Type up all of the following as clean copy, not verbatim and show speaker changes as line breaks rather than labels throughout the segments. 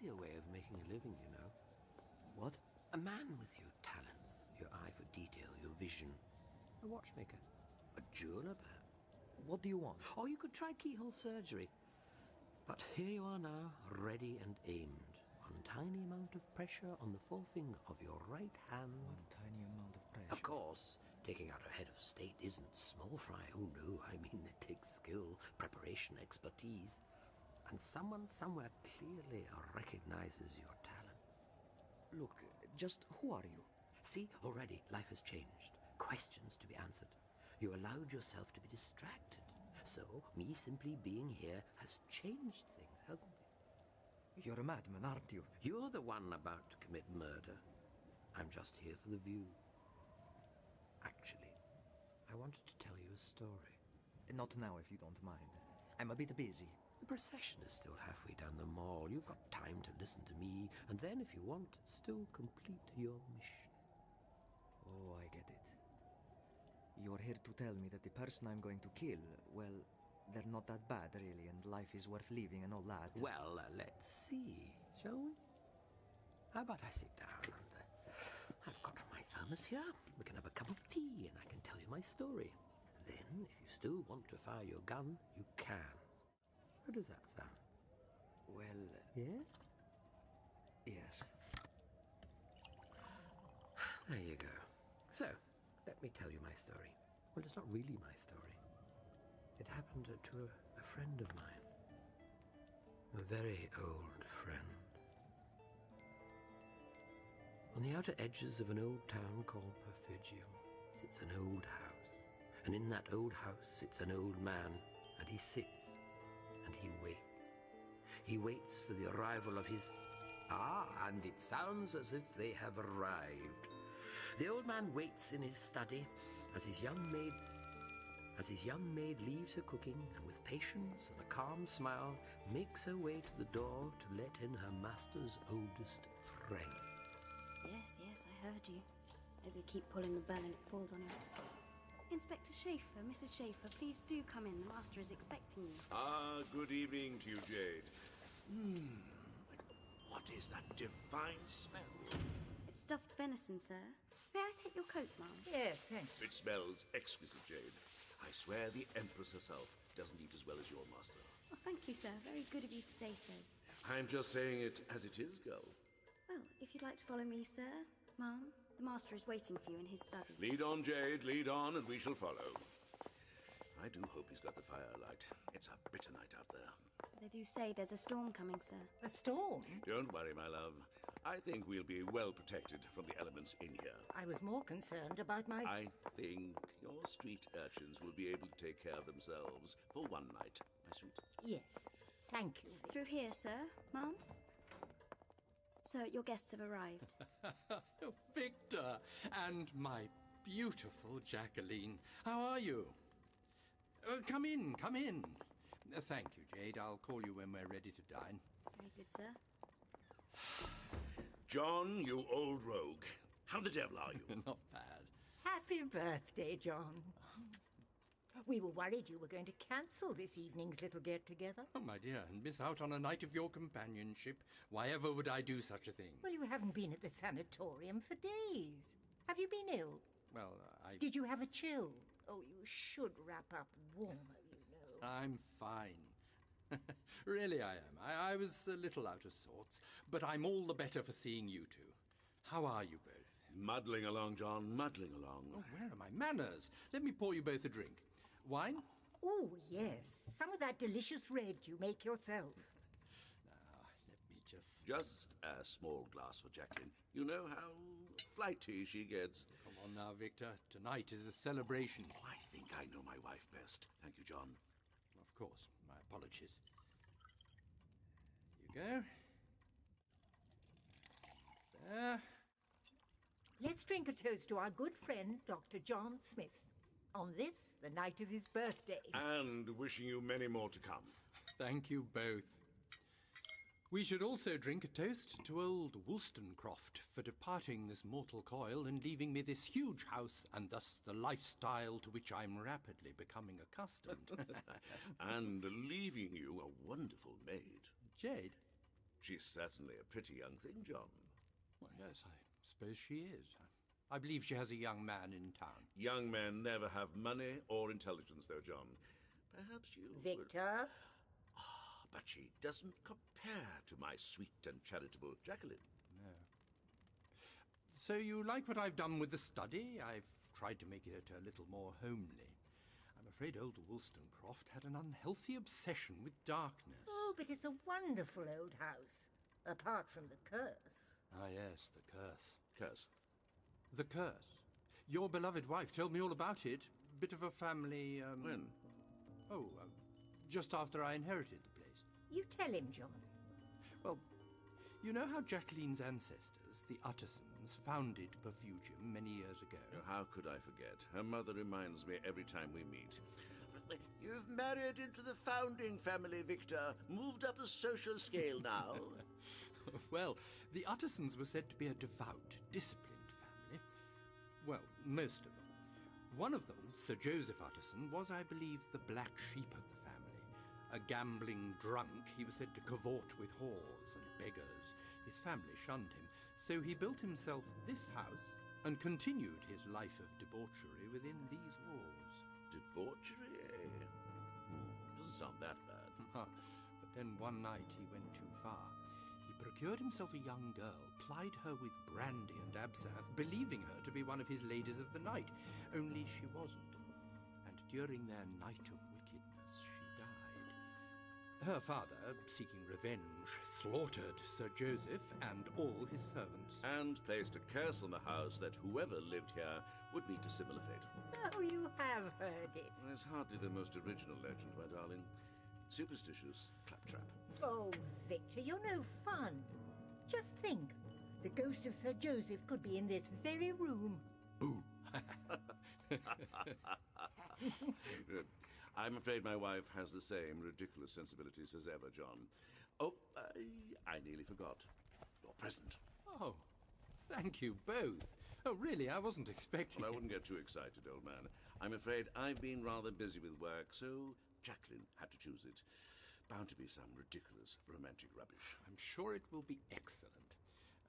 easier way of making a living, you know.
What?
A man with your talents, your eye for detail, your vision. A watchmaker. A jeweler, perhaps.
What do you want?
Or you could try keyhole surgery. But here you are now, ready and aimed. One tiny amount of pressure on the forefinger of your right hand.
One tiny amount of pressure.
Of course, taking out a head of state isn't small fry. Oh no, I mean it takes skill, preparation, expertise. And someone somewhere clearly recognizes your talents.
Look, just who are you?
See, already life has changed. Questions to be answered. You allowed yourself to be distracted. So, me simply being here has changed things, hasn't it?
You're a madman, aren't you?
You're the one about to commit murder. I'm just here for the view. Actually, I wanted to tell you a story.
Not now, if you don't mind. I'm a bit busy.
The procession is still halfway down the mall. You've got time to listen to me, and then, if you want, still complete your mission.
Oh, I get it. You're here to tell me that the person I'm going to kill, well, they're not that bad, really, and life is worth living and all that.
Well, let's see, shall we? How about I sit down and I've got my thermos here. We can have a cup of tea and I can tell you my story. Then, if you still want to fire your gun, you can. How does that sound?
Well...
Yeah?
Yes.
There you go. So, let me tell you my story. Well, it's not really my story. It happened to a friend of mine. A very old friend. On the outer edges of an old town called Perfidium sits an old house. And in that old house sits an old man, and he sits and he waits. He waits for the arrival of his... Ah, and it sounds as if they have arrived. The old man waits in his study as his young maid leaves her cooking and with patience and a calm smile makes her way to the door to let in her master's oldest friend.
Yes, I heard you. Maybe keep pulling the bell and it falls on you. Inspector Schaefer, Mrs. Schaefer, please do come in. The master is expecting you.
Ah, good evening to you, Jade. What is that divine smell?
It's stuffed venison, sir. May I take your coat, ma'am?
Yes, thank you.
It smells exquisite, Jade. I swear the Empress herself doesn't eat as well as your master.
Oh, thank you, sir. Very good of you to say so.
I'm just saying it as it is, girl.
Well, if you'd like to follow me, sir, ma'am, the master is waiting for you in his study.
Lead on, Jade, lead on, and we shall follow. I do hope he's got the firelight. It's a bitter night out there.
They do say there's a storm coming, sir.
A storm?
Don't worry, my love. I think we'll be well protected from the elements in here.
I was more concerned about my...
I think your street urchins will be able to take care of themselves for one night, my sweet.
Yes, thank you.
Through here, sir, ma'am. Sir, your guests have arrived.
Victor and my beautiful Jacqueline. How are you? Come in, come in. Thank you, Jade. I'll call you when we're ready to dine.
Very good, sir.
John, you old rogue. How the devil are you?
Not bad.
Happy birthday, John. We were worried you were going to cancel this evening's little get-together.
Oh, my dear, and miss out on a night of your companionship. Why ever would I do such a thing?
Well, you haven't been at the sanatorium for days. Have you been ill?
Well,
Did you have a chill? Oh, you should wrap up warmer, you know.
I'm fine. Really I am. I was a little out of sorts, but I'm all the better for seeing you two. How are you both?
Muddling along, John, muddling along.
Oh, where are my manners? Let me pour you both a drink. Wine?
Oh, yes. Some of that delicious red you make yourself.
Now, let me just...
Just a small glass for Jacqueline. You know how flighty she gets.
Come on now, Victor. Tonight is a celebration.
Oh, I think I know my wife best. Thank you, John.
Of course. My apologies. Here you go. There.
Let's drink a toast to our good friend, Dr. John Smith, on this, the night of his birthday.
And wishing you many more to come.
Thank you both. We should also drink a toast to old Wollstonecroft for departing this mortal coil and leaving me this huge house and thus the lifestyle to which I'm rapidly becoming accustomed.
And leaving you a wonderful maid.
Jade?
She's certainly a pretty young thing, John.
Well, yes, I suppose she is. I believe she has a young man in town.
Young men never have money or intelligence, though, John. Perhaps you...
Victor?
But she doesn't compare to my sweet and charitable Jacqueline.
No. So you like what I've done with the study? I've tried to make it a little more homely. I'm afraid old Wollstonecraft had an unhealthy obsession with darkness.
Oh, but it's a wonderful old house, apart from the curse.
Ah, yes, the curse.
Curse.
The curse. Your beloved wife told me all about it. Bit of a family,
When?
Oh, just after I inherited the place.
You tell him, John.
Well, you know how Jacqueline's ancestors, the Uttersons, founded Perfugium many years ago?
How could I forget? Her mother reminds me every time we meet. You've married into the founding family, Victor. Moved up the social scale now.
Well, the Uttersons were said to be a devout, disciplined family. Well, most of them. One of them, Sir Joseph Utterson, was, I believe, the black sheep of the family. A gambling drunk, he was said to cavort with whores and beggars. His family shunned him, so he built himself this house and continued his life of debauchery within these walls.
Debauchery, eh? Doesn't sound that bad.
But then one night he went too far. He procured himself a young girl, plied her with brandy and absinthe, believing her to be one of his ladies of the night, only she wasn't. And during their night of wickedness, she died. Her father, seeking revenge, slaughtered Sir Joseph and all his servants.
And placed a curse on the house that whoever lived here would meet a similar fate.
Oh, you have heard it.
It's hardly the most original legend, my darling. Superstitious claptrap.
Oh, Victor, you're no fun. Just think, the ghost of Sir Joseph could be in this very room.
Boo! I'm afraid my wife has the same ridiculous sensibilities as ever, John. Oh, I nearly forgot. Your present.
Oh, thank you both. Oh, really, I wasn't expecting
Well, I wouldn't get too excited, old man. I'm afraid I've been rather busy with work, so Jacqueline had to choose it. Bound to be some ridiculous romantic rubbish.
I'm sure it will be excellent.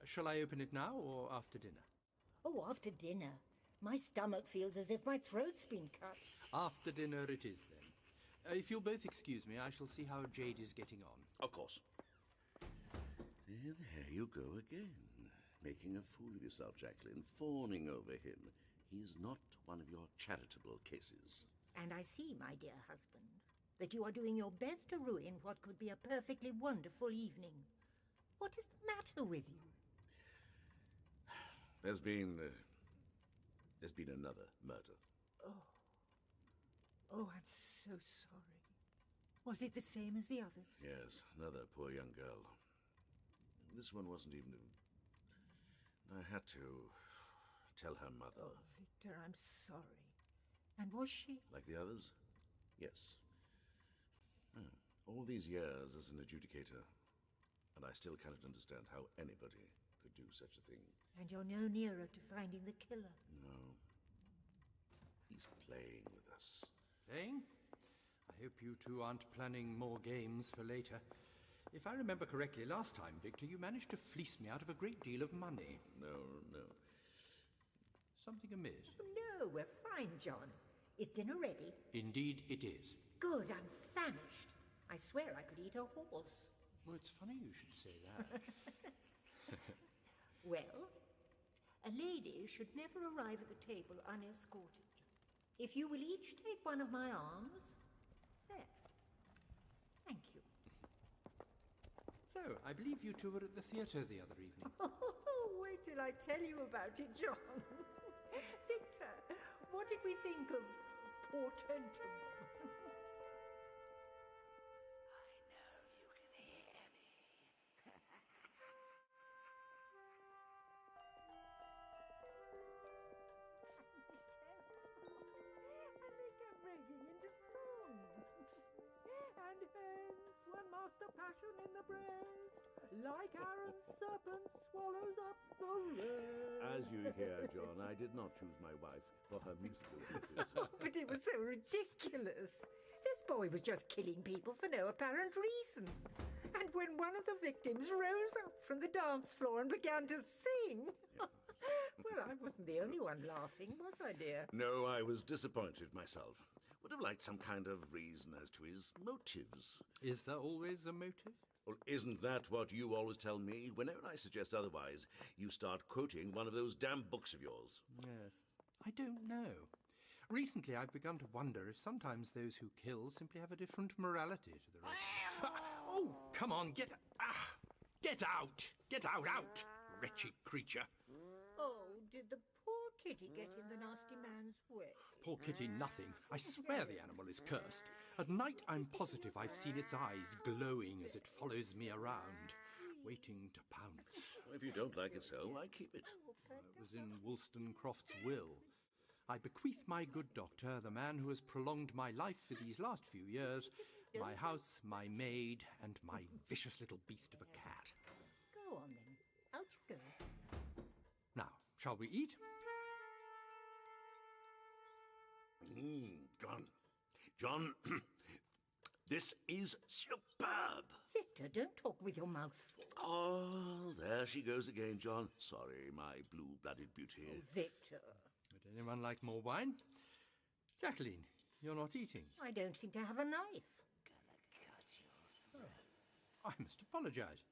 Shall I open it now or after dinner?
Oh, after dinner. My stomach feels as if my throat's been cut.
After dinner it is, then. If you'll both excuse me, I shall see how Jade is getting on.
Of course. There you go again. Making a fool of yourself, Jacqueline. Fawning over him. He's not one of your charitable cases.
And I see, my dear husband, that you are doing your best to ruin what could be a perfectly wonderful evening. What is the matter with you?
There's been another murder.
Oh, I'm so sorry. Was it the same as the others?
Yes, another poor young girl. This one wasn't even... I had to tell her mother.
Oh, Victor, I'm sorry. And was she?
Like the others? Yes. All these years as an adjudicator, and I still cannot understand how anybody could do such a thing.
And you're no nearer to finding the killer.
No. He's playing with us.
Playing? I hope you two aren't planning more games for later. If I remember correctly, last time, Victor, you managed to fleece me out of a great deal of money.
No.
Something amiss?
No, we're fine, John. Is dinner ready?
Indeed it is.
Good, I'm famished. I swear I could eat a horse.
Well, it's funny you should say that.
Well, a lady should never arrive at the table unescorted. If you will each take one of my arms. There. Thank you.
So, I believe you two were at the theatre the other evening.
Oh, wait till I tell you about it, John. Victor, what did we think of Portentum? And hence, one master passion in the breast, Like Aaron's serpent swallows up the rest.
As you hear, John, I did not choose my wife for her musical abilities.
But it was so ridiculous. This boy was just killing people for no apparent reason. And when one of the victims rose up from the dance floor and began to sing... Well, I wasn't the only one laughing, was I, dear?
No, I was disappointed myself. Would have liked some kind of reason as to his motives.
Is there always a motive?
Well, isn't that what you always tell me? Whenever I suggest otherwise, you start quoting one of those damn books of yours.
Yes. I don't know. Recently, I've begun to wonder if sometimes those who kill simply have a different morality to the rest. Oh, come on, get out! Get out, wretched creature!
Oh, did the poor kitty get in the nasty man's way?
Poor kitty, nothing. I swear the animal is cursed. At night, I'm positive I've seen its eyes glowing as it follows me around, waiting to pounce.
Well, if you don't like it so, why keep it?
It was in Wollstonecraft's will. I bequeath my good doctor, the man who has prolonged my life for these last few years, my house, my maid, and my vicious little beast of a cat.
Go on, then. Out you go.
Now, shall we eat?
John, this is superb.
Victor, don't talk with your mouth full.
Oh, there she goes again, John. Sorry, my blue-blooded beauty.
Oh, Victor.
Would anyone like more wine? Jacqueline, you're not eating.
I don't seem to have a knife.
I must apologise.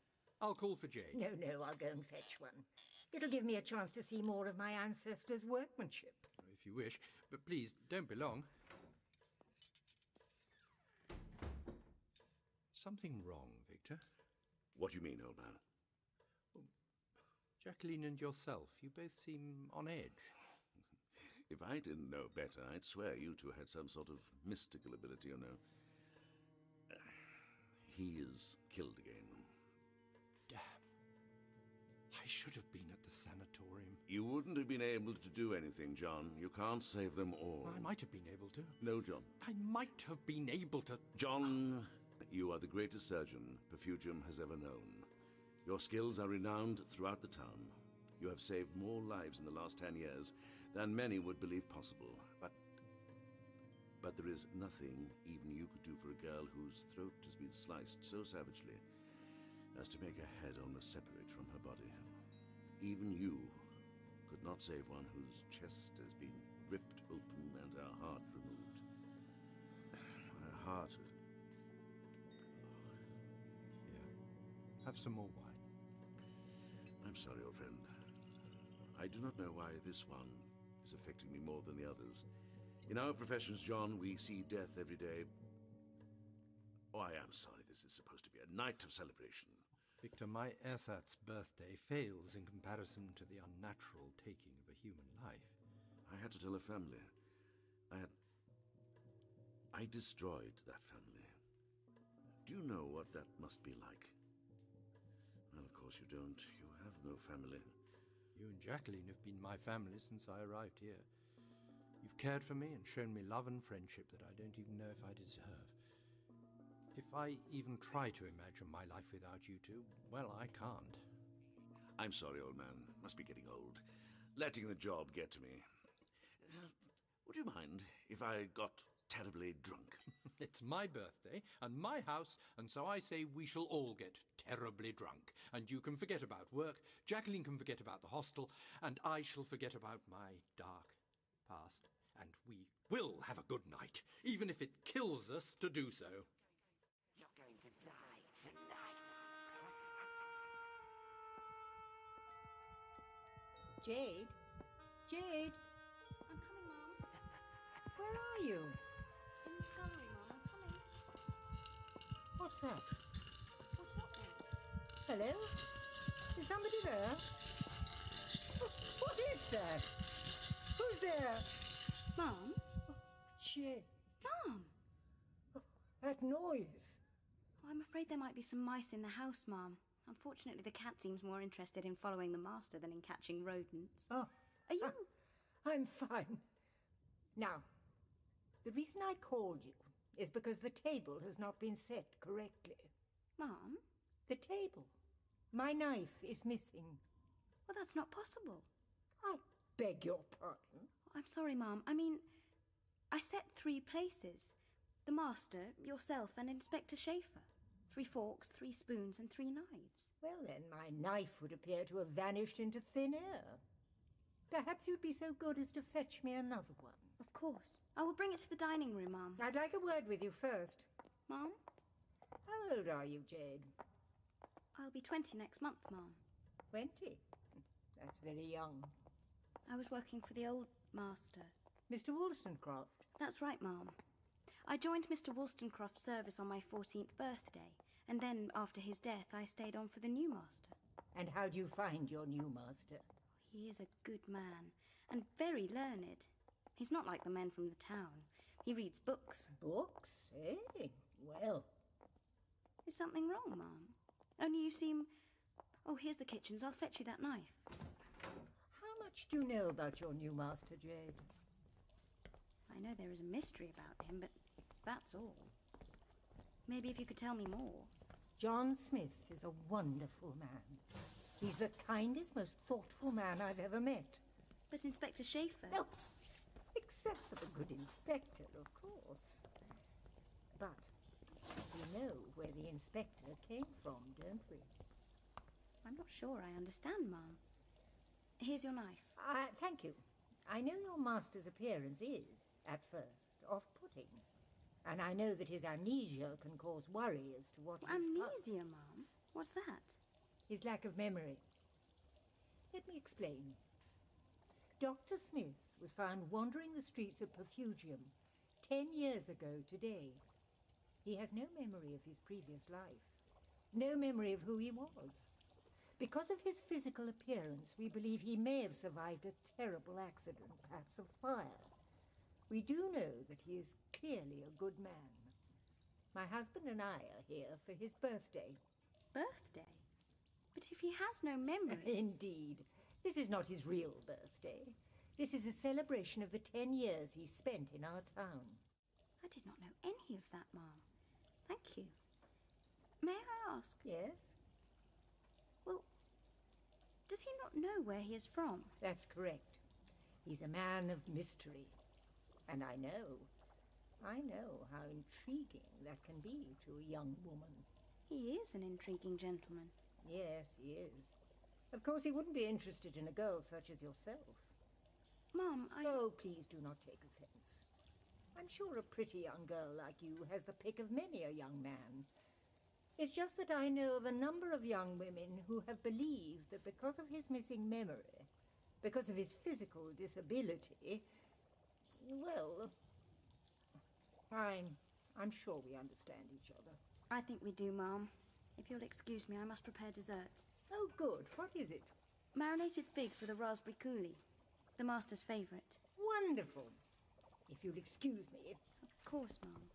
I'll call for Jade.
No, I'll go and fetch one. It'll give me a chance to see more of my ancestors' workmanship.
If you wish, but please don't be long. Something wrong, Victor.
What do you mean, old man?
Jacqueline and yourself, you both seem on edge.
If I didn't know better, I'd swear you two had some sort of mystical ability, you know. He is killed again.
Damn. I should have been at the sanatorium.
You wouldn't have been able to do anything, John. You can't save them all.
I might have been able to.
No, John.
I might have been able to.
John, you are the greatest surgeon Perfugium has ever known. Your skills are renowned throughout the town. You have saved more lives in the last 10 years than many would believe possible. But there is nothing even you could do for a girl whose throat has been sliced so savagely as to make her head almost separate from her body. Even you could not save one whose chest has been ripped open and her heart removed. Her heart...
Yeah. Have some more wine.
I'm sorry, old friend. I do not know why this one is affecting me more than the others. In our professions, John, we see death every day. Oh, I am sorry. This is supposed to be a night of celebration.
Victor, my ersatz birthday fails in comparison to the unnatural taking of a human life.
I had to tell a family. I destroyed that family. Do you know what that must be like? Well, of course you don't. You have no family.
You and Jacqueline have been my family since I arrived here. You've cared for me and shown me love and friendship that I don't even know if I deserve. If I even try to imagine my life without you two, well, I can't.
I'm sorry, old man. Must be getting old. Letting the job get to me. Would you mind if I got terribly drunk?
It's my birthday and my house, and so I say we shall all get terribly drunk. And you can forget about work, Jacqueline can forget about the hostel, and I shall forget about my dark past. And we will have a good night, even if it kills us to do so.
You're going to die tonight.
Jade? Jade?
I'm coming, Mom.
Where are you?
In the scullery, Mom. I'm coming.
What's that?
What's what then?
Hello? Is somebody there? What is that? Who's there?
Mom?
Jade.
Mom!
That noise.
Oh, I'm afraid there might be some mice in the house, Mom. Unfortunately, the cat seems more interested in following the master than in catching rodents.
Oh.
Are you...
I'm fine. Now, the reason I called you is because the table has not been set correctly.
Mom?
The table. My knife is missing.
Well, that's not possible.
I beg your pardon.
I'm sorry, Ma'am. I mean, I set 3 places. The master, yourself, and Inspector Schaefer. 3 forks, 3 spoons, and 3 knives.
Well, then my knife would appear to have vanished into thin air. Perhaps you'd be so good as to fetch me another one.
Of course. I will bring it to the dining room, Ma'am.
I'd like a word with you first.
Ma'am?
How old are you, Jade?
I'll be 20 next month, Ma'am.
20? That's very young.
I was working for the old master.
Mr. Wollstonecraft?
That's right, Ma'am. I joined Mr. Wollstonecraft's service on my 14th birthday, and then, after his death, I stayed on for the new master.
And how do you find your new master?
He is a good man, and very learned. He's not like the men from the town. He reads books.
Books? Eh? Well.
Is something wrong, Ma'am? Only you seem... Oh, here's the kitchens. I'll fetch you that knife.
How much do you know about your new master, Jade?
I know there is a mystery about him, but that's all. Maybe if you could tell me more.
John Smith is a wonderful man. He's the kindest, most thoughtful man I've ever met.
But Inspector Schaefer...
Oh, except for the good inspector, of course. But we know where the inspector came from, don't we?
I'm not sure I understand, Ma'am. Here's your knife.
Thank you. I know your master's appearance is, at first, off-putting. And I know that his amnesia can cause worry as to what
Amnesia, Ma'am? What's that?
His lack of memory. Let me explain. Dr. Smith was found wandering the streets of Perfugium 10 years ago today. He has no memory of his previous life, no memory of who he was. Because of his physical appearance, we believe he may have survived a terrible accident, perhaps of fire. We do know that he is clearly a good man. My husband and I are here for his birthday.
Birthday? But if he has no memory...
Indeed. This is not his real birthday. This is a celebration of the 10 years he spent in our town.
I did not know any of that, Ma'am. Thank you. May I ask?
Yes?
Well, does he not know where he is from?
That's correct. He's a man of mystery. And I know how intriguing that can be to a young woman.
He is an intriguing gentleman.
Yes, he is. Of course, he wouldn't be interested in a girl such as yourself.
Ma'am,
Oh, please do not take offense. I'm sure a pretty young girl like you has the pick of many a young man. It's just that I know of a number of young women who have believed that because of his missing memory, because of his physical disability, well, I'm sure we understand each other.
I think we do, Ma'am. If you'll excuse me, I must prepare dessert.
Oh, good. What is it?
Marinated figs with a raspberry coulis. The master's favourite.
Wonderful. If you'll excuse me.
Of course, Ma'am.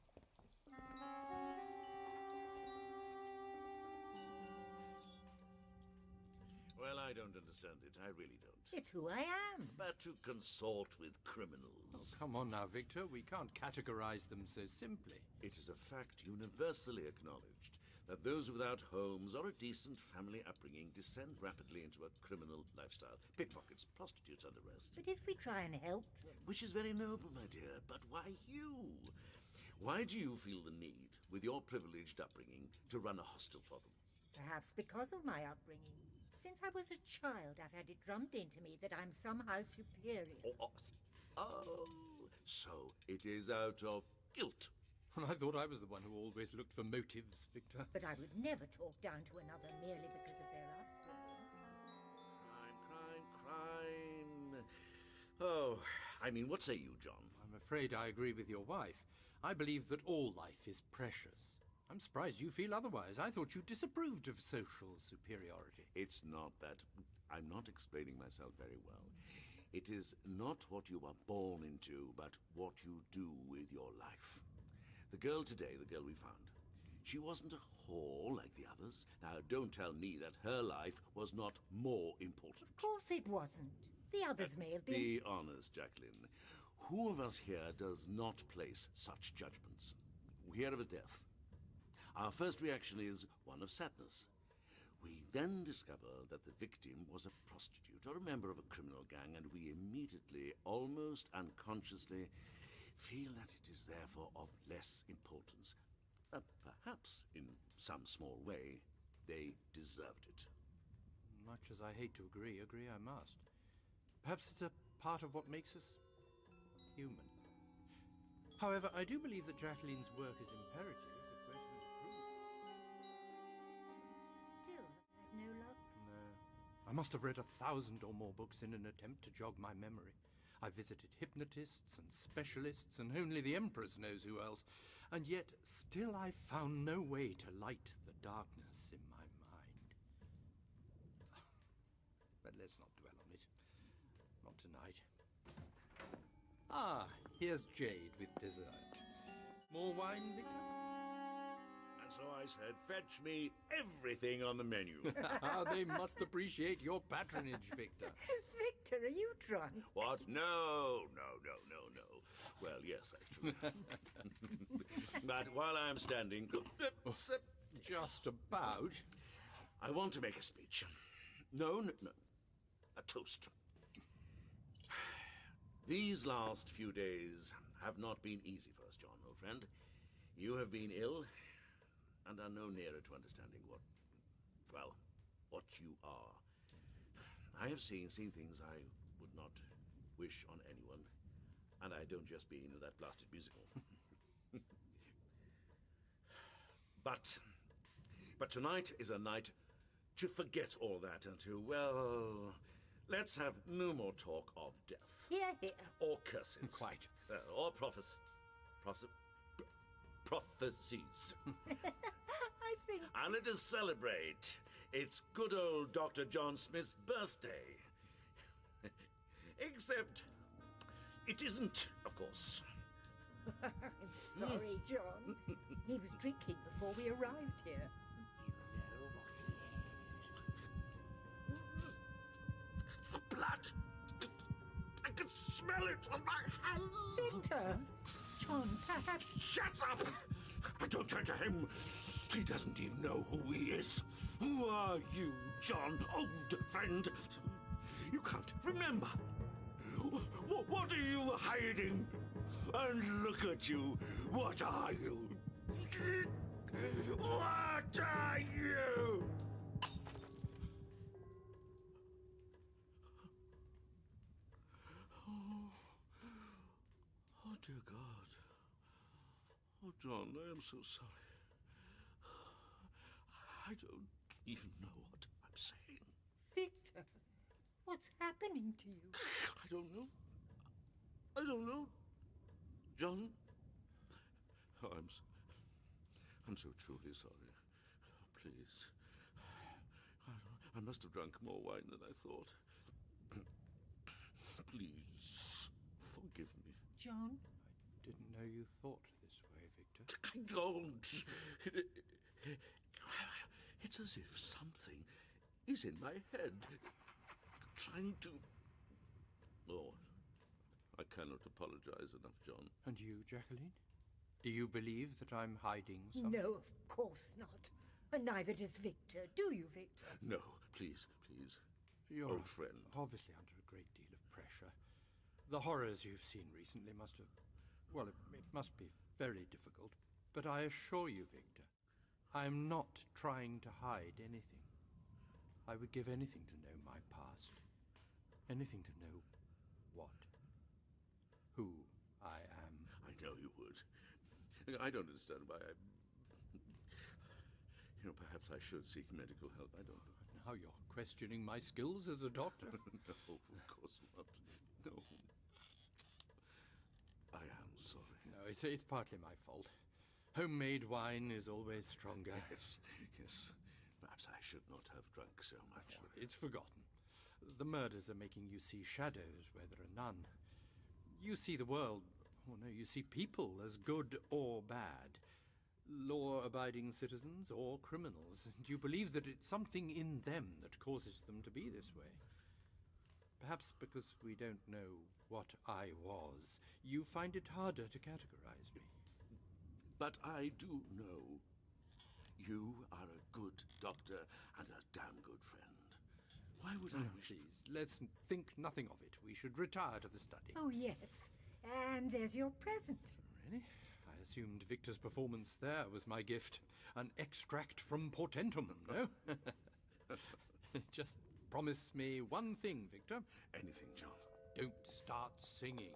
Well, I don't understand it. I really don't.
It's who I am.
But to consort with criminals.
Oh, come on now, Victor. We can't categorize them so simply.
It is a fact universally acknowledged that those without homes or a decent family upbringing descend rapidly into a criminal lifestyle. Pickpockets, prostitutes, and the rest.
But if we try and help them...
Which is very noble, my dear, but why you? Why do you feel the need, with your privileged upbringing, to run a hostel for them?
Perhaps because of my upbringing. Since I was a child, I've had it drummed into me that I'm somehow superior.
Oh, so it is out of guilt.
And I thought I was the one who always looked for motives, Victor.
But I would never talk down to another merely because of their upbringing.
Crime. Oh, I mean, what say you, John?
I'm afraid I agree with your wife. I believe that all life is precious. I'm surprised you feel otherwise. I thought you disapproved of social superiority.
It's not that. I'm not explaining myself very well. It is not what you are born into, but what you do with your life. The girl today, the girl we found, she wasn't a whore like the others. Now, don't tell me that her life was not more important.
Of course it wasn't. The others may have been...
Be honest, Jacqueline. Who of us here does not place such judgments? We hear of a death. Our first reaction is one of sadness. We then discover that the victim was a prostitute or a member of a criminal gang, and we immediately, almost unconsciously, feel that it is therefore of less importance. Perhaps, in some small way, they deserved it.
Much as I hate to agree I must. Perhaps it's a part of what makes us human. However, I do believe that Jacqueline's work is imperative if we're to improve.
Still have had no luck.
No. I must have read 1,000 or more books in an attempt to jog my memory. I visited hypnotists and specialists, and only the Empress knows who else. And yet, still I found no way to light the darkness in my mind. But let's not dwell on it. Not tonight. Ah, here's Jade with dessert. More wine, Victor?
And so I said, fetch me everything on the menu.
They must appreciate your patronage, Victor.
Victor, are you drunk?
What? No. Well, yes, actually. But while I'm standing...
Just about.
I want to make a speech. No. A toast. These last few days have not been easy for us, John, old friend. You have been ill and are no nearer to understanding what you are. I have seen things I would not wish on anyone, and I don't just mean that blasted musical. But tonight is a night to forget all that and to, well, let's have no more talk of death.
Here.
Or curses.
Quite.
Or prophecies.
I think...
And let us celebrate. It's good old Dr. John Smith's birthday. Except, it isn't, of course.
I'm sorry, John. He was drinking before we arrived here.
You know what he is.
The blood! I can smell it on my hands!
Victor! John, perhaps...
Shut up! I don't turn to him. He doesn't even know who he is. Who are you, John, old friend? You can't remember. What are you hiding? And look at you. What are you? What are you? Oh, dear God. Oh, John, I am so sorry. I don't even know what I'm saying.
Victor, what's happening to you?
I don't know. John? Oh, I'm so truly sorry. Please. I must have drunk more wine than I thought. Please, forgive me.
John?
I didn't know you thought this way, Victor.
I don't. It's as if something is in my head, trying to... Oh, I cannot apologize enough, John.
And you, Jacqueline? Do you believe that I'm hiding something?
No, of course not. And neither does Victor. Do you, Victor?
No, please.
You're
old friend.
obviously under a great deal of pressure. The horrors you've seen recently must have... Well, it must be very difficult. But I assure you, Victor, I'm not trying to hide anything. I would give anything to know my past. Anything to know what? Who I am.
I know you would. I don't understand why I... perhaps I should seek medical help. I don't know.
Now you're questioning my skills as a doctor.
No, of course not. No. I am sorry.
No, it's partly my fault. Homemade wine is always stronger.
Yes. Perhaps I should not have drunk so much.
It's forgotten. The murders are making you see shadows where there are none. You see the world, you see people as good or bad. Law-abiding citizens or criminals. And you believe that it's something in them that causes them to be this way. Perhaps because we don't know what I was, you find it harder to categorize me.
But I do know. You are a good doctor and a damn good friend. Why would I wish...
Please, let's think nothing of it. We should retire to the study.
Oh, yes. And there's your present.
Really? I assumed Victor's performance there was my gift. An extract from Portentum, no? Just promise me one thing, Victor.
Anything, John.
Don't start singing.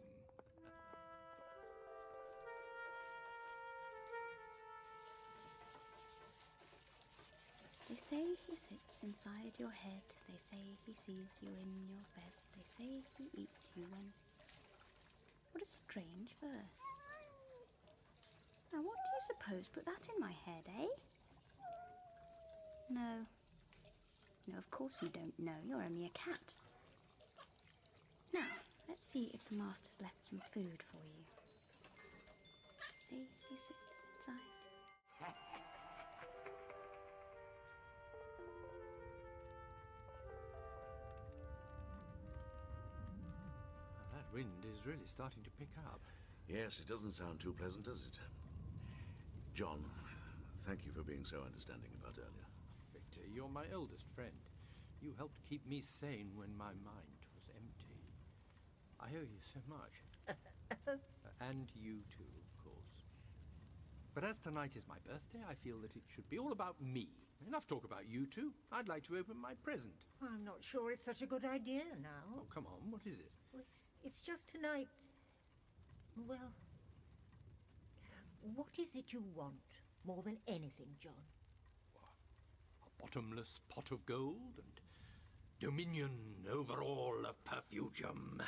They say he sits inside your head. They say he sees you in your bed. They say he eats you when... What a strange verse. Now, what do you suppose put that in my head, eh? No. No, of course you don't know. You're only a cat. Now, let's see if the master's left some food for you. See, he sits inside.
That wind is really starting to pick up.
Yes, it doesn't sound too pleasant, does it? John, thank you for being so understanding about earlier.
Victor, you're my eldest friend. You helped keep me sane when my mind was empty. I owe you so much. And you too, of course. But as tonight is my birthday, I feel that it should be all about me. Enough talk about you two. I'd like to open my present.
I'm not sure it's such a good idea now.
Oh, come on, what is it?
Well, it's just tonight. Well, what is it you want more than anything, John?
A bottomless pot of gold and dominion over all of Perfugium.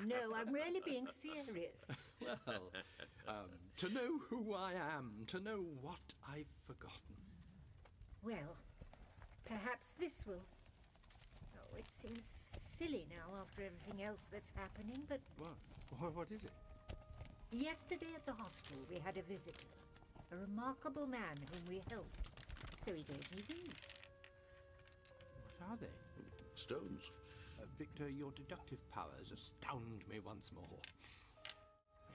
No, I'm really being serious.
Well, to know who I am, to know what I've forgotten.
Well, perhaps this will... Oh, it seems silly now after everything else that's happening, but...
What is it?
Yesterday at the hostel we had a visitor, a remarkable man whom we helped. So he gave me these.
What are they?
Stones.
Victor, your deductive powers astound me once more.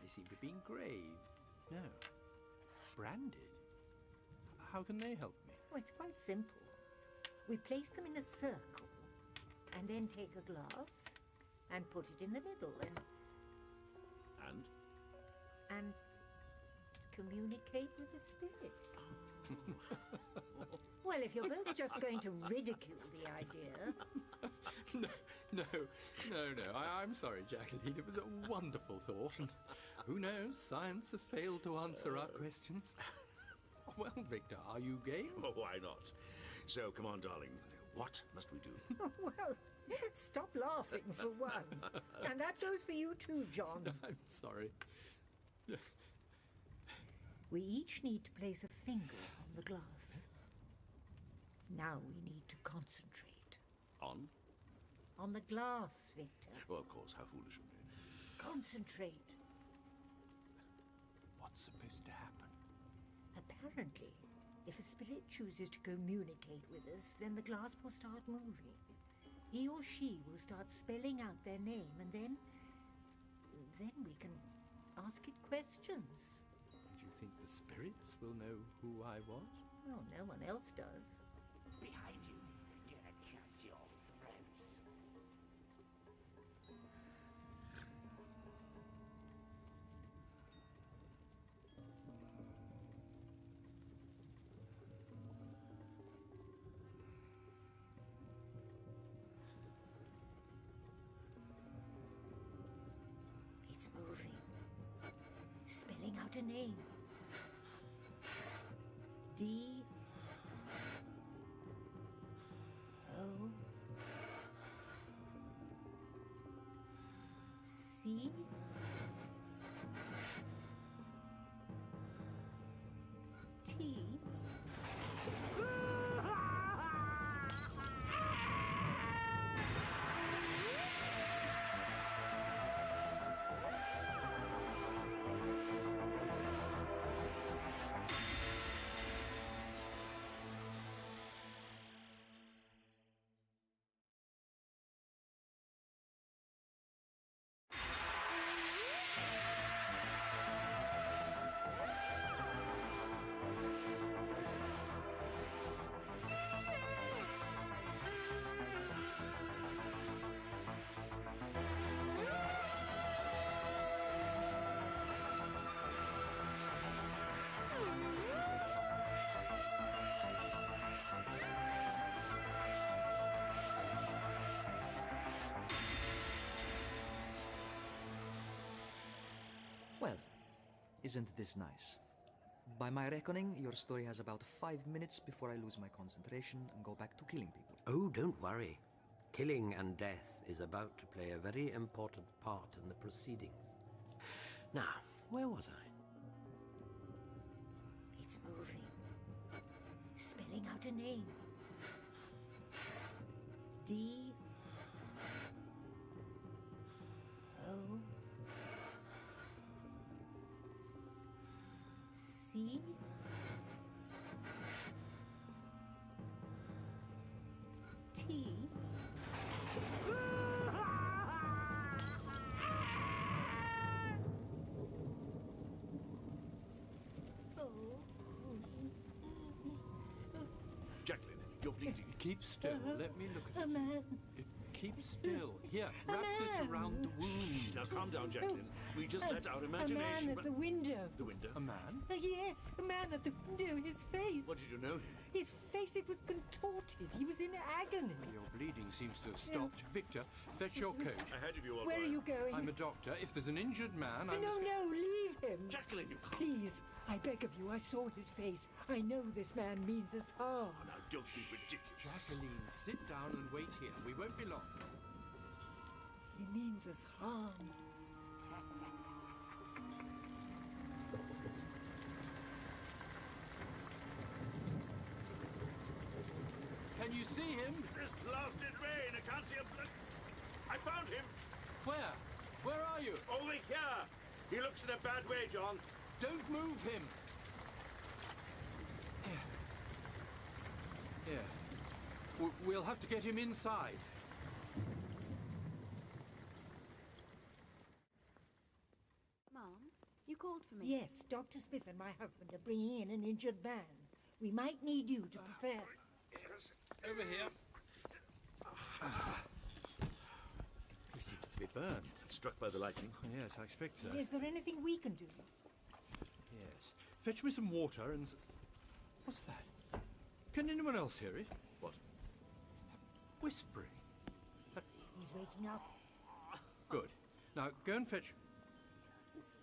They seem to be engraved. No. Branded. How can they help me?
Oh, it's quite simple. We place them in a circle, and then take a glass and put it in the middle, and communicate with the spirits. Well, if you're both just going to ridicule the idea...
No. I'm sorry, Jacqueline. It was a wonderful thought, and who knows, science has failed to answer our questions. Well, Victor, are you game?
Oh, why not? So, come on, darling. What must we do?
Well, stop laughing for one. And that goes for you too, John.
I'm sorry.
We each need to place a finger on the glass. Now we need to concentrate.
On?
On the glass, Victor.
Well, of course, how foolish of me.
Concentrate.
What's supposed to happen?
Apparently, if a spirit chooses to communicate with us, then the glass will start moving. He or she will start spelling out their name, and then we can ask it questions.
And you think the spirits will know who I was?
Well, no one else does.
Behind you. Gonna cut your throats.
It's moving. Spelling out a name. D... O... C... T...
Well, isn't this nice? By my reckoning, your story has about 5 minutes before I lose my concentration and go back to killing people.
Oh, don't worry. Killing and death is about to play a very important part in the proceedings. Now, where was I?
It's moving. Spelling out a name. D O C T
Jacqueline, you're bleeding.
Keep still. Let me look at
a
it.
man.
Keep still. Here, wrap this
man.
around the wound.
Now calm down, Jacqueline. We just let our
A
imagination...
man at the window.
The window?
A man?
Yes, a man at the window. His face.
What did you know him?
His face, it was contorted. He was in agony.
Your bleeding seems to have stopped. Victor, fetch your coat.
Ahead of you, all
Where are
right.
you going?
I'm a doctor. If there's an injured man, I
No,
must...
no, leave him.
Jacqueline, you can't...
Please, I beg of you, I saw his face. I know this man means us harm.
Oh, now, don't be ridiculous.
Jacqueline, sit down and wait here. We won't be long.
He means us harm.
Can you see him?
This blasted rain, I can't see him. I found him.
Where? Where are you?
Over here. He looks in a bad way, John.
Don't move him. Here. We'll have to get him inside.
Mom, you called for me.
Yes, Dr. Smith and my husband are bringing in an injured man. We might need you to prepare.
Over here. He seems to be burned.
Struck by the lightning.
Yes, I expect so.
Is there anything we can do?
Yes. Fetch me some water and... What's that? Can anyone else hear it?
What?
Whispering.
He's waking up.
Good. Now, go and fetch...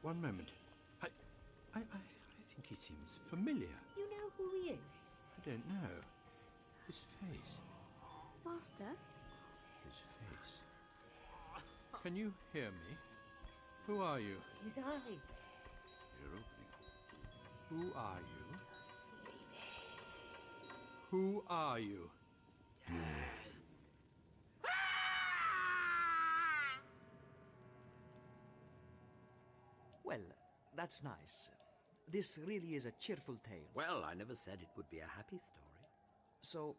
One moment. I think he seems familiar.
You know who he is?
I don't know. His face.
Master?
His face. Can you hear me? Who are you?
His eyes.
You're opening.
Who are you? Who are you?
Well, that's nice. This really is a cheerful tale.
Well, I never said it would be a happy story.
So,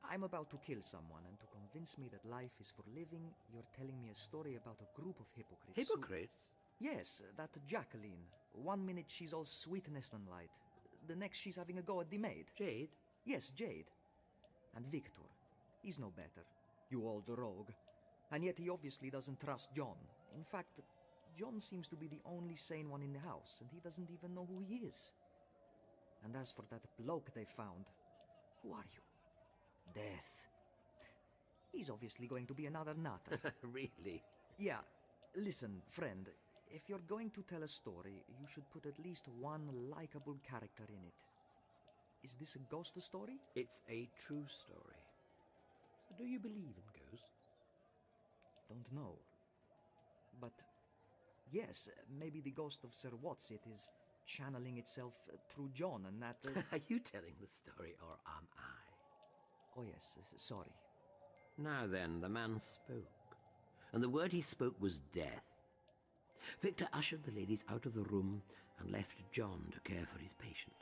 I'm about to kill someone, and to convince me that life is for living, you're telling me a story about a group of hypocrites.
Hypocrites?
Yes, that Jacqueline. 1 minute she's all sweetness and light. The next she's having a go at the maid.
Jade?
Yes, Jade. And Victor. He's no better. You old rogue. And yet he obviously doesn't trust John. In fact, John seems to be the only sane one in the house, and he doesn't even know who he is. And as for that bloke they found, who are you? Death. He's obviously going to be another nutter.
Really?
Yeah, listen, friend. If you're going to tell a story, you should put at least one likable character in it. Is this a ghost story?
It's a true story. So do you believe in ghosts?
Don't know. But yes, maybe the ghost of Sir Whatsit is channeling itself through John, and that...
Are you telling the story, or am I?
Oh yes, sorry.
Now then, the man spoke, and the word he spoke was death. Victor ushered the ladies out of the room and left John to care for his patient.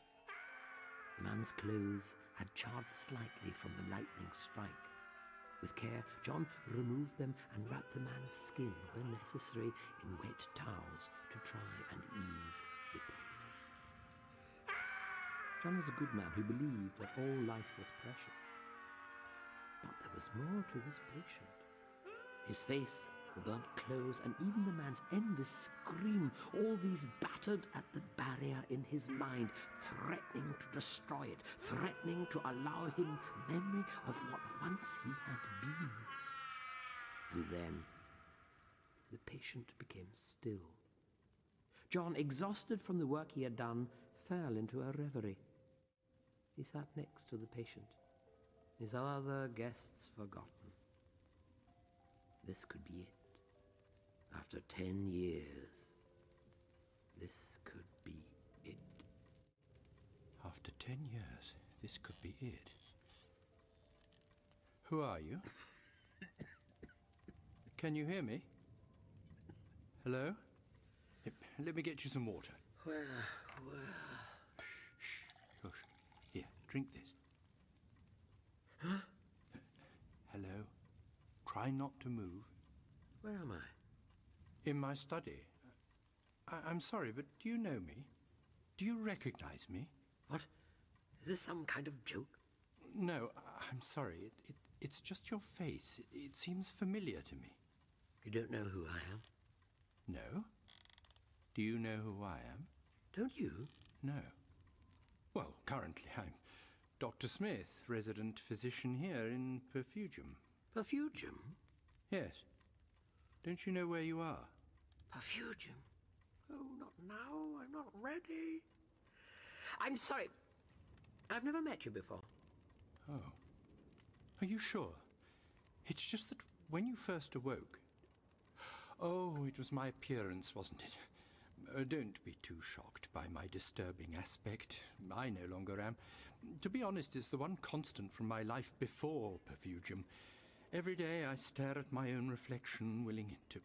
The man's clothes had charred slightly from the lightning strike. With care, John removed them and wrapped the man's skin, when necessary, in wet towels to try and ease the pain. John was a good man who believed that all life was precious. But there was more to this patient. His face, the burnt clothes, and even the man's endless scream, all these battered at the barrier in his mind, threatening to destroy it, threatening to allow him memory of what once he had been. And then the patient became still. John, exhausted from the work he had done, fell into a reverie. He sat next to the patient, his other guests forgotten. This could be it. After 10 years, this could be it.
After 10 years, this could be it. Who are you? Can you hear me? Hello? Let me get you some water.
Where?
Shh. Hush. Here, drink this.
Huh?
Hello? Try not to move.
Where am I?
In my study. I'm sorry, but do you know me? Do you recognize me?
What? Is this some kind of joke?
No, I'm sorry. It's just your face. It seems familiar to me.
You don't know who I am?
No? Do you know who I am?
Don't you?
No. Well, currently I'm Dr. Smith, resident physician here in Perfugium.
Perfugium?
Yes. Don't you know where you are?
Perfugium? Oh, not now. I'm not ready. I'm sorry. I've never met you before.
Oh. Are you sure? It's just that when you first awoke... Oh, it was my appearance, wasn't it? Don't be too shocked by my disturbing aspect. I no longer am. To be honest, it's the one constant from my life before Perfugium. Every day I stare at my own reflection, willing it to...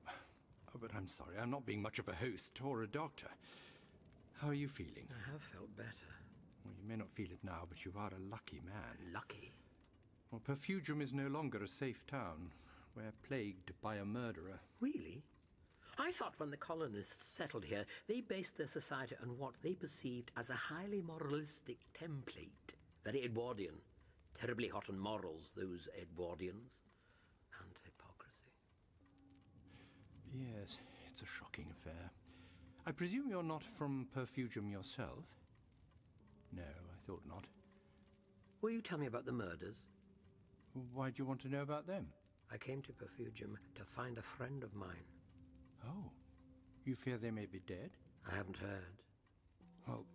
Oh, but I'm sorry, I'm not being much of a host or a doctor. How are you feeling?
I have felt better.
Well, you may not feel it now, but you are a lucky man.
Lucky?
Well, Perfugium is no longer a safe town. We're plagued by a murderer.
Really? I thought when the colonists settled here, they based their society on what they perceived as a highly moralistic template. Very Edwardian. Terribly hot on morals, those Edwardians. And hypocrisy.
Yes, it's a shocking affair. I presume you're not from Perfugium yourself? No, I thought not.
Will you tell me about the murders?
Why do you want to know about them?
I came to Perfugium to find a friend of mine.
Oh, you fear they may be dead?
I haven't heard.
Well,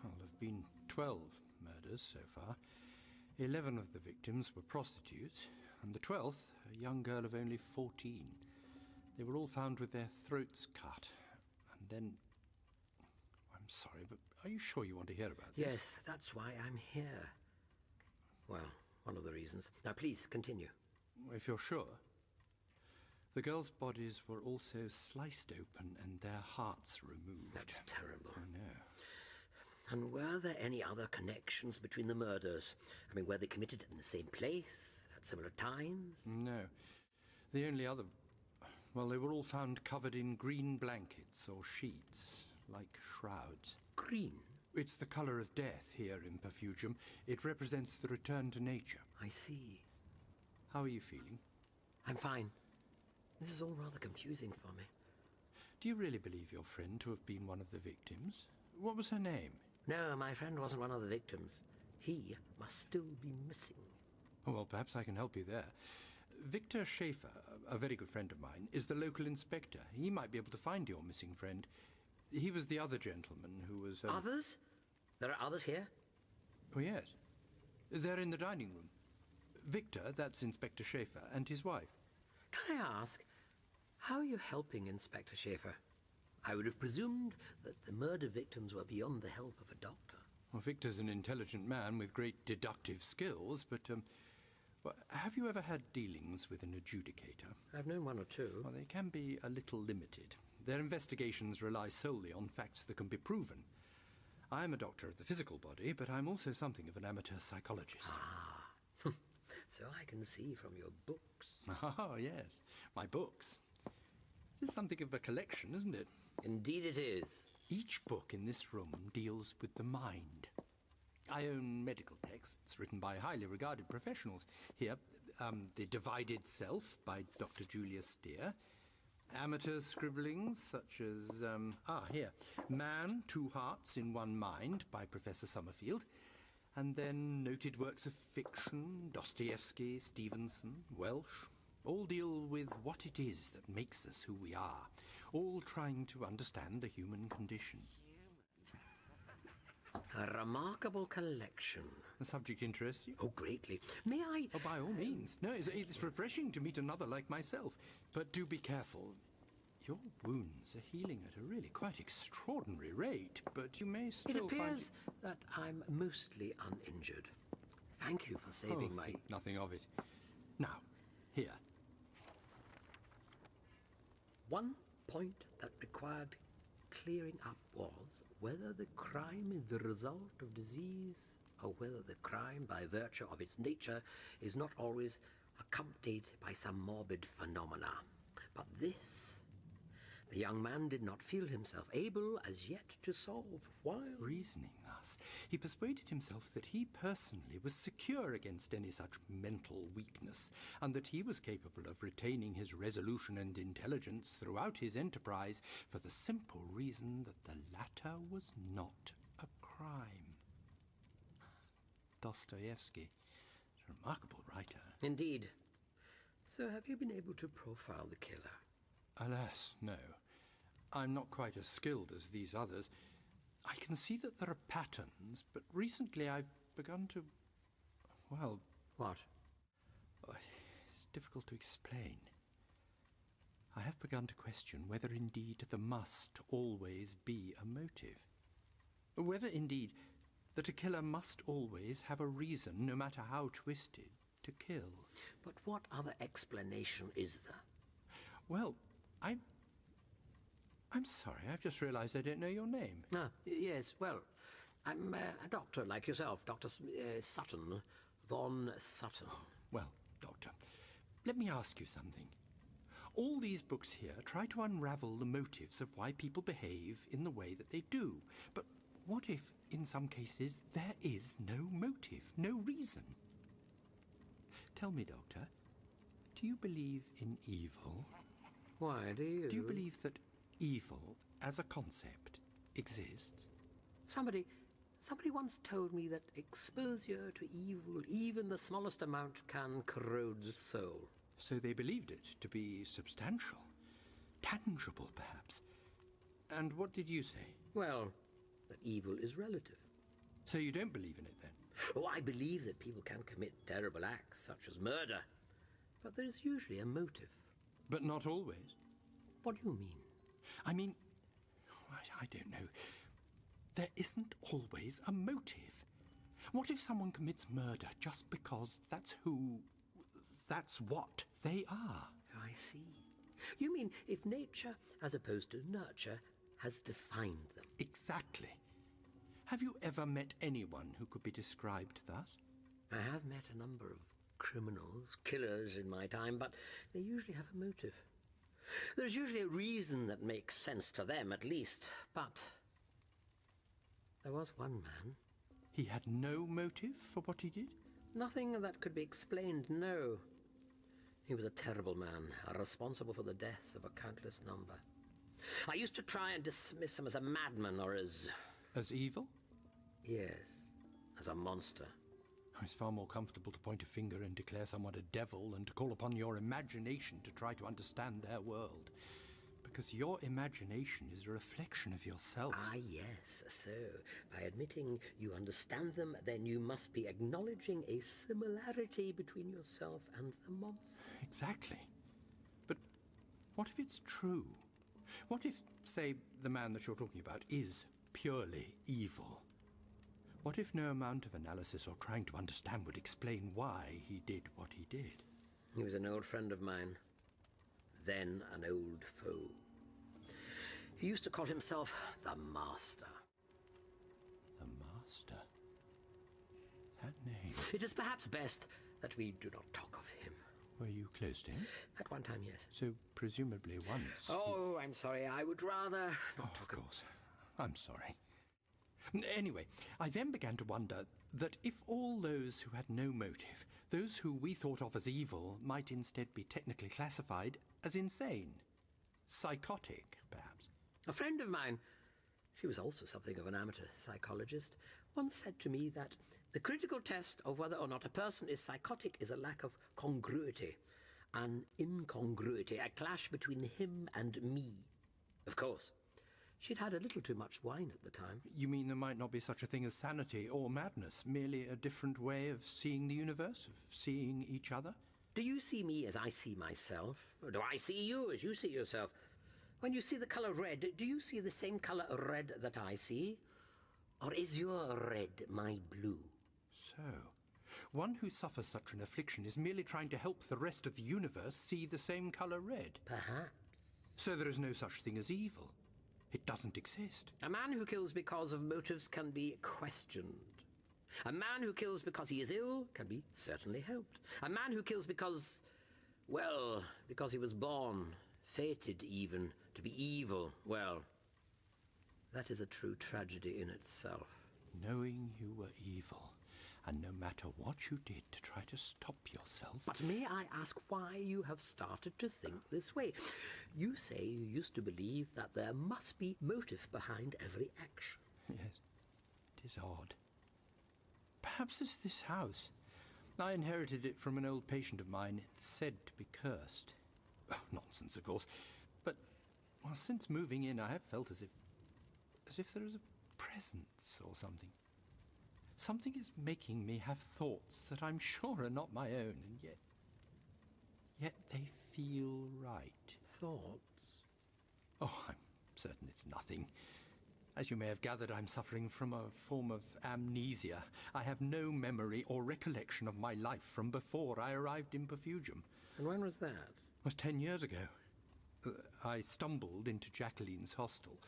there have been 12 murders so far. 11 of the victims were prostitutes, and the 12th, a young girl of only 14. They were all found with their throats cut. And then... I'm sorry, but are you sure you want to hear about this?
Yes, that's why I'm here. Well, one of the reasons. Now, please, continue.
If you're sure. The girls' bodies were also sliced open and their hearts removed.
That's terrible.
I know.
And were there any other connections between the murders? I mean, were they committed in the same place, at similar times?
No. The only other... Well, they were all found covered in green blankets or sheets, like shrouds.
Green?
It's the colour of death here in Perfugium. It represents the return to nature.
I see.
How are you feeling?
I'm fine. This is all rather confusing for me.
Do you really believe your friend to have been one of the victims? What was her name?
No, my friend wasn't one of the victims. He must still be missing.
Oh, well, perhaps I can help you there. Victor Schaefer, a very good friend of mine, is the local inspector. He might be able to find your missing friend. He was the other gentleman who was...
Others? There are others here?
Oh, yes. They're in the dining room. Victor, that's Inspector Schaefer, and his wife.
Can I ask, how are you helping Inspector Schaefer? I would have presumed that the murder victims were beyond the help of a doctor.
Well, Victor's an intelligent man with great deductive skills, but, well, have you ever had dealings with an adjudicator?
I've known one or two.
Well, they can be a little limited. Their investigations rely solely on facts that can be proven. I'm a doctor of the physical body, but I'm also something of an amateur psychologist.
Ah, so I can see from your books.
Oh, yes, my books. It's something of a collection, isn't it?
Indeed it is.
Each book in this room deals with the mind. I own medical texts written by highly regarded professionals. Here, The Divided Self by Dr. Julius Steer. Amateur scribblings such as, here, Man, Two Hearts in One Mind by Professor Summerfield. And then noted works of fiction, Dostoevsky, Stevenson, Welsh, all deal with what it is that makes us who we are, all trying to understand the human condition.
A remarkable collection.
The subject interests you?
Oh, greatly. May I...
Oh, by all means. No, it's refreshing to meet another like myself. But do be careful. Your wounds are healing at a really quite extraordinary rate, but you may still
It appears that I'm mostly uninjured. Thank you for saving my...
think nothing of it. Now, here.
One point that required clearing up was whether the crime is the result of disease or whether the crime, by virtue of its nature, is not always accompanied by some morbid phenomena. But this, the young man did not feel himself able as yet to solve. While
Reasoning thus, he persuaded himself that he personally was secure against any such mental weakness, and that he was capable of retaining his resolution and intelligence throughout his enterprise for the simple reason that the latter was not a crime. Dostoevsky, a remarkable writer.
Indeed. So have you been able to profile the killer?
Alas, no. I'm not quite as skilled as these others. I can see that there are patterns, but recently I've begun to... well...
What?
It's difficult to explain. I have begun to question whether indeed there must always be a motive. Whether indeed that a killer must always have a reason, no matter how twisted, to kill.
But what other explanation is there?
Well, I'm sorry, I've just realized I don't know your name.
Ah, yes, well, I'm a doctor like yourself, Dr. Sutton, Von Sutton.
Well, Doctor, let me ask you something. All these books here try to unravel the motives of why people behave in the way that they do. But what if, in some cases, there is no motive, no reason? Tell me, Doctor, do you believe in evil?
Why do you?
Do you believe that evil, as a concept, exists?
Somebody once told me that exposure to evil, even the smallest amount, can corrode the soul.
So they believed it to be substantial, tangible, perhaps. And what did you say?
Well, that evil is relative.
So you don't believe in it, then?
Oh, I believe that people can commit terrible acts, such as murder. But there is usually a motive.
But not always.
What do you mean?
I mean, I don't know. There isn't always a motive. What if someone commits murder just because that's what they are?
I see. You mean if nature, as opposed to nurture, has defined them?
Exactly. Have you ever met anyone who could be described thus?
I have met a number of criminals, killers in my time, but they usually have a motive. There's usually a reason that makes sense to them, at least, but there was one man.
He had no motive for what he did?
Nothing that could be explained, no. He was a terrible man, responsible for the deaths of a countless number. I used to try and dismiss him as a madman or as...
As evil?
Yes, as a monster.
It's far more comfortable to point a finger and declare someone a devil than to call upon your imagination to try to understand their world. Because your imagination is a reflection of yourself.
Ah, yes. So, by admitting you understand them, then you must be acknowledging a similarity between yourself and the monster.
Exactly. But what if it's true? What if, say, the man that you're talking about is purely evil? What if no amount of analysis or trying to understand would explain why he did what he did?
He was an old friend of mine, then an old foe. He used to call himself the Master.
The Master? That name?
It is perhaps best that we do not talk of him.
Were you close to him?
At one time, yes.
So, presumably once...
Oh, I'm sorry. I would rather not
Of
talk
course. I'm sorry. Anyway, I then began to wonder that if all those who had no motive, those who we thought of as evil, might instead be technically classified as insane. Psychotic, perhaps.
A friend of mine, she was also something of an amateur psychologist, once said to me that the critical test of whether or not a person is psychotic is a lack of congruity, an incongruity, a clash between him and me. Of course. She'd had a little too much wine at the time.
You mean there might not be such a thing as sanity or madness, merely a different way of seeing the universe, of seeing each other?
Do you see me as I see myself? Or do I see you as you see yourself? When you see the colour red, do you see the same colour red that I see? Or is your red my blue?
So, one who suffers such an affliction is merely trying to help the rest of the universe see the same colour red.
Perhaps.
So there is no such thing as evil. It doesn't exist.
A man who kills because of motives can be questioned. A man who kills because he is ill can be certainly helped. A man who kills because, well, because he was born, fated even, to be evil, well, that is a true tragedy in itself.
Knowing you were evil, and no matter what you did to try to stop yourself...
But may I ask why you have started to think this way? You say you used to believe that there must be motive behind every action.
Yes, it is odd. Perhaps it's this house. I inherited it from an old patient of mine. It's said to be cursed. Oh, nonsense, of course. But, well, since moving in, I have felt as if there is a presence or something. Something is making me have thoughts that I'm sure are not my own, and yet they feel right.
Thoughts?
Oh, I'm certain it's nothing. As you may have gathered, I'm suffering from a form of amnesia. I have no memory or recollection of my life from before I arrived in Perfugium.
And when was that?
It was 10 years ago. I stumbled into Jacqueline's hostel.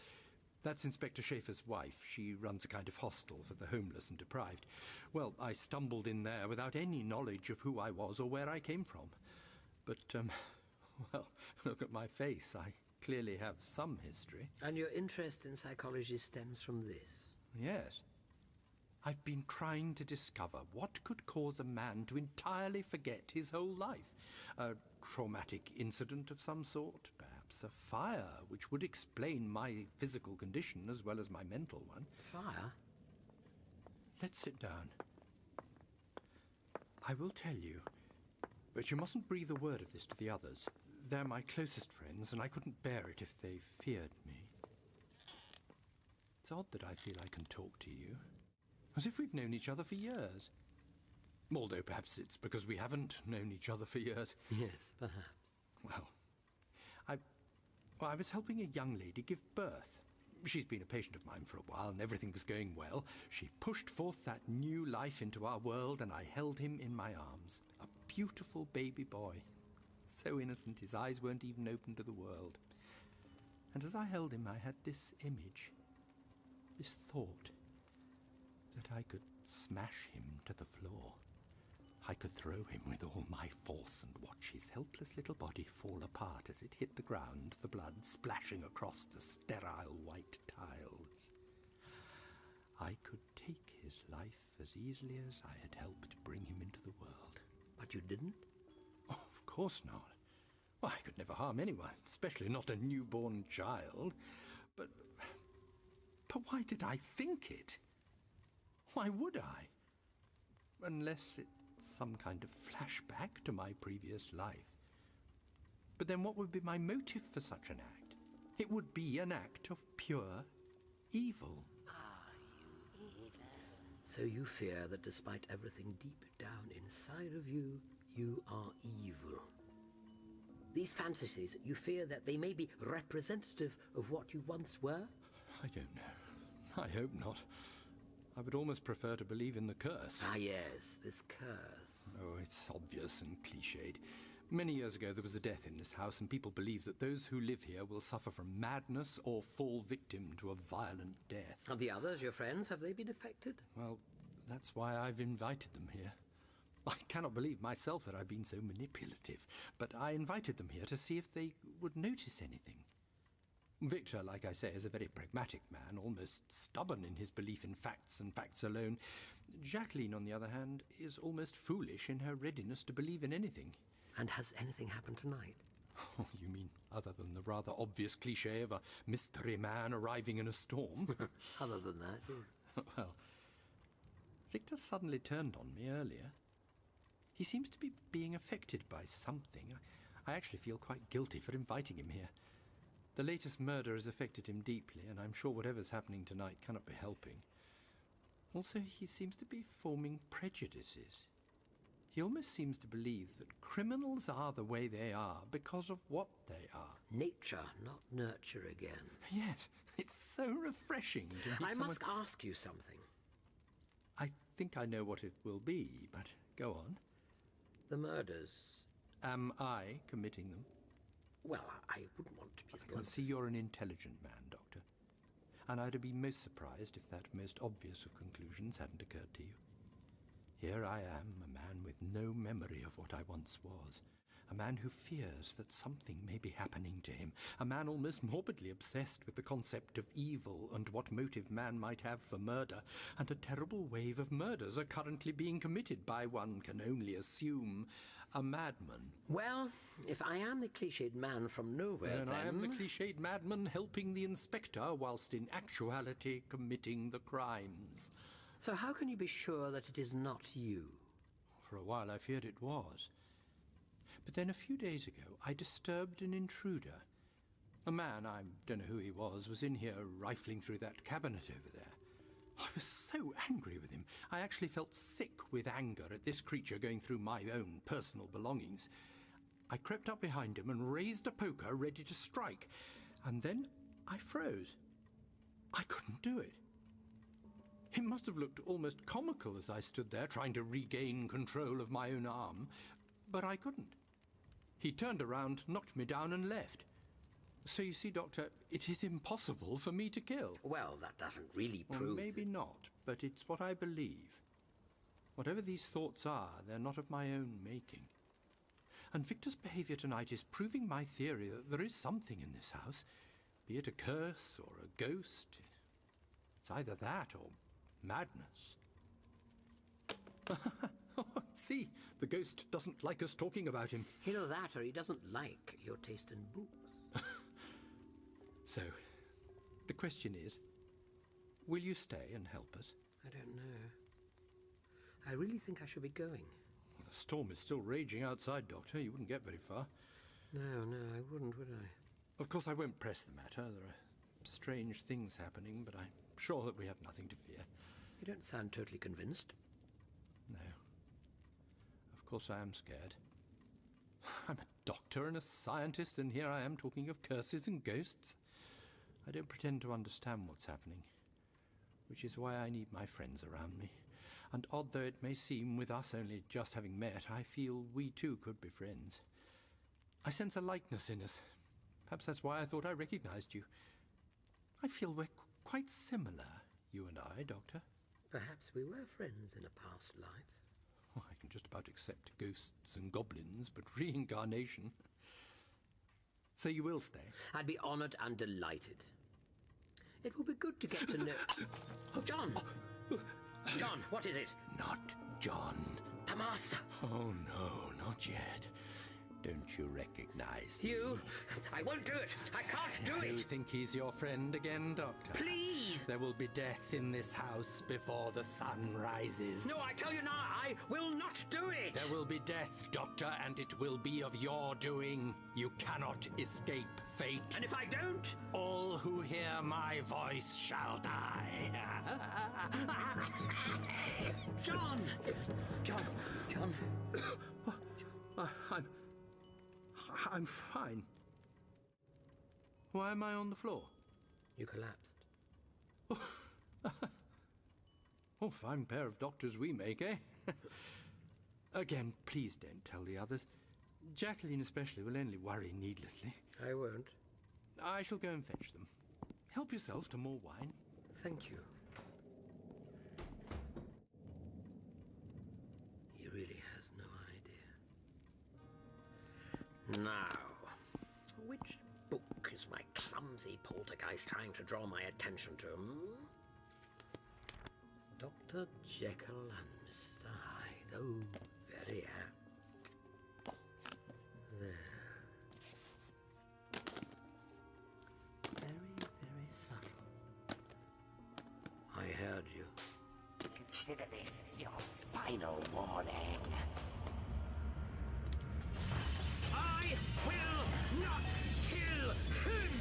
That's Inspector Schaefer's wife. She runs a kind of hostel for the homeless and deprived. Well, I stumbled in there without any knowledge of who I was or where I came from. But, well, look at my face. I clearly have some history.
And your interest in psychology stems from this?
Yes. I've been trying to discover what could cause a man to entirely forget his whole life. A traumatic incident of some sort, perhaps a fire, which would explain my physical condition as well as my mental one.
Fire?
Let's sit down. I will tell you, but you mustn't breathe a word of this to the others. They're my closest friends, and I couldn't bear it if they feared me. It's odd that I feel I can talk to you, as if we've known each other for years. Although perhaps it's because we haven't known each other for years.
Yes, perhaps.
Well, I was helping a young lady give birth. She's been a patient of mine for a while, and everything was going well. She pushed forth that new life into our world, and I held him in my arms. A beautiful baby boy. So innocent, his eyes weren't even open to the world. And as I held him, I had this image, this thought, that I could smash him to the floor. I could throw him with all my force and watch his helpless little body fall apart as it hit the ground, the blood splashing across the sterile white tiles. I could take his life as easily as I had helped bring him into the world.
But you didn't?
Oh, of course not. Well, I could never harm anyone, especially not a newborn child. But why did I think it? Why would I? Unless it's some kind of flashback to my previous life. But then what would be my motive for such an act? It would be an act of pure evil.
So you fear that despite everything deep down inside of you, you are evil. These fantasies, you fear that they may be representative of what you once were?
I don't know. I hope not. I would almost prefer to believe in the curse.
Ah, yes, this curse.
Oh, it's obvious and cliched. Many years ago there was a death in this house, and people believe that those who live here will suffer from madness or fall victim to a violent death.
And the others, your friends, have they been affected?
Well, that's why I've invited them here. I cannot believe myself that I've been so manipulative, but I invited them here to see if they would notice anything. Victor, like I say, is a very pragmatic man, almost stubborn in his belief in facts and facts alone. Jacqueline, on the other hand, is almost foolish in her readiness to believe in anything.
And has anything happened tonight?
Oh, you mean other than the rather obvious cliché of a mystery man arriving in a storm?
Other than that, yes.
Well, Victor suddenly turned on me earlier. He seems to be being affected by something. I actually feel quite guilty for inviting him here. The latest murder has affected him deeply, and I'm sure whatever's happening tonight cannot be helping. Also, he seems to be forming prejudices. He almost seems to believe that criminals are the way they are because of what they are.
Nature, not nurture again.
Yes, it's so refreshing to meet
I
someone...
must ask you something.
I think I know what it will be, but go on.
The murders.
Am I committing them?
Well, I wouldn't want to be
I can see you're an intelligent man, Doctor. And I'd be most surprised if that most obvious of conclusions hadn't occurred to you. Here I am, a man with no memory of what I once was. A man who fears that something may be happening to him. A man almost morbidly obsessed with the concept of evil and what motive man might have for murder. And a terrible wave of murders are currently being committed by, one can only assume, a madman.
Well, if I am the cliched man from nowhere,
then... I am the cliched madman helping the inspector whilst in actuality committing the crimes.
So how can you be sure that it is not you?
For a while I feared it was. But then a few days ago I disturbed an intruder. A man, I don't know who he was in here rifling through that cabinet over there. I was so angry with him. I actually felt sick with anger at this creature going through my own personal belongings. I crept up behind him and raised a poker ready to strike. And then I froze. I couldn't do it. It must have looked almost comical as I stood there trying to regain control of my own arm, but I couldn't. He turned around, knocked me down and left. So you see, Doctor, it is impossible for me to kill.
Well, that doesn't really prove...
Well, maybe not, but it's what I believe. Whatever these thoughts are, they're not of my own making. And Victor's behavior tonight is proving my theory that there is something in this house, be it a curse or a ghost. It's either that or madness. See, the ghost doesn't like us talking about him.
Either that or he doesn't like your taste in books.
So, the question is, will you stay and help us?
I don't know. I really think I should be going.
Well, the storm is still raging outside, Doctor. You wouldn't get very far.
No, I wouldn't, would I?
Of course, I won't press the matter. There are strange things happening, but I'm sure that we have nothing to fear.
You don't sound totally convinced.
No. Of course I am scared. I'm a doctor and a scientist, and here I am talking of curses and ghosts. I don't pretend to understand what's happening, which is why I need my friends around me. And odd though it may seem, with us only just having met, I feel we too could be friends. I sense a likeness in us. Perhaps that's why I thought I recognized you. I feel we're quite similar, you and I, Doctor.
Perhaps we were friends in a past life.
Oh, I can just about accept ghosts and goblins, but reincarnation... So you will stay?
I'd be honored and delighted. It will be good to get to know... John! John, what is it?
Not John.
The Master!
Oh, no, not yet. Don't you recognize me?
You? I won't do it! I can't do it!
You think he's your friend again, Doctor?
Please!
There will be death in this house before the sun rises.
No, I tell you now, I will not do it!
There will be death, Doctor, and it will be of your doing. You cannot escape fate.
And if I don't?
All who hear my voice shall die.
John! John.
I'm fine. Why am I on the floor?
You collapsed.
Oh, fine pair of doctors we make, eh? Again, please don't tell the others. Jacqueline especially will only worry needlessly.
I won't.
I shall go and fetch them. Help yourself to more wine.
Thank you. He really has no idea. Now, which book is my clumsy poltergeist trying to draw my attention to? Dr. Jekyll and Mr. Hyde. Oh, very apt. There. Very, very subtle. I heard you.
Consider this your final warning. I will not kill him!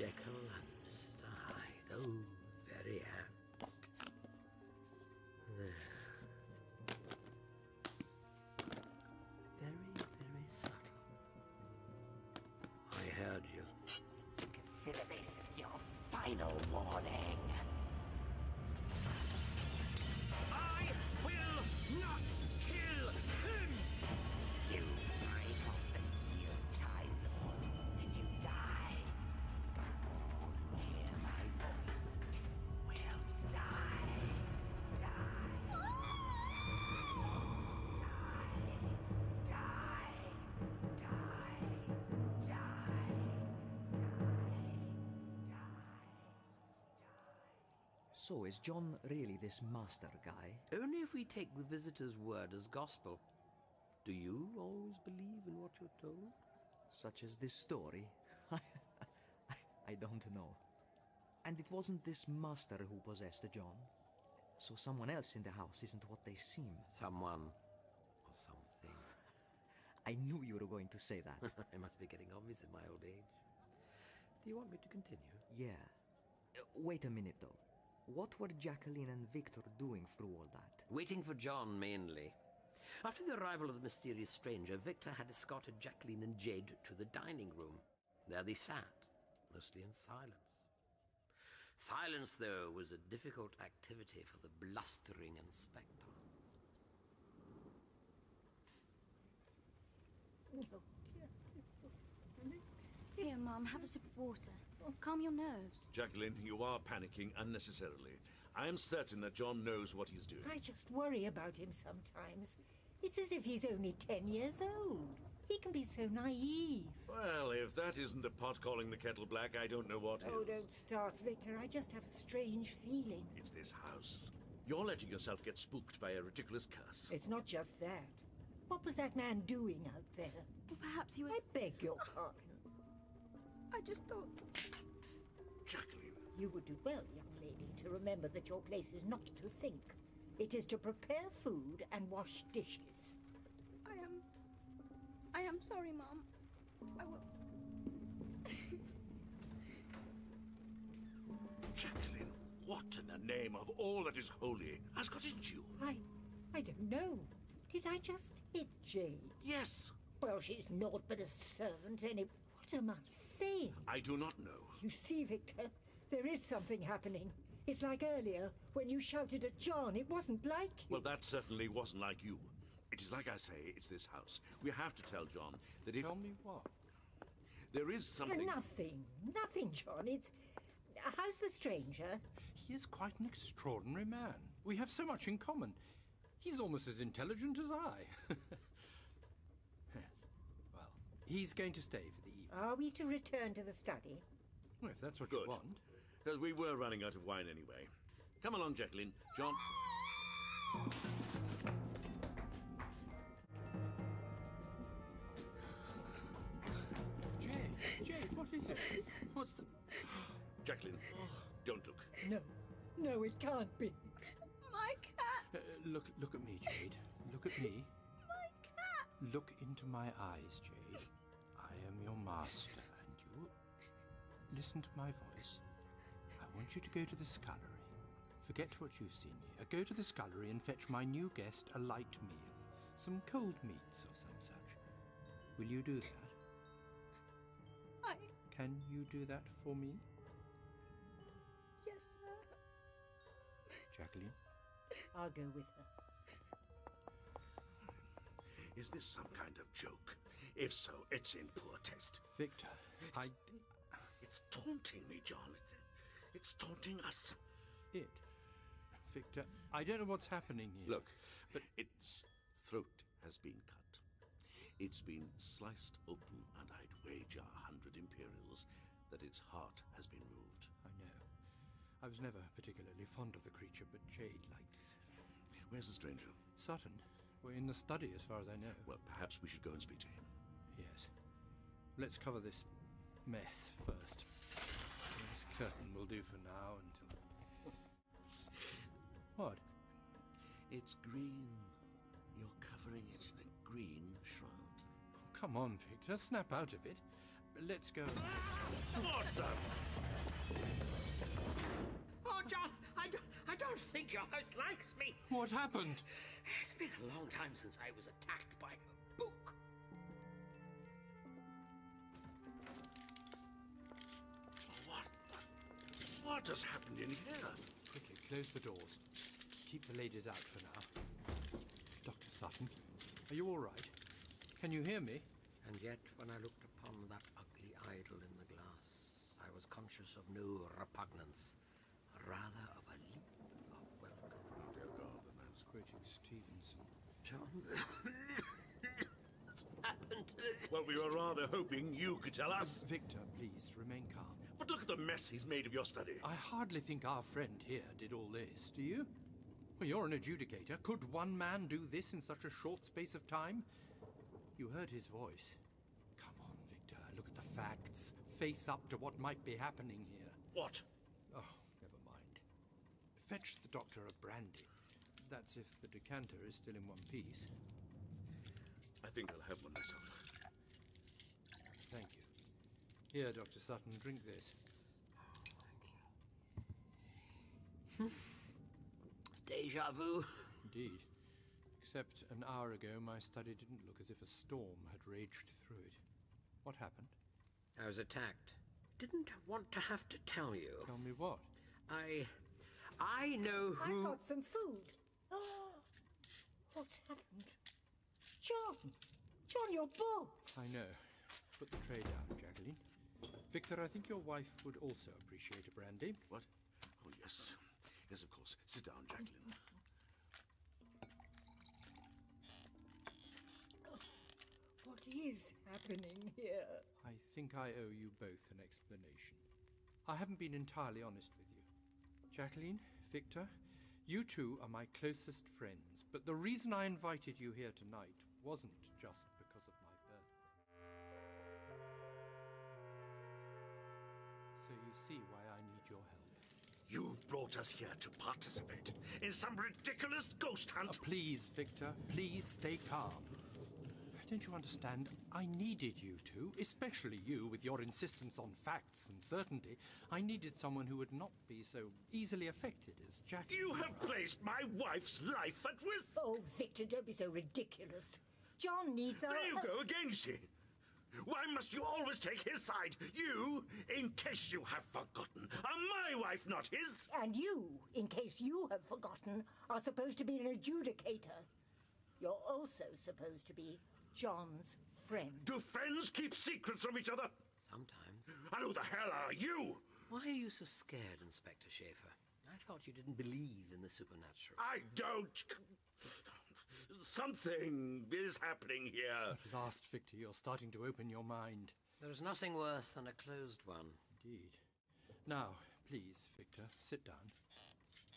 Jekyll and Mr. Hyde. Oh, very apt. There. Very, very subtle. I heard you.
Consider this your final warning. I will not kill him! You break off the deal, Time Lord, and you die. You hear my voice? Will die. Die. Die. Die. Die. Die.
So is John really this master guy?
Only if we take the visitor's word as gospel. Do you always believe in what you're told?
Such as this story? I don't know. And it wasn't this master who possessed John. So someone else in the house isn't what they seem.
Someone or something.
I knew you were going to say that.
I must be getting obvious in my old age. Do you want me to continue?
Yeah. Wait a minute, though. What were Jacqueline and Victor doing through all that?
Waiting for John, mainly. After the arrival of the mysterious stranger, Victor had escorted Jacqueline and Jade to the dining room. There they sat, mostly in silence. Silence, though, was a difficult activity for the blustering inspector.
Here, Mum, have a sip of water. Calm your nerves.
Jacqueline, you are panicking unnecessarily. I am certain that John knows what he's doing.
I just worry about him sometimes. It's as if he's only 10 years old. He can be so naive.
Well, if that isn't the pot calling the kettle black, I don't know what
Oh,
is.
don't start, Victor. I just have a strange feeling.
It's this house. You're letting yourself get spooked by a ridiculous curse.
It's not just that. What was that man doing out there?
Well, perhaps he was...
I beg your pardon.
I just thought...
Jacqueline.
You would do well, young lady, to remember that your place is not to think. It is to prepare food and wash dishes.
I am sorry, Mum. I will...
Jacqueline, what in the name of all that is holy has got into you?
I don't know. Did I just hit Jade?
Yes.
Well, she's naught but a servant, and what am I saying?
I do not know.
You see, Victor, there is something happening. It's like earlier, when you shouted at John. It wasn't like you.
Well, that certainly wasn't like you. It is like I say, it's this house. We have to tell John that if...
Tell me what?
There is something...
Nothing, John. It's... How's the stranger?
He is quite an extraordinary man. We have so much in common. He's almost as intelligent as I. Yes. Well, he's going to stay for the evening.
Are we to return to the study?
Well, if that's what
Good.
you want.
Because we were running out of wine anyway. Come along, Jacqueline. John...
Jade, what is it? What's the...
Jacqueline, don't look.
No, it can't be.
My cat!
Look at me, Jade. Look at me.
My cat!
Look into my eyes, Jade. I am your master, and you... Listen to my voice. I want you to go to the scullery. Forget what you've seen here. Go to the scullery and fetch my new guest a light meal. Some cold meats or some such. Will you do that? Can you do that for me?
Yes, sir.
Jacqueline?
I'll go with her.
Is this some kind of joke? If so, it's in poor taste.
Victor,
It's taunting me, John. It's taunting us.
Victor, I don't know what's happening here.
Look, but its throat has been cut. It's been sliced open, and I'd wager 100 imperials that its heart has been removed.
I know. I was never particularly fond of the creature, but Jade liked it.
Where's the stranger?
Sutton. We're in the study, as far as I know.
Well, perhaps we should go and speak to him.
Yes. Let's cover this mess first. This curtain will do for now until... What?
It's green. You're covering it in a green shroud.
Come on, Victor, snap out of it. Let's go.
What the...
Oh, John, I don't think your house likes me.
What happened?
It's been a long time since I was attacked by a book.
What has happened in here?
Quickly, close the doors. Keep the ladies out for now. Dr. Sutton, are you all right? Can you hear me?
And yet, when I looked upon that ugly idol in the glass, I was conscious of no repugnance, rather of a leap of welcome.
Dear God, the man's
Quoting Stevenson.
John, what's happened?
Well, we were rather hoping you could tell us.
Victor, please, remain calm.
But look at the mess he's made of your study.
I hardly think our friend here did all this, do you? Well, you're an adjudicator. Could one man do this in such a short space of time? You heard his voice. Come on, Victor, look at the facts. Face up to what might be happening here.
What?
Oh, never mind. Fetch the doctor a brandy. That's if the decanter is still in one piece.
I think I'll have one myself.
Thank you. Here, Dr. Sutton, drink this.
Deja vu.
Indeed. Except an hour ago, my study didn't look as if a storm had raged through it. What happened?
I was attacked. Didn't want to have to tell you.
Tell me what?
I know who...
I got some food. Oh, what's happened? John! John, your books!
I know. Put the tray down, Jacqueline. Victor, I think your wife would also appreciate a brandy.
What? Oh, yes. Yes, of course. Sit down, Jacqueline.
What is happening here?
I think I owe you both an explanation. I haven't been entirely honest with you. Jacqueline, Victor, you two are my closest friends, but the reason I invited you here tonight wasn't just because of my birthday. So you see why I need your help.
You brought us here to participate in some ridiculous ghost hunt.
Please, Victor, please stay calm. Don't you understand? I needed you two, especially you with your insistence on facts and certainty. I needed someone who would not be so easily affected as Jack.
You have placed my wife's life at risk.
Oh, Victor, don't be so ridiculous. John needs our...
There you go again, you see. Why must you always take his side? You, in case you have forgotten, are my wife, not his.
And you, in case you have forgotten, are supposed to be an adjudicator. You're also supposed to be John's friend.
Do friends keep secrets from each other?
Sometimes.
And who the hell are you?
Why are you so scared, Inspector Schaefer? I thought you didn't believe in the supernatural.
I don't. Something is happening here.
At last, Victor, you're starting to open your mind.
There's nothing worse than a closed one.
Indeed. Now, please, Victor, sit down.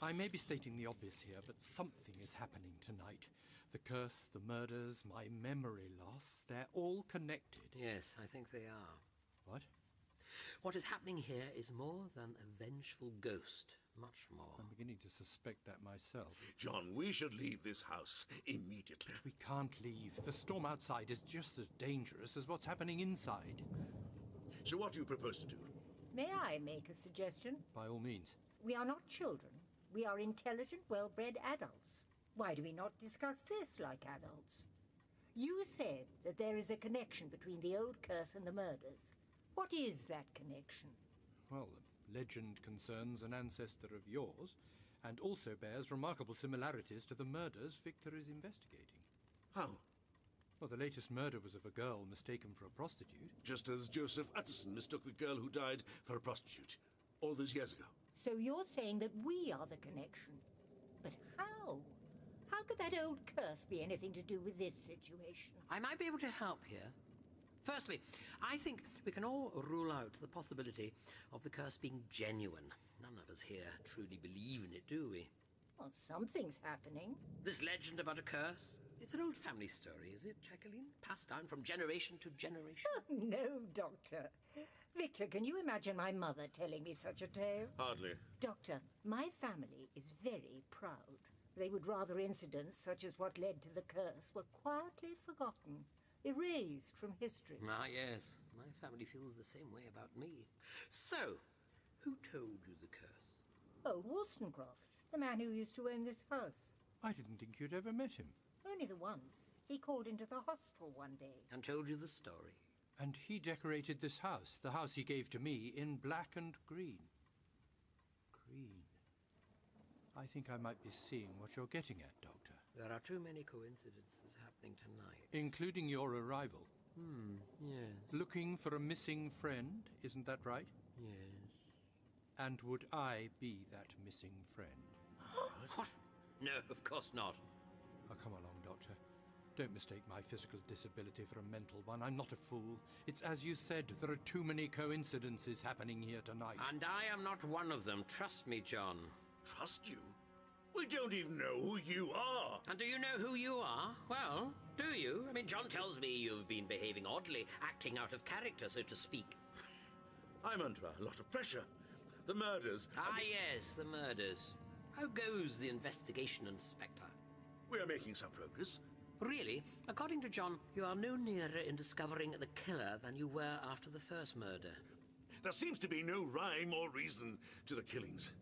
I may be stating the obvious here, but something is happening tonight. The curse, the murders, my memory loss, they're all connected.
Yes, I think they are.
What?
What is happening here is more than a vengeful ghost. Much more.
I'm beginning to suspect that myself.
John, we should leave this house immediately.
We can't leave. The storm outside is just as dangerous as what's happening inside.
So what do you propose to do?
May I make a suggestion?
By all means.
We are not children. We are intelligent, well-bred adults. Why do we not discuss this like adults? You said that there is a connection between the old curse and the murders. What is that connection?
Well, the legend concerns an ancestor of yours, and also bears remarkable similarities to the murders Victor is investigating.
How?
Well, the latest murder was of a girl mistaken for a prostitute.
Just as Joseph Utterson mistook the girl who died for a prostitute all those years ago.
So you're saying that we are the connection. But how? How could that old curse be anything to do with this situation?
I might be able to help here. Firstly, I think we can all rule out the possibility of the curse being genuine. None of us here truly believe in it, do we?
Well, something's happening.
This legend about a curse, it's an old family story, is it, Jacqueline? Passed down from generation to generation?
No, Doctor. Victor, can you imagine my mother telling me such a tale?
Hardly.
Doctor, my family is very proud. They would rather incidents such as what led to the curse were quietly forgotten, erased from history.
Ah, yes. My family feels the same way about me. So, Who told you the curse?
Old Wollstonecraft, the man who used to own this house.
I didn't think you'd ever met him.
Only the once. He called into the hostel one day.
And told you the story.
And he decorated this house, the house he gave to me, in black and green. Green. I think I might be seeing what you're getting at, Doctor.
There are too many coincidences happening tonight.
Including your arrival.
Yes.
Looking for a missing friend, isn't that right?
Yes.
And would I be that missing friend?
What? No, of course not.
Oh, come along, Doctor. Don't mistake my physical disability for a mental one. I'm not a fool. It's as you said, there are too many coincidences happening here tonight.
And I am not one of them. Trust me, John.
Trust you? We don't even know who you are.
And do you know who you are? Well, do you? I mean, John tells me you've been behaving oddly, acting out of character, so to speak.
I'm under a lot of pressure. The murders...
Ah, yes, the murders. How goes the investigation, Inspector?
We are making some progress.
Really? According to John, you are no nearer in discovering the killer than you were after the first murder.
There seems to be no rhyme or reason to the killings.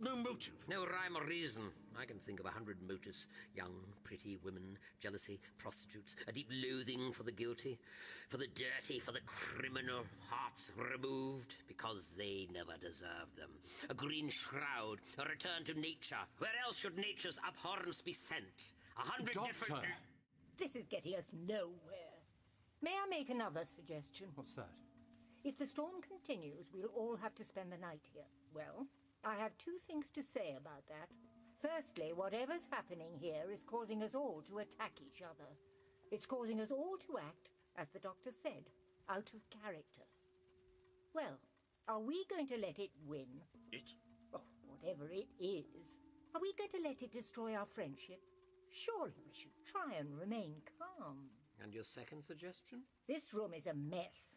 No motive.
No rhyme or reason. I can think of 100 motives. Young, pretty women, jealousy, prostitutes, a deep loathing for the guilty, for the dirty, for the criminal, hearts removed because they never deserved them. A green shroud, a return to nature. Where else should nature's abhorrence be sent? 100 different...
Doctor!
This is getting us nowhere. May I make another suggestion?
What's that?
If the storm continues, we'll all have to spend the night here. Well, I have two things to say about that. Firstly, whatever's happening here is causing us all to attack each other. It's causing us all to act, as the doctor said, out of character. Well, are we going to let it win?
It?
Oh, whatever it is. Are we going to let it destroy our friendship? Surely we should try and remain calm.
And your second suggestion?
This room is a mess.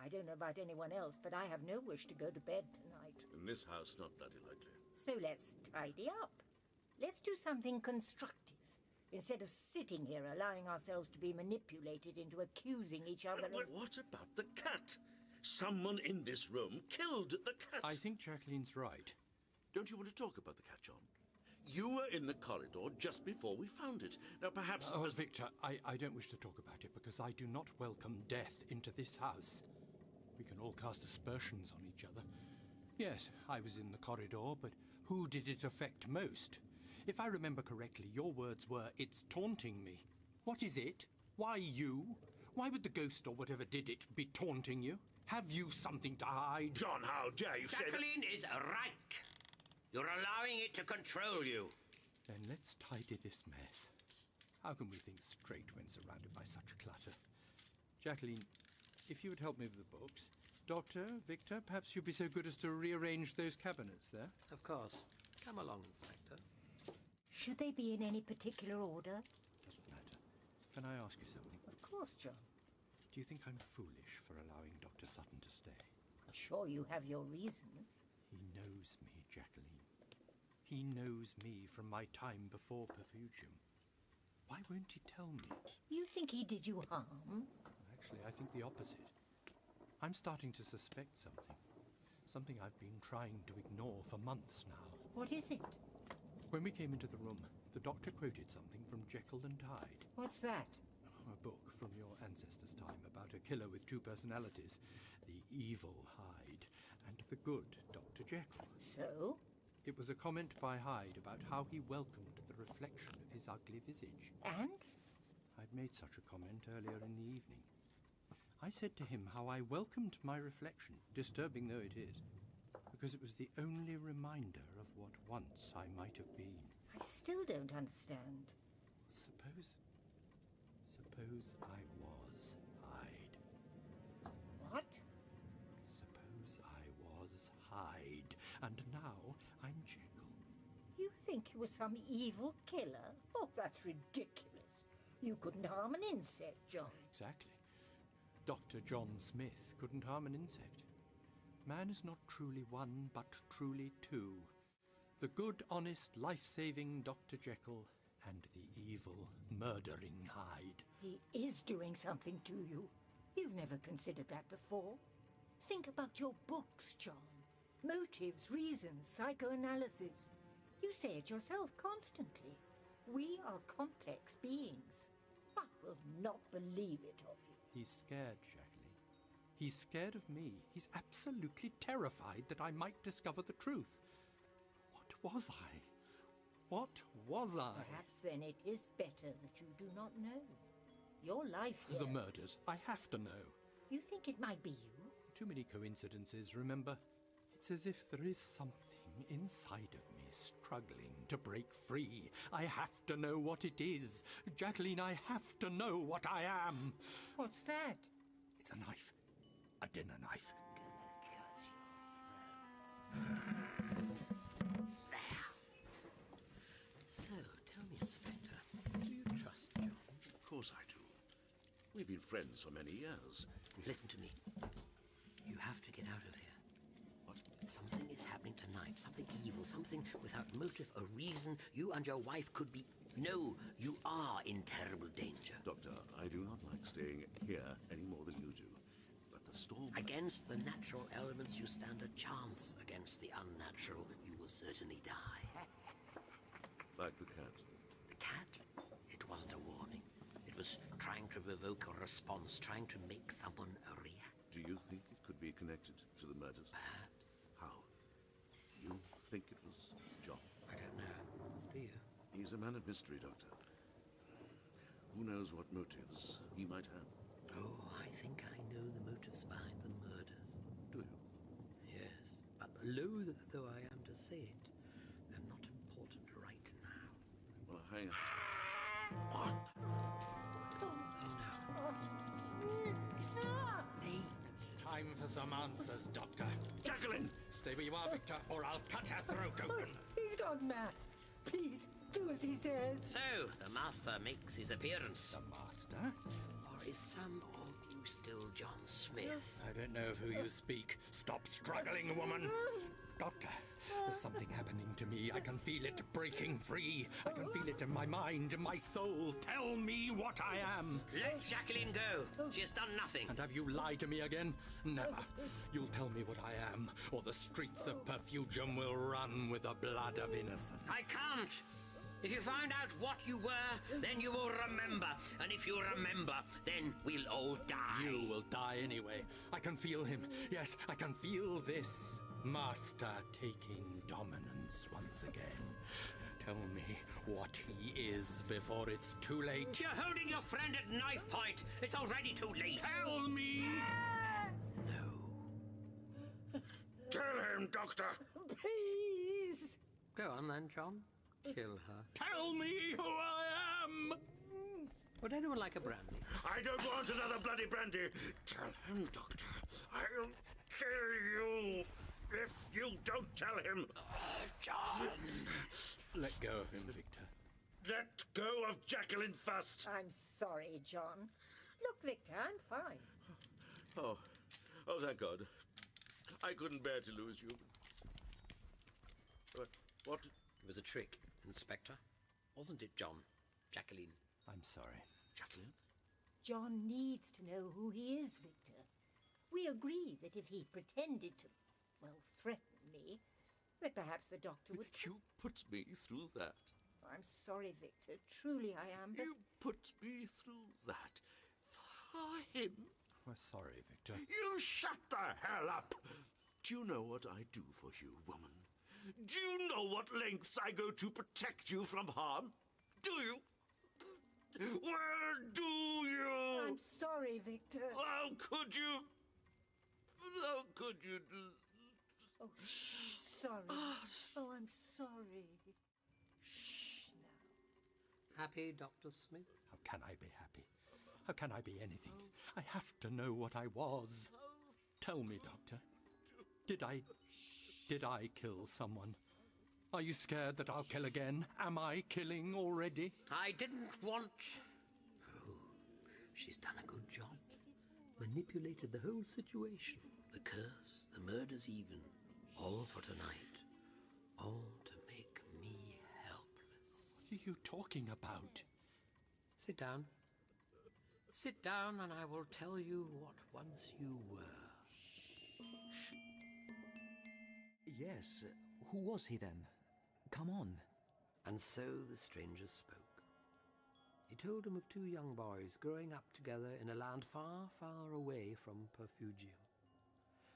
I don't know about anyone else, but I have no wish to go to bed tonight.
In this house, not bloody likely.
So let's tidy up. Let's do something constructive, instead of sitting here allowing ourselves to be manipulated into accusing each other of...
What about the cat? Someone in this room killed the cat.
I think Jacqueline's right.
Don't you want to talk about the cat, John? You were in the corridor just before we found it. Now, perhaps...
Oh, Victor, I don't wish to talk about it because I do not welcome death into this house. We can all cast aspersions on each other. Yes, I was in the corridor, but who did it affect most? If I remember correctly, your words were, "It's taunting me." What is it? Why you? Why would the ghost or whatever did it be taunting you? Have you something to hide?
John, how dare you say that?
Jacqueline is right. You're allowing it to control you.
Then let's tidy this mess. How can we think straight when surrounded by such clutter? Jacqueline, if you would help me with the books. Doctor, Victor, perhaps you'd be so good as to rearrange those cabinets there?
Of course. Come along, Inspector.
Should they be in any particular order?
Doesn't matter. Can I ask you something?
Of course, John.
Do you think I'm foolish for allowing Dr. Sutton to stay?
I'm sure you have your reasons.
He knows me, Jacqueline. He knows me from my time before Perfugium. Why won't he tell me?
You think he did you harm?
Actually, I think the opposite. I'm starting to suspect something. Something I've been trying to ignore for months now.
What is it?
When we came into the room, the doctor quoted something from Jekyll and Hyde.
What's that?
A book from your ancestors' time about a killer with two personalities. The evil Hyde and the good Dr. Jekyll.
So?
It was a comment by Hyde about how he welcomed the reflection of his ugly visage.
And?
I'd made such a comment earlier in the evening. I said to him how I welcomed my reflection, disturbing though it is, because it was the only reminder of what once I might have been.
I still don't understand.
Suppose I was Hyde.
What?
Suppose I was Hyde, and now I'm Jekyll.
You think you were some evil killer? Oh, that's ridiculous. You couldn't harm an insect, John.
Exactly. Dr. John Smith couldn't harm an insect. Man is not truly one, but truly two. The good, honest, life-saving Dr. Jekyll and the evil, murdering Hyde.
He is doing something to you. You've never considered that before. Think about your books, John. Motives, reasons, psychoanalysis. You say it yourself constantly. We are complex beings. I will not believe it of you.
He's scared, Jacqueline. He's scared of me. He's absolutely terrified that I might discover the truth. What was I? What was I?
Perhaps then it is better that you do not know. Your life here...
The murders. I have to know.
You think it might be you?
Too many coincidences, remember? It's as if there is something inside of me struggling to break free. I have to know what it is. Jacqueline, I have to know what I am.
What's that?
It's a knife. A dinner knife.
So, tell me, Inspector, do you trust John?
Of course I do. We've been friends for many years.
Listen to me. You have to get out of here.
What?
Something is happening tonight. Something evil. Something without motive or reason. You and your wife could be... No, you are in terrible danger.
Doctor, I do not like staying here any more than you do. But the storm...
Against the natural elements, you stand a chance. Against the unnatural, you will certainly die.
Like the cat.
The cat? It wasn't a warning. It was trying to provoke a response, trying to make someone react.
Do you think it could be connected to the murders?
Perhaps.
How? You think it was John?
I don't know. Do you?
He's a man of mystery, Doctor. Who knows what motives he might have?
Oh, I think I know the motives behind the murders.
Do you?
Yes, but loath though I am to say it, they're not important right now.
Well, hang on. What?
Oh no. It's too late.
Time for some answers, Doctor.
Jacqueline!
Stay where you are, Victor, or I'll cut her throat open.
He's gone mad. Please, do as he says.
So, the master makes his appearance.
The master?
Or is some of you still John Smith?
I don't know of who you speak. Stop struggling, woman. Doctor, there's something happening to me. I can feel it breaking free. I can feel it in my mind, in my soul. Tell me what I am.
Let Jacqueline go. She has done nothing.
And have you lied to me again? Never. You'll tell me what I am, or the streets of Perfugium will run with the blood of innocence.
I can't. If you find out what you were, then you will remember. And if you remember, then we'll all die.
You will die anyway. I can feel him. Yes, I can feel this master taking dominance once again. Tell me what he is before it's too late.
You're holding your friend at knife point. It's already too late.
Tell me!
No.
Tell him, Doctor!
Please.
Go on then, John. Kill her.
Tell me who I am!
Would anyone like a brandy?
I don't want another bloody brandy. Tell him, Doctor. I'll kill you if you don't tell him.
John!
Let go of him, Victor.
Let go of Jacqueline first.
I'm sorry, John. Look, Victor, I'm fine.
Oh, thank God. I couldn't bear to lose you. What?
It was a trick, Inspector. Wasn't it, John? Jacqueline.
I'm sorry.
Jacqueline?
John needs to know who he is, Victor. We agree that if he pretended to, well, threaten me, that perhaps the doctor would...
You put me through that.
I'm sorry, Victor. Truly I am, but...
You put me through that. For him.
We're sorry, Victor.
You shut the hell up! Do you know what I do for you, woman? Do you know what lengths I go to protect you from harm? Do you? Well, do you?
I'm sorry, Victor.
How could you? How could you do?
Oh, shh, sorry. Oh, I'm sorry. Shh, now.
Happy, Dr. Smith?
How can I be happy? How can I be anything? I have to know what I was. Tell me, Doctor. Did I kill someone? Are you scared that I'll kill again? Am I killing already?
I didn't want... Oh, she's done a good job. Manipulated the whole situation. The curse, the murders even. All for tonight. All to make me helpless.
What are you talking about?
Sit down. Sit down and I will tell you what once you were.
Yes, who was he then? Come on.
And so the stranger spoke. He told him of two young boys growing up together in a land far, far away from Perfugium.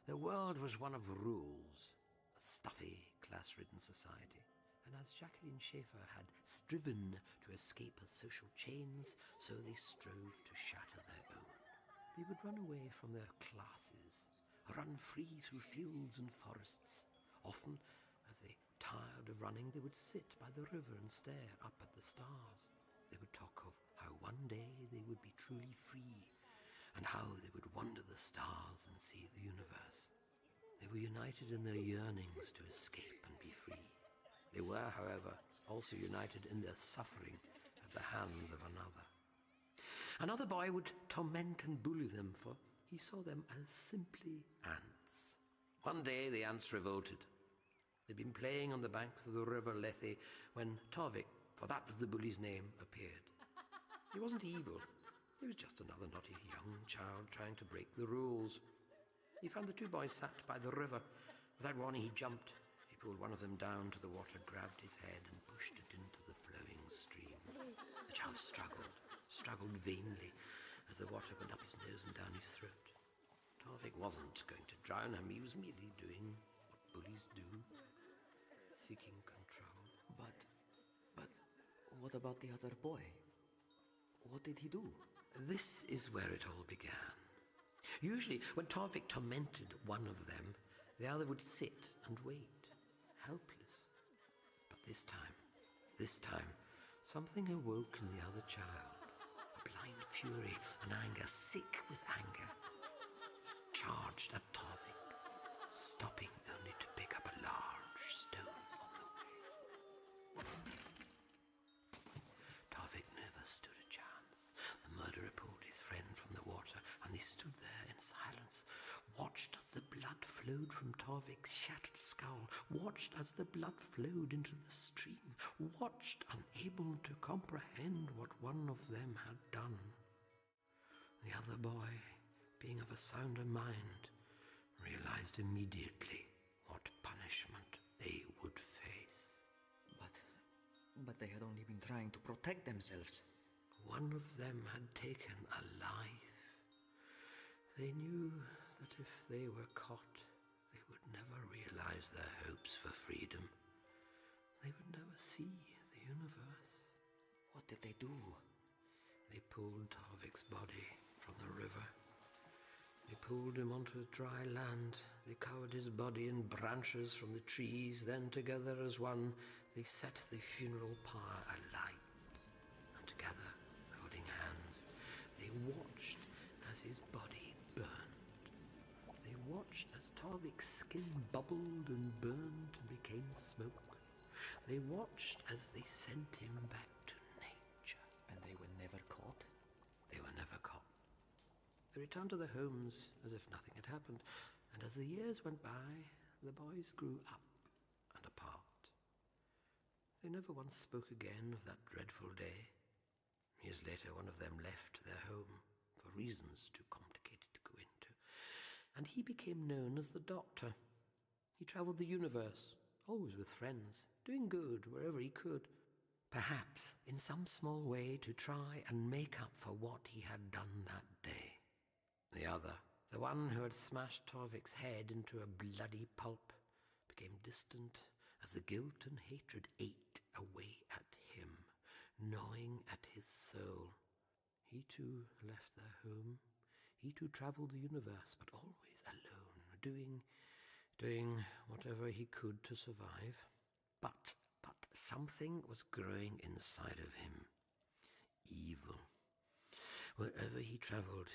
Their world was one of rules, a stuffy, class-ridden society. And as Jacqueline Schaefer had striven to escape her social chains, so they strove to shatter their own. They would run away from their classes, run free through fields and forests. Often, as they tired of running, they would sit by the river and stare up at the stars. They would talk of how one day they would be truly free, and how they would wander the stars and see the universe. They were united in their yearnings to escape and be free. They were, however, also united in their suffering at the hands of another. Another boy would torment and bully them, for he saw them as simply ants. One day the ants revolted. They'd been playing on the banks of the river Lethe when Torvik, for that was the bully's name, appeared. He wasn't evil. He was just another naughty young child trying to break the rules. He found the two boys sat by the river. Without warning, he jumped. He pulled one of them down to the water, grabbed his head and pushed it into the flowing stream. The child struggled vainly as the water went up his nose and down his throat. Torvik wasn't going to drown him. He was merely doing what bullies do, seeking control.
But what about the other boy? What did he do?
This is where it all began. Usually, when Torvik tormented one of them, the other would sit and wait, helpless. But this time, something awoke in the other child. A blind fury, an anger, sick with anger. He charged at Torvik, stopping only to pick up a large stone on the way. Torvik never stood a chance. The murderer pulled his friend from the water, and they stood there in silence, watched as the blood flowed from Torvik's shattered skull, watched as the blood flowed into the stream, watched unable to comprehend what one of them had done. The other boy, being of a sounder mind, realized immediately what punishment they would face.
But they had only been trying to protect themselves.
One of them had taken a life. They knew that if they were caught, they would never realize their hopes for freedom. They would never see the universe.
What did they do?
They pulled Torvik's body from the river. They pulled him onto dry land. They covered his body in branches from the trees. Then, together as one, they set the funeral pyre alight. And together, holding hands, they watched as his body burned. They watched as Torvik's skin bubbled and burned and became smoke. They watched as they sent him back to nature.
And they were never caught?
They were never caught. They returned to their homes as if nothing had happened, and as the years went by, the boys grew up and apart. They never once spoke again of that dreadful day. Years later, one of them left their home for reasons too complicated to go into, and he became known as the Doctor. He travelled the universe, always with friends, doing good wherever he could, perhaps in some small way to try and make up for what he had done that day. The other, the one who had smashed Torvik's head into a bloody pulp, became distant as the guilt and hatred ate away at him, gnawing at his soul. He too left their home. He too travelled the universe, but always alone, doing whatever he could to survive. But something was growing inside of him. Evil. Wherever he travelled,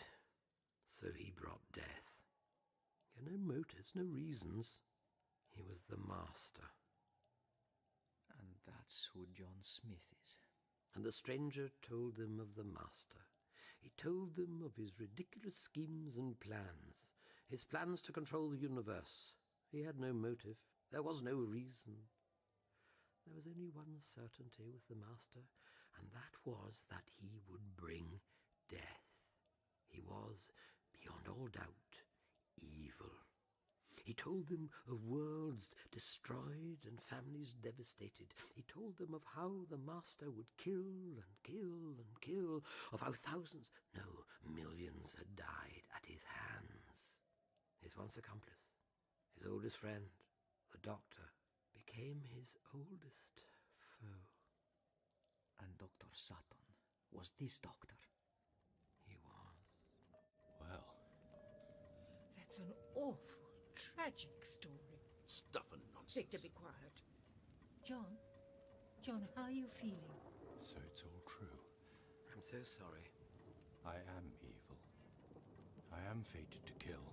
so he brought death. He had no motives, no reasons. He was the master.
And that's who John Smith is.
And the stranger told them of the master. He told them of his ridiculous schemes and plans, his plans to control the universe. He had no motive. There was no reason. There was only one certainty with the master, and that was that he would bring death. He was, beyond all doubt, evil. He told them of worlds destroyed and families devastated. He told them of how the master would kill and kill and kill, of how thousands, no, millions had died at his hands. His once accomplice, his oldest friend, the doctor, became his oldest foe.
And Dr. Sutton was this doctor.
He was.
Well,
That's an awful, tragic story.
Stuff and nonsense.
Victor, be quiet. John, how are you feeling?
so it's all true.
I'm so sorry.
I am evil. I am fated to kill.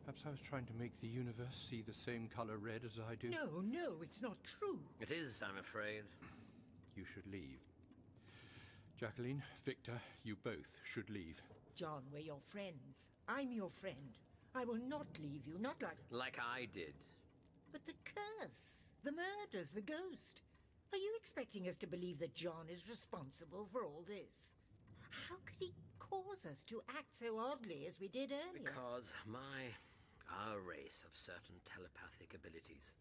Perhaps I was trying to make the universe see the same color red as I do.
No, it's not true.
It is, I'm afraid.
You should leave. Jacqueline, Victor, you both should leave.
John, we're your friends. I'm your friend. I will not leave you, not like...
Like I did.
But the curse, the murders, the ghost. Are you expecting us to believe that John is responsible for all this? How could he cause us to act so oddly as we did earlier?
Because our race have certain telepathic abilities.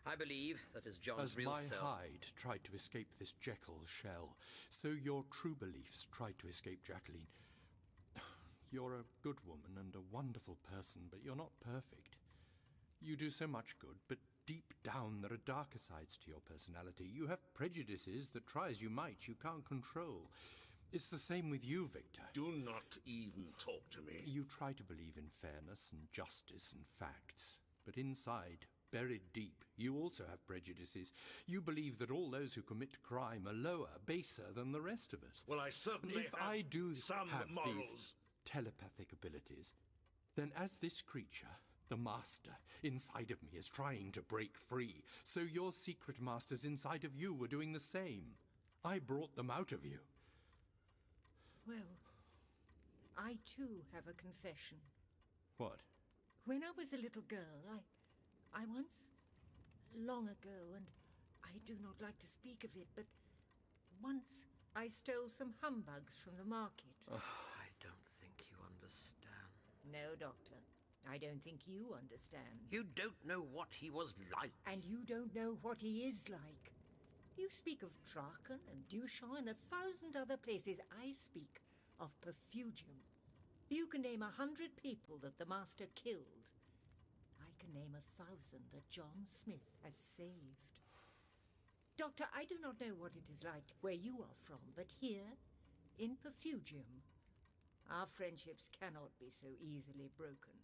I believe that as John's
As
real
my
self...
hide tried to escape this Jekyll shell, so your true beliefs tried to escape Jacqueline. You're a good woman and a wonderful person, but you're not perfect. You do so much good, but deep down there are darker sides to your personality. You have prejudices that, try as you might, you can't control. It's the same with you, Victor.
Do not even talk to me.
You try to believe in fairness and justice and facts, but inside, buried deep, you also have prejudices. You believe that all those who commit crime are lower, baser than the rest of us.
Well, I certainly
If
have
I do
some
have
morals.
these telepathic abilities, then as this creature, the master inside of me is trying to break free, so your secret masters inside of you were doing the same. I brought them out of you.
Well, I too have a confession.
What?
When I was a little girl, I once, long ago, and I do not like to speak of it, but once I stole some humbugs from the market.
I don't think you understand.
No, Doctor, I don't think you understand.
You don't know what he was like.
And you don't know what he is like. You speak of Draken and Duchamp and 1,000 other places. I speak of Perfugium. You can name 100 people that the Master killed. I can name 1,000 that John Smith has saved. Doctor, I do not know what it is like where you are from, but here, in Perfugium, our friendships cannot be so easily broken.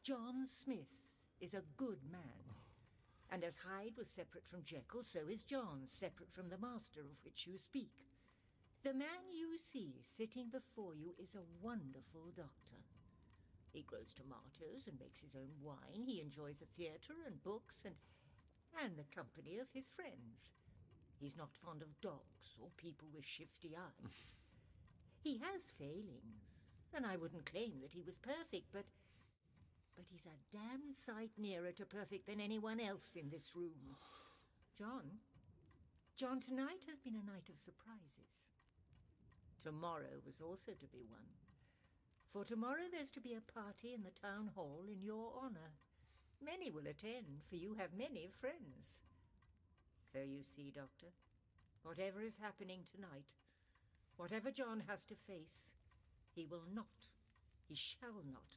John Smith is a good man. And as Hyde was separate from Jekyll, so is John separate from the master of which you speak. The man you see sitting before you is a wonderful doctor. He grows tomatoes and makes his own wine. He enjoys the theatre and books and the company of his friends. He's not fond of dogs or people with shifty eyes. He has failings, and I wouldn't claim that he was perfect, but he's a damn sight nearer to perfect than anyone else in this room. John, tonight has been a night of surprises. Tomorrow was also to be one. For tomorrow there's to be a party in the town hall in your honor. Many will attend, for you have many friends. So you see, Doctor, whatever is happening tonight, whatever John has to face, he will not, he shall not,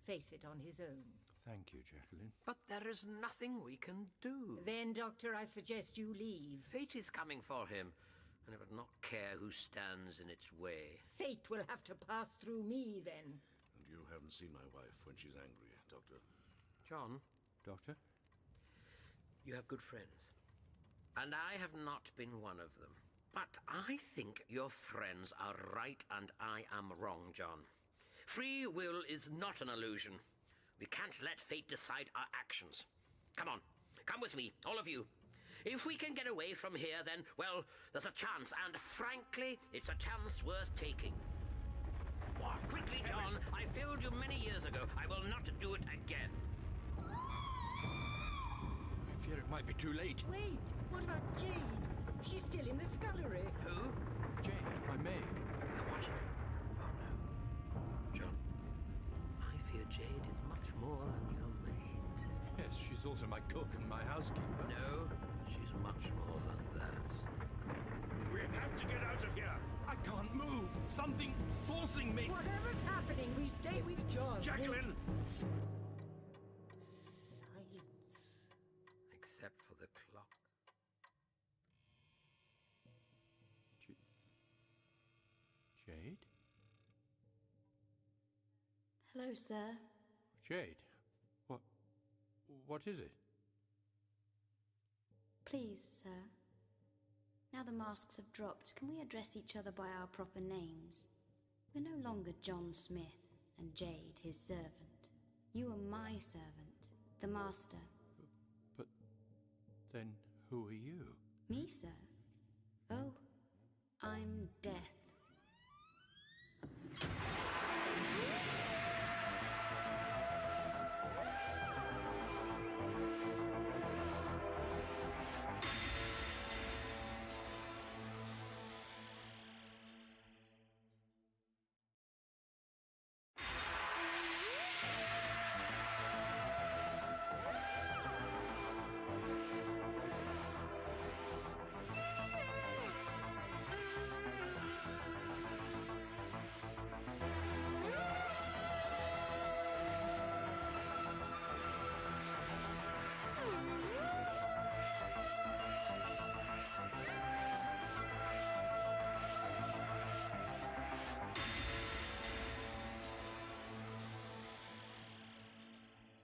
face it on his own.
Thank you, Jacqueline.
But there is nothing we can do.
Then, Doctor, I suggest you leave.
Fate is coming for him, and it would not care who stands in its way.
Fate will have to pass through me, then.
And you haven't seen my wife when she's angry, Doctor.
John,
Doctor?
you have good friends. And I have not been one of them. But I think your friends are right and I am wrong, John. Free will is not an illusion. We can't let fate decide our actions. Come on, come with me, all of you. If we can get away from here, then, well, there's a chance, and frankly, it's a chance worth taking. What? Quickly, John, I failed you many years ago. I will not do it again.
I fear it might be too late.
Wait, what about Jade? She's still in the scullery.
Who?
Jade, my maid.
What? Oh, no. John, I fear Jade is much more than your maid.
also my cook and my housekeeper.
No, she's much more than that.
We have to get out of here!
I can't move. Something forcing me.
Whatever's happening, we stay with John.
Jacqueline!
Silence.
Except for the clock.
Jade?
Hello, sir.
Jade? What is it?
Please, sir. Now the masks have dropped, can we address each other by our proper names? We're no longer John Smith and Jade, his servant. You are my servant, the Master.
But then who are you?
Me, sir? Oh, I'm Death.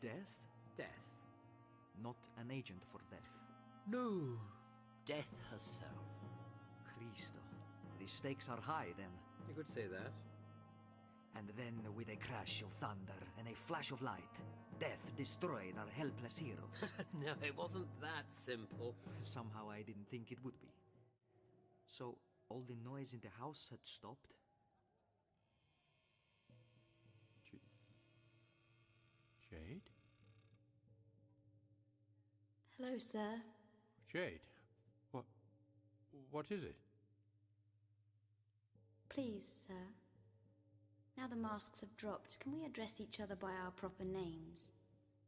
Death?
Death.
Not an agent for death.
No, Death herself.
Cristo. The stakes are high then.
You could say that.
And then, with a crash of thunder and a flash of light, Death destroyed our helpless heroes.
No, it wasn't that simple.
Somehow I didn't think it would be. So, all the noise in the house had stopped?
Jade?
Hello, sir.
Jade? What is it?
Please, sir. Now the masks have dropped, can we address each other by our proper names?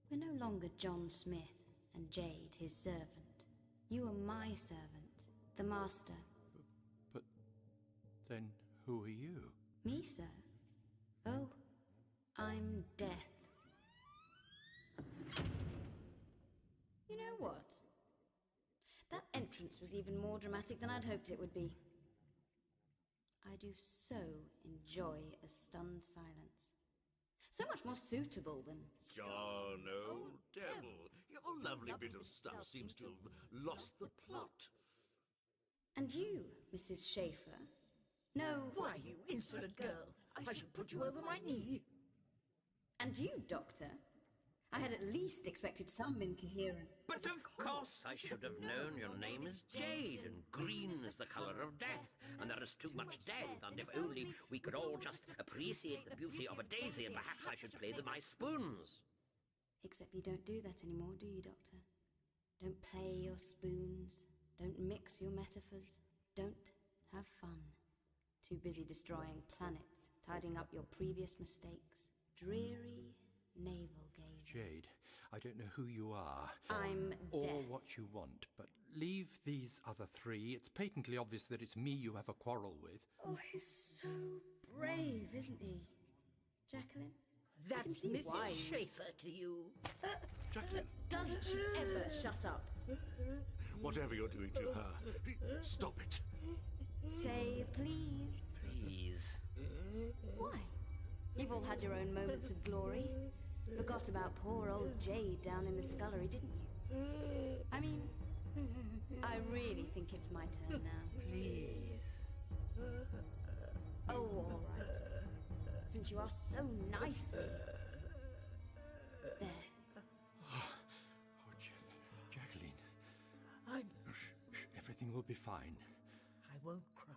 We're no longer John Smith and Jade, his servant. You are my servant, the Master.
But then who are you?
Me, sir? Oh, I'm Death. You know what? That entrance was even more dramatic than I'd hoped it would be. I do so enjoy a stunned silence. So much more suitable than...
John, old devil, your lovely bit of stuff seems to have lost the plot.
And you, Mrs. Schaefer? No...
Why, you insolent girl? I should put you over my knee.
And you, Doctor? I had at least expected some incoherent...
But of course I should have known your name is Jade, and green is the color of death, and there is too much death, and if only we could all just appreciate the beauty of a daisy, and perhaps I should play with my spoons.
Except you don't do that anymore, do you, Doctor? Don't play your spoons. Don't mix your metaphors. Don't have fun. Too busy destroying planets, tidying up your previous mistakes. Dreary navel gazing.
Jade, I don't know who you are.
I'm
Or
Death.
what you want, but leave these other three. It's patently obvious that it's me you have a quarrel with.
Oh, he's so brave, isn't he? Jacqueline? I can
That's
see
Mrs.
why.
Schaefer to you.
Jacqueline,
Doesn't she ever shut up?
Whatever you're doing to her, stop it.
Say please.
Please.
Why? You've all had your own moments of glory. Forgot about poor old Jade down in the scullery, didn't you? I mean, I really think it's my turn now.
Please.
Oh, all right. Since you are so nice. There.
Jacqueline.
I'm...
Shh, everything will be fine.
I won't cry.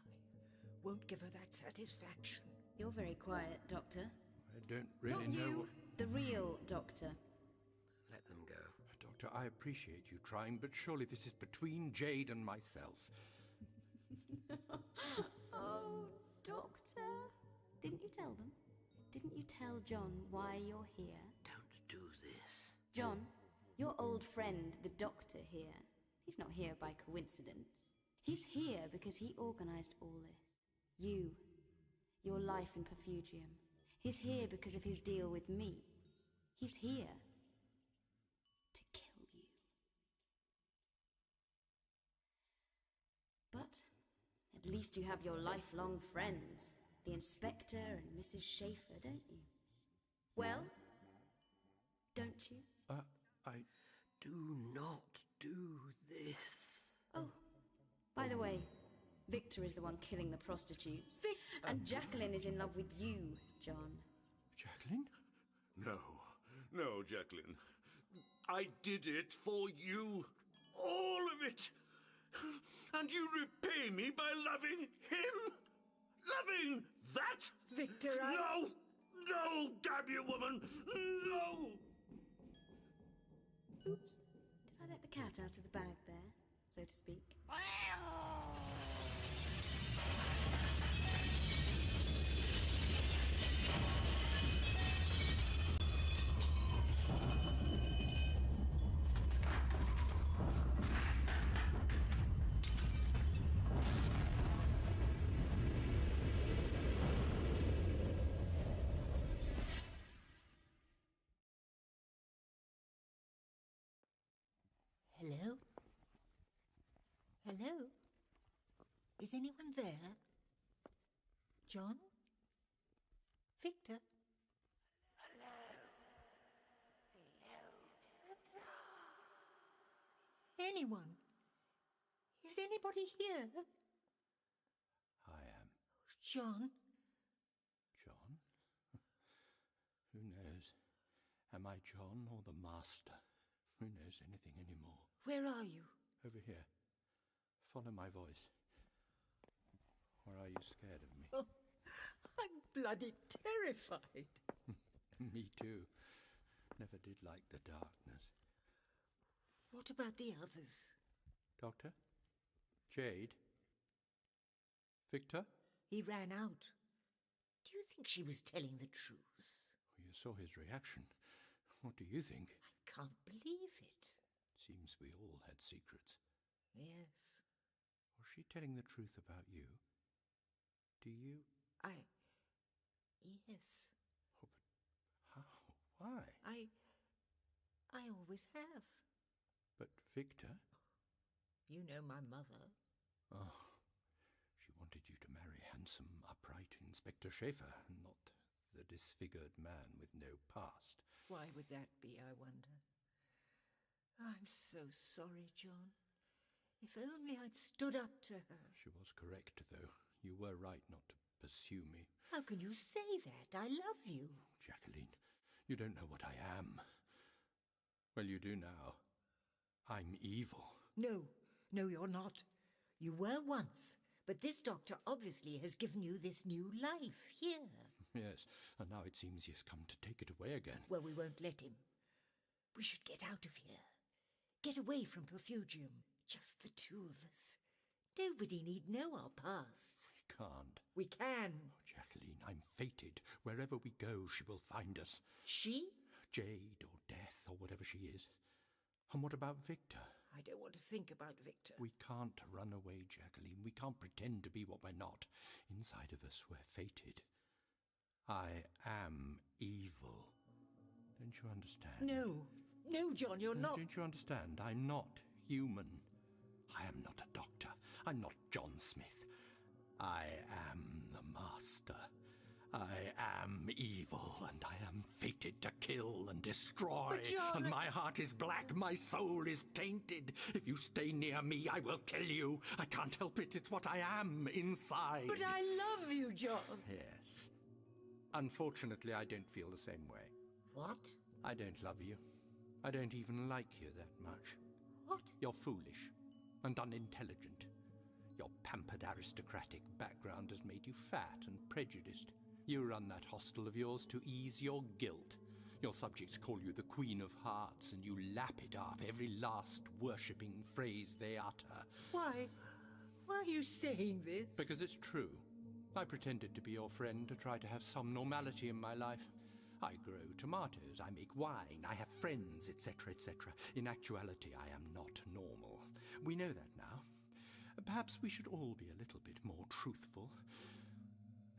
Won't give her that satisfaction.
You're very quiet, Doctor.
I don't really
Not
know
you,
what...
the real Doctor.
Let them go.
Doctor, I appreciate you trying, but surely this is between Jade and myself.
Oh, Doctor. Didn't you tell them? Didn't you tell John why you're here?
Don't do this.
John, Your old friend, the doctor here, he's not here by coincidence. He's here because he organized all this. You, your life in Perfugium. He's here because of his deal with me. He's here to kill you. But at least you have your lifelong friends, the Inspector and Mrs. Schaefer, don't you? Well, don't you?
I...
Do not do this.
Oh, by the way, Victor is the one killing the prostitutes.
Victor!
And Jacqueline is in love with you, John.
Jacqueline?
No, Jacqueline. I did it for you. All of it. And you repay me by loving him? Loving that?
Victor,
No, damn you, woman! No!
Oops. Did I let the cat out of the bag there, so to speak?
Hello? Hello? Is anyone there? John? Victor? Anyone? Is anybody here?
I am.
John?
John? Who knows? Am I John or the Master? Who knows anything anymore?
Where are you?
Over here. Follow my voice. Or are you scared of me?
Oh, I'm bloody terrified.
Me too. Never did like the darkness.
What about the others?
Doctor? Jade? Victor?
He ran out. Do you think she was telling the truth?
You saw his reaction. What do you think?
I can't believe it.
Seems we all had secrets.
Yes.
Was she telling the truth about you? Do you?
Yes.
Oh, but how? Why?
I always have.
But Victor?
You know my mother.
Oh, she wanted you to marry handsome, upright Inspector Schaefer, not the disfigured man with no past.
Why would that be, I wonder? I'm so sorry, John. If only I'd stood up to her.
She was correct, though. You were right not to pursue me.
How can you say that? I love you.
Jacqueline, you don't know what I am. Well, you do now. I'm evil.
No, you're not. You were once, but this doctor obviously has given you this new life here.
Yes, and now it seems he has come to take it away again.
Well, we won't let him. We should get out of here. Get away from Perfugium. Just the two of us. Nobody need know our pasts.
We can't.
We can.
Oh, Jacqueline, I'm fated. Wherever we go, she will find us.
She?
Jade, or Death, or whatever she is. And what about Victor?
I don't want to think about Victor.
We can't run away, Jacqueline. We can't pretend to be what we're not. Inside of us, we're fated. I am evil. Don't you understand?
No, John, you're not.
Don't you understand? I'm not human. I am not a doctor. I'm not John Smith. I am the Master. I am evil, and I am fated to kill and destroy.
But John,
and my heart is black, my soul is tainted. If you stay near me, I will kill you. I can't help it. It's what I am inside.
But I love you, John.
Yes. Unfortunately, I don't feel the same way.
What?
I don't love you. I don't even like you that much.
What?
You're foolish and unintelligent. Your pampered aristocratic background has made you fat and prejudiced. You run that hostel of yours to ease your guilt. Your subjects call you the Queen of Hearts, and you lap it up, every last worshipping phrase they utter.
Why? Why are you saying this?
Because it's true. I pretended to be your friend to try to have some normality in my life. I grow tomatoes, I make wine, I have friends, etc., etc. In actuality, I am not normal. We know that now. Perhaps we should all be a little bit more truthful.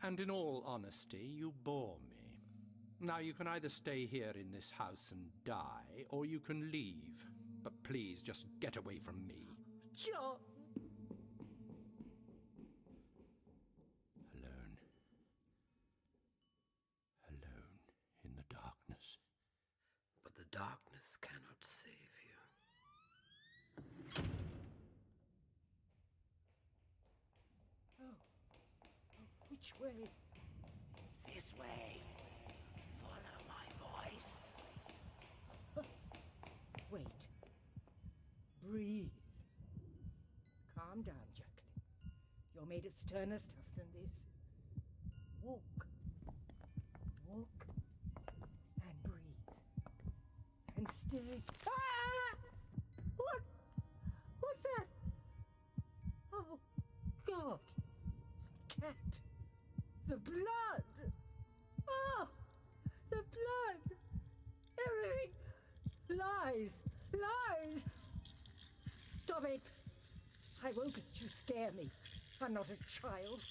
And in all honesty, you bore me. Now you can either stay here in this house and die, or you can leave. But please, just get away from me.
John!
Alone. Alone in the darkness.
But the darkness cannot save you.
Which way?
This way. Follow my voice.
Wait. Breathe. Calm down, Jacqueline. You're made of sterner stuff than this. Walk. Walk. And breathe. And stay. Ah! What? What's that? Oh, God. The cat. The blood! Oh! The blood! Everything! Lies! Lies! Stop it! I won't let you scare me. I'm not a child.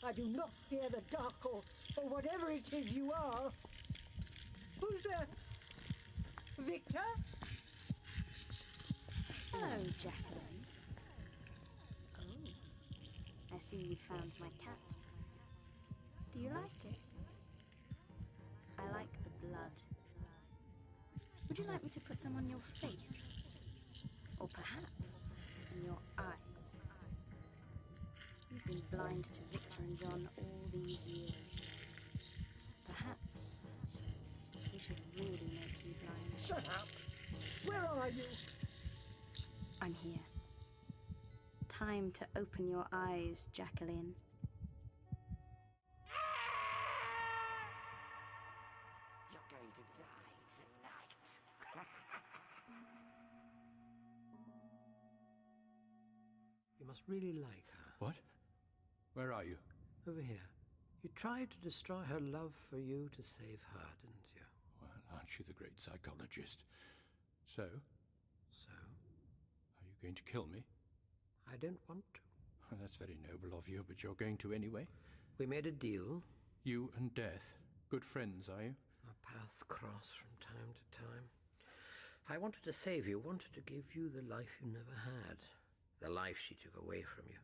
I do not fear the dark or whatever it is you are. Who's there? Victor?
Hello, Jacqueline. Oh, I see you found my cat. Do you like it? I like the blood. Would you like me to put some on your face? Or perhaps in your eyes? You've been blind to Victor and John all these years. Perhaps we should really make you blind.
Shut up! Where are you?
I'm here. Time to open your eyes, Jacqueline.
You're going to die tonight.
You must really like her.
What? Where are you?
Over here. You tried to destroy her love for you to save her, didn't you?
Well, aren't you the great psychologist? So,
So?
are you going to kill me?
I don't want to.
Well, that's very noble of you, but you're going to anyway.
We made a deal.
You and Death. Good friends, are you?
Our paths cross from time to time. I wanted to save you, wanted to give you the life you never had. The life she took away from you.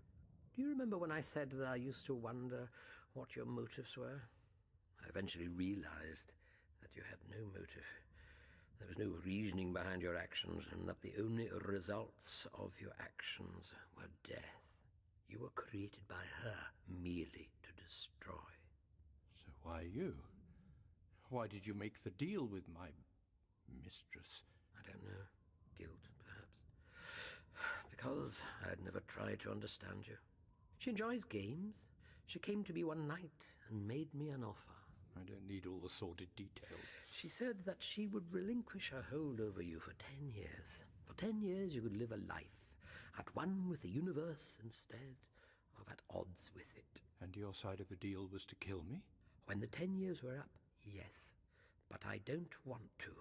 Do you remember when I said that I used to wonder what your motives were? I eventually realized that you had no motive. There was no reasoning behind your actions, and that the only results of your actions were death. You were created by her merely to destroy.
So why you? Why did you make the deal with my mistress?
I don't know. Guilt, perhaps. Because I had never tried to understand you. She enjoys games. She came to me one night and made me an offer.
I don't need all the sordid details.
She said that she would relinquish her hold over you for 10 years. For 10 years you could live a life, at one with the universe instead of at odds with it.
And your side of the deal was to kill me?
When the 10 years were up, yes. But I don't want to.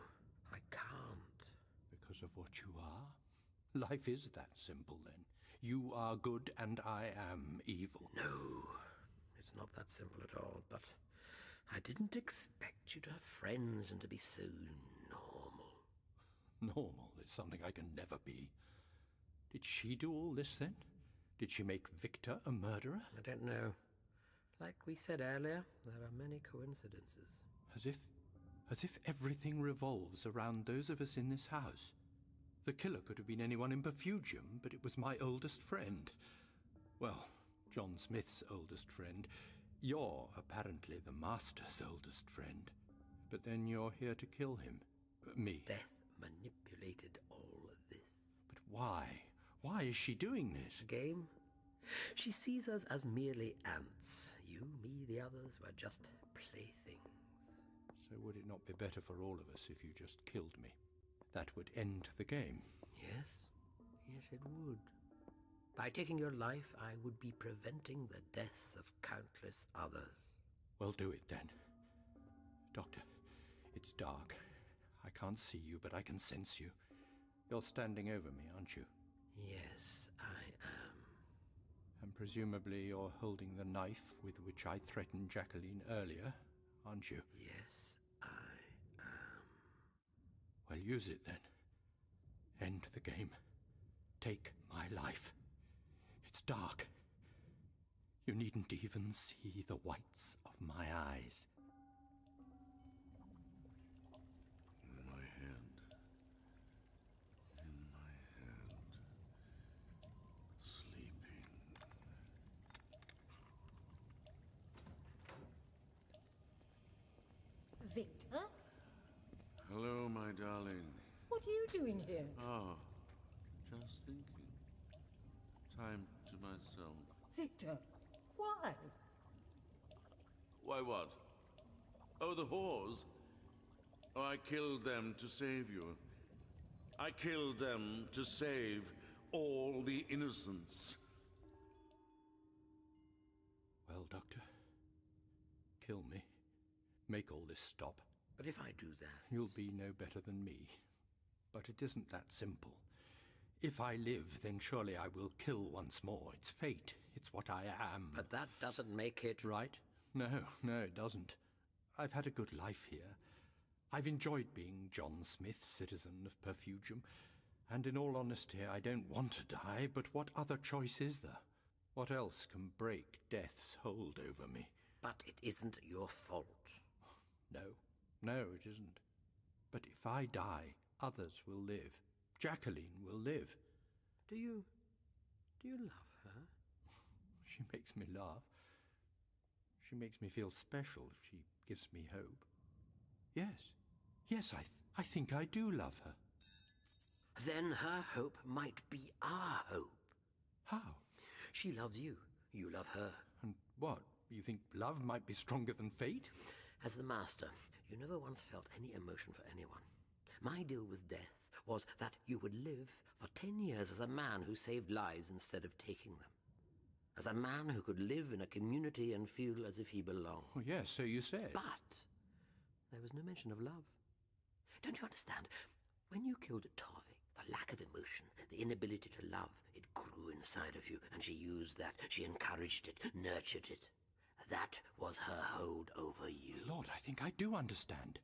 I can't.
Because of what you are? Life is that simple, then. You are good and I am evil.
No, it's not that simple at all, but I didn't expect you to have friends and to be so normal.
Normal is something I can never be. Did she do all this, then? Did she make Victor a murderer?
I don't know. Like we said earlier, there are many coincidences.
As if everything revolves around those of us in this house. The killer could have been anyone in Perfugium, but it was my oldest friend. Well, John Smith's oldest friend. You're apparently the Master's oldest friend. But then you're here to kill him. Me.
Death manipulated all this.
But why? Why is she doing this?
A game? She sees us as merely ants. You, me, the others were just playthings.
So would it not be better for all of us if you just killed me? That would end the game.
Yes. Yes, it would. By taking your life, I would be preventing the deaths of countless others.
Well, do it then. Doctor, It's dark. I can't see you, but I can sense you. You're standing over me, aren't you?
Yes, I am.
And presumably you're holding the knife with which I threatened Jacqueline earlier, aren't you?
Yes, I am.
Well, use it then. End the game. Take my life. It's dark. You needn't even see the whites of my eyes.
In my hand. In my hand. Sleeping.
Victor?
Hello, my darling.
What are you doing here?
Ah, just thinking. Time to myself.
Victor, why?
Why what? Oh, the whores. Oh, I killed them to save you. I killed them to save all the innocents.
Well, Doctor, kill me. Make all this stop.
But if I do that...
You'll be no better than me. But it isn't that simple. If I live, then surely I will kill once more. It's fate. It's what I am.
But that doesn't make it...
Right? No, it doesn't. I've had a good life here. I've enjoyed being John Smith, citizen of Perfugium. And in all honesty, I don't want to die, but what other choice is there? What else can break death's hold over me?
But it isn't your fault.
No, it isn't. But if I die, others will live. Jacqueline will live.
Do you love her?
She makes me laugh. She makes me feel special. She gives me hope. Yes, I think I do love her.
Then her hope might be our hope.
How?
She loves you. You love her.
And what? You think love might be stronger than fate?
As the Master, you never once felt any emotion for anyone. My deal with death was that you would live for 10 years as a man who saved lives instead of taking them. As a man who could live in a community and feel as if he belonged.
Oh, yes, so you said.
But there was no mention of love. Don't you understand? When you killed Tove, the lack of emotion, the inability to love, it grew inside of you, and she used that. She encouraged it, nurtured it. That was her hold over you.
Lord, I think I do understand.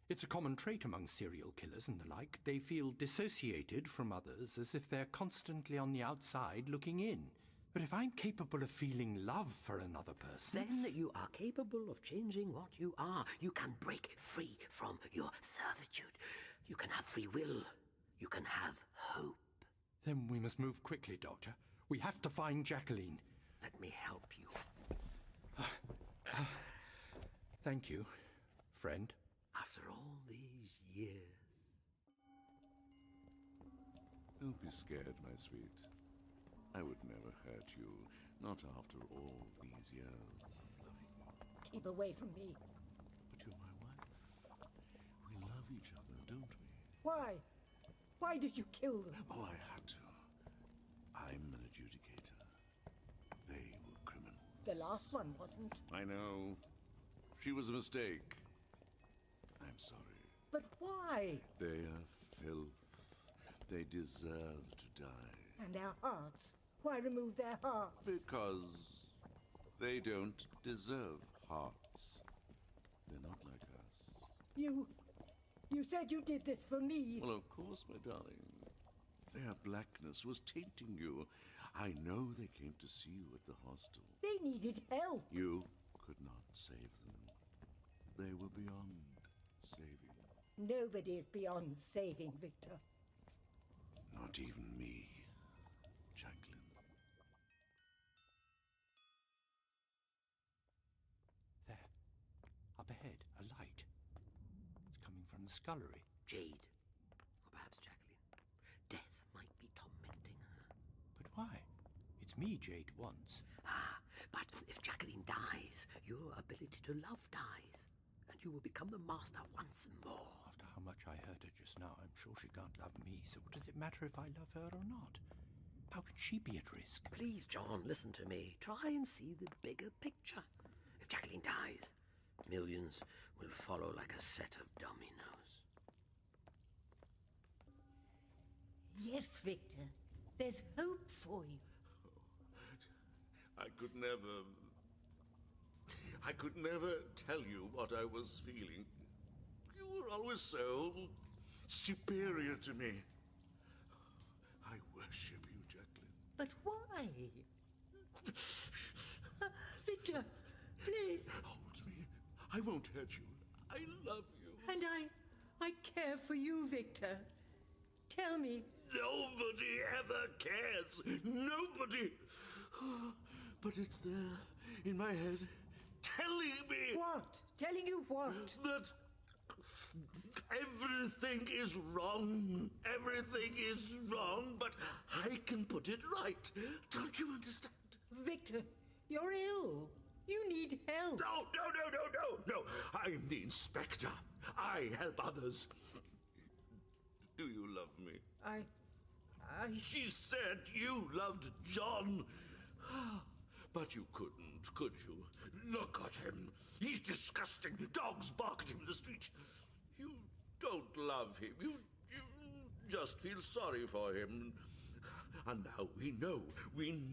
It's a common trait among serial killers and the like. They feel dissociated from others, as if they're constantly on the outside looking in. But if I'm capable of feeling love for another person...
Then you are capable of changing what you are. You can break free from your servitude. You can have free will. You can have hope.
Then we must move quickly, Doctor. We have to find Jacqueline.
Let me help you.
Thank you, friend.
After all these years...
Don't be scared, my sweet. I would never hurt you, not after all these years of loving you.
Keep away from me.
But you're my wife. We love each other, don't we?
Why? Why did you kill them?
Oh, I had to. I'm an adjudicator. They were criminals.
The last one wasn't.
I know. She was a mistake. I'm sorry.
But why?
They are filth. They deserve to die.
And their hearts. Why remove their hearts?
Because they don't deserve hearts. They're not like us.
You said you did this for me.
Well, of course, my darling. Their blackness was tainting you. I know they came to see you at the hostel.
They needed help.
You could not save them. They were beyond saving.
Nobody is beyond saving, Victor.
Not even me, Jacqueline.
There. Up ahead, a light. It's coming from the scullery.
Jade. Or perhaps Jacqueline. Death might be tormenting her.
But why? It's me Jade wants.
Ah, but if Jacqueline dies, your ability to love dies. And you will become the master once more.
After how much I hurt her just now, I'm sure she can't love me, so what does it matter if I love her or not? How can she be at risk?
Please, John, listen to me. Try and see the bigger picture. If Jacqueline dies, millions will follow like a set of dominoes.
Yes, Victor. There's hope for you.
I could never tell you what I was feeling. You were always so superior to me. I worship you, Jacqueline.
But why? Victor, please.
Hold me. I won't hurt you. I love you.
And I care for you, Victor. Tell me.
Nobody ever cares. Nobody. But it's there in my head, telling me.
What? Telling you what?
That everything is wrong. Everything is wrong, but I can put it right. Don't you understand?
Victor, you're ill. You need help.
No. I'm the inspector. I help others. Do you love me? She said you loved John. But you couldn't, could you? Look at him. He's disgusting. Dogs bark at him in the street. You don't love him. You just feel sorry for him. And now we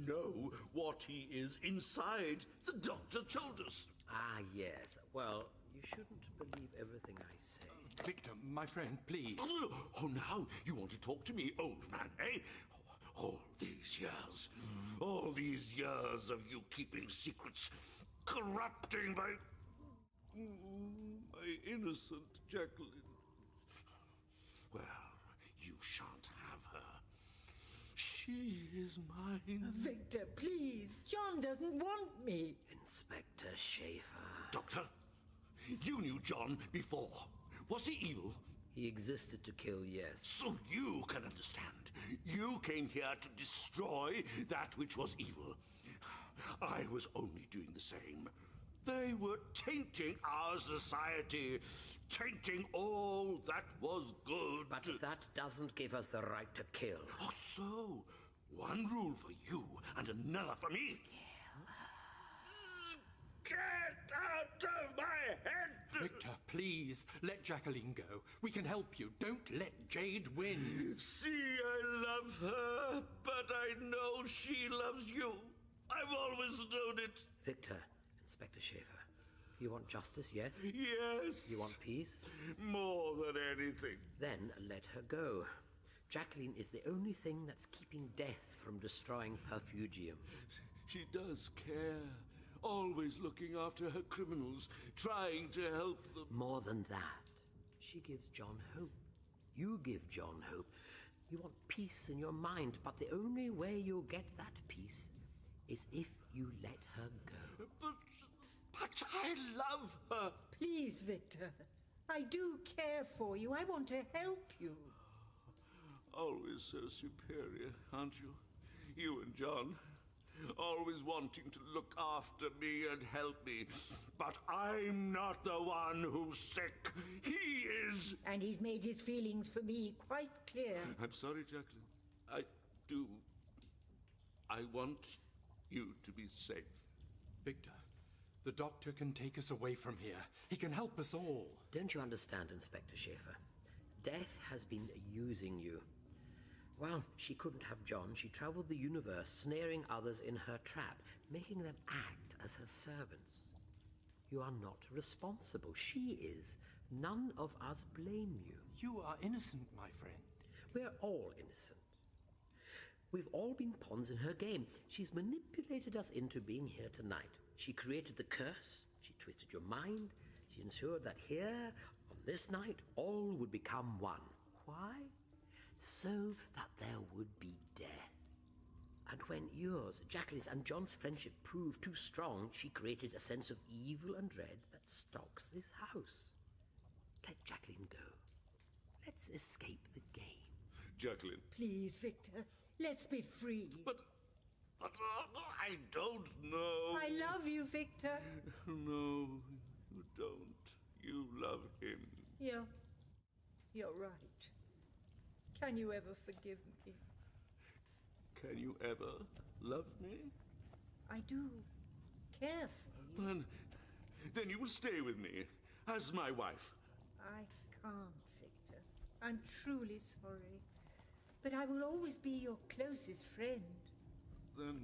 know what he is inside. The doctor told us.
Ah, yes. Well, you shouldn't believe everything I say.
Victor, my friend, please.
Oh, now you want to talk to me, old man, eh? All these years of you keeping secrets, corrupting my innocent Jacqueline. Well, you shan't have her. She is mine.
Victor, please. John doesn't want me.
Inspector Schaefer.
Doctor, you knew John before. Was he evil?
He existed to kill, yes.
So you can understand. You came here to destroy that which was evil. I was only doing the same. They were tainting our society, tainting all that was good.
But that doesn't give us the right to kill.
Oh, so one rule for you and another for me. Get out of my head!
Victor, please, let Jacqueline go. We can help you. Don't let Jade win.
See, I love her, but I know she loves you. I've always known it.
Victor, Inspector Schaefer, you want justice, yes?
Yes.
You want peace?
More than anything.
Then let her go. Jacqueline is the only thing that's keeping death from destroying Perfugium.
She does care. Always looking after her criminals, trying to help them.
More than that, she gives John hope. You give John hope. You want peace in your mind, but the only way you'll get that peace is if you let her go.
But I love her.
Please, Victor. I do care for you. I want to help you.
Always so superior, aren't you? You and John. Always wanting to look after me and help me. But I'm not the one who's sick. He is.
And he's made his feelings for me quite clear.
I'm sorry, Jacqueline. I want you to be safe.
Victor, the doctor can take us away from here. He can help us all.
Don't you understand, Inspector Schaefer? Death has been using you. Well, she couldn't have John. She traveled the universe, snaring others in her trap, making them act as her servants. You are not responsible. She is. None of us blame you.
You are innocent, my friend.
We're all innocent. We've all been pawns in her game. She's manipulated us into being here tonight. She created the curse. She twisted your mind. She ensured that here, on this night, all would become one. Why? So that there would be death. And when yours, Jacqueline's, and John's friendship proved too strong, she created a sense of evil and dread that stalks this house. Let Jacqueline go. Let's escape the game.
Jacqueline.
Please, Victor. Let's be free.
But I don't know.
I love you, Victor.
No, you don't. You love him.
Yeah, you're right. Can you ever forgive me?
Can you ever love me?
I do care for you.
Then you will stay with me as my wife.
I can't, Victor. I'm truly sorry. But I will always be your closest friend.
Then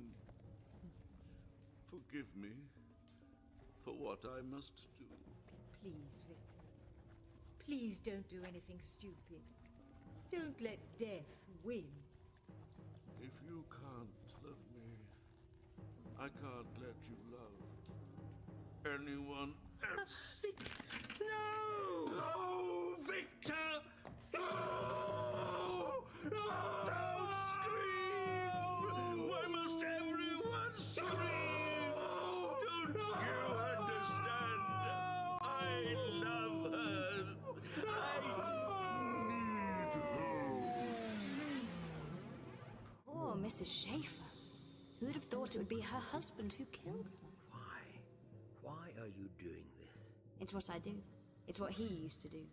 forgive me for what I must do.
Please, Victor. Please don't do anything stupid. Don't let death win.
If you can't love me, I can't let you love anyone else.
No!
No, Victor! No! No! Don't scream! Why must everyone scream? Don't you understand? I love her. I need her.
Poor Mrs. Schaefer. Who'd have thought it would be her husband who killed her?
Why? Why are you doing this?
It's what I do. It's what he used to do.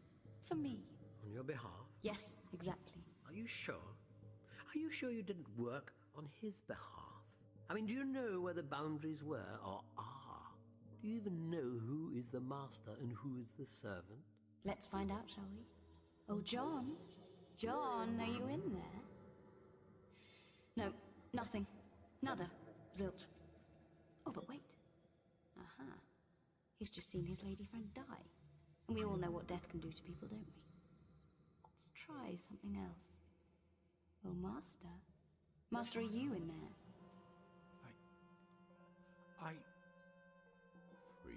For me.
On your behalf?
Yes, exactly.
Are you sure? Are you sure you didn't work on his behalf? I mean, do you know where the boundaries were or are? Do you even know who is the master and who is the servant?
Let's find out, shall we? Oh, John? John, are you in there? No, nothing. Nada. Zilch. Oh, but wait. Aha. He's just seen his lady friend die. And we all know what death can do to people, don't we? Let's try something else. Oh, Master. Master, are you in there?
I... Free.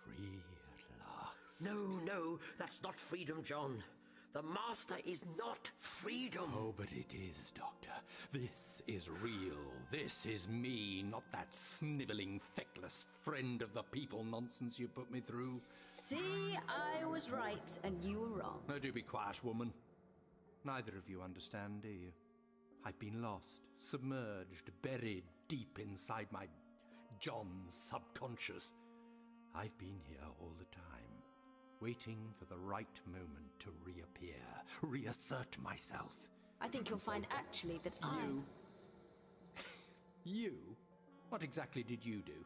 Free at last.
No, that's not freedom, John. The master is not freedom.
Oh, but it is, Doctor. This is real. This is me, not that snivelling, feckless friend of the people nonsense you put me through.
See, I was right and you were wrong.
Now do be quiet, woman. Neither of you understand, do you? I've been lost, submerged, buried deep inside my John's subconscious. I've been here all the time, waiting for the right moment to reappear, reassert myself.
I think you'll find actually that
You? You? What exactly did you do?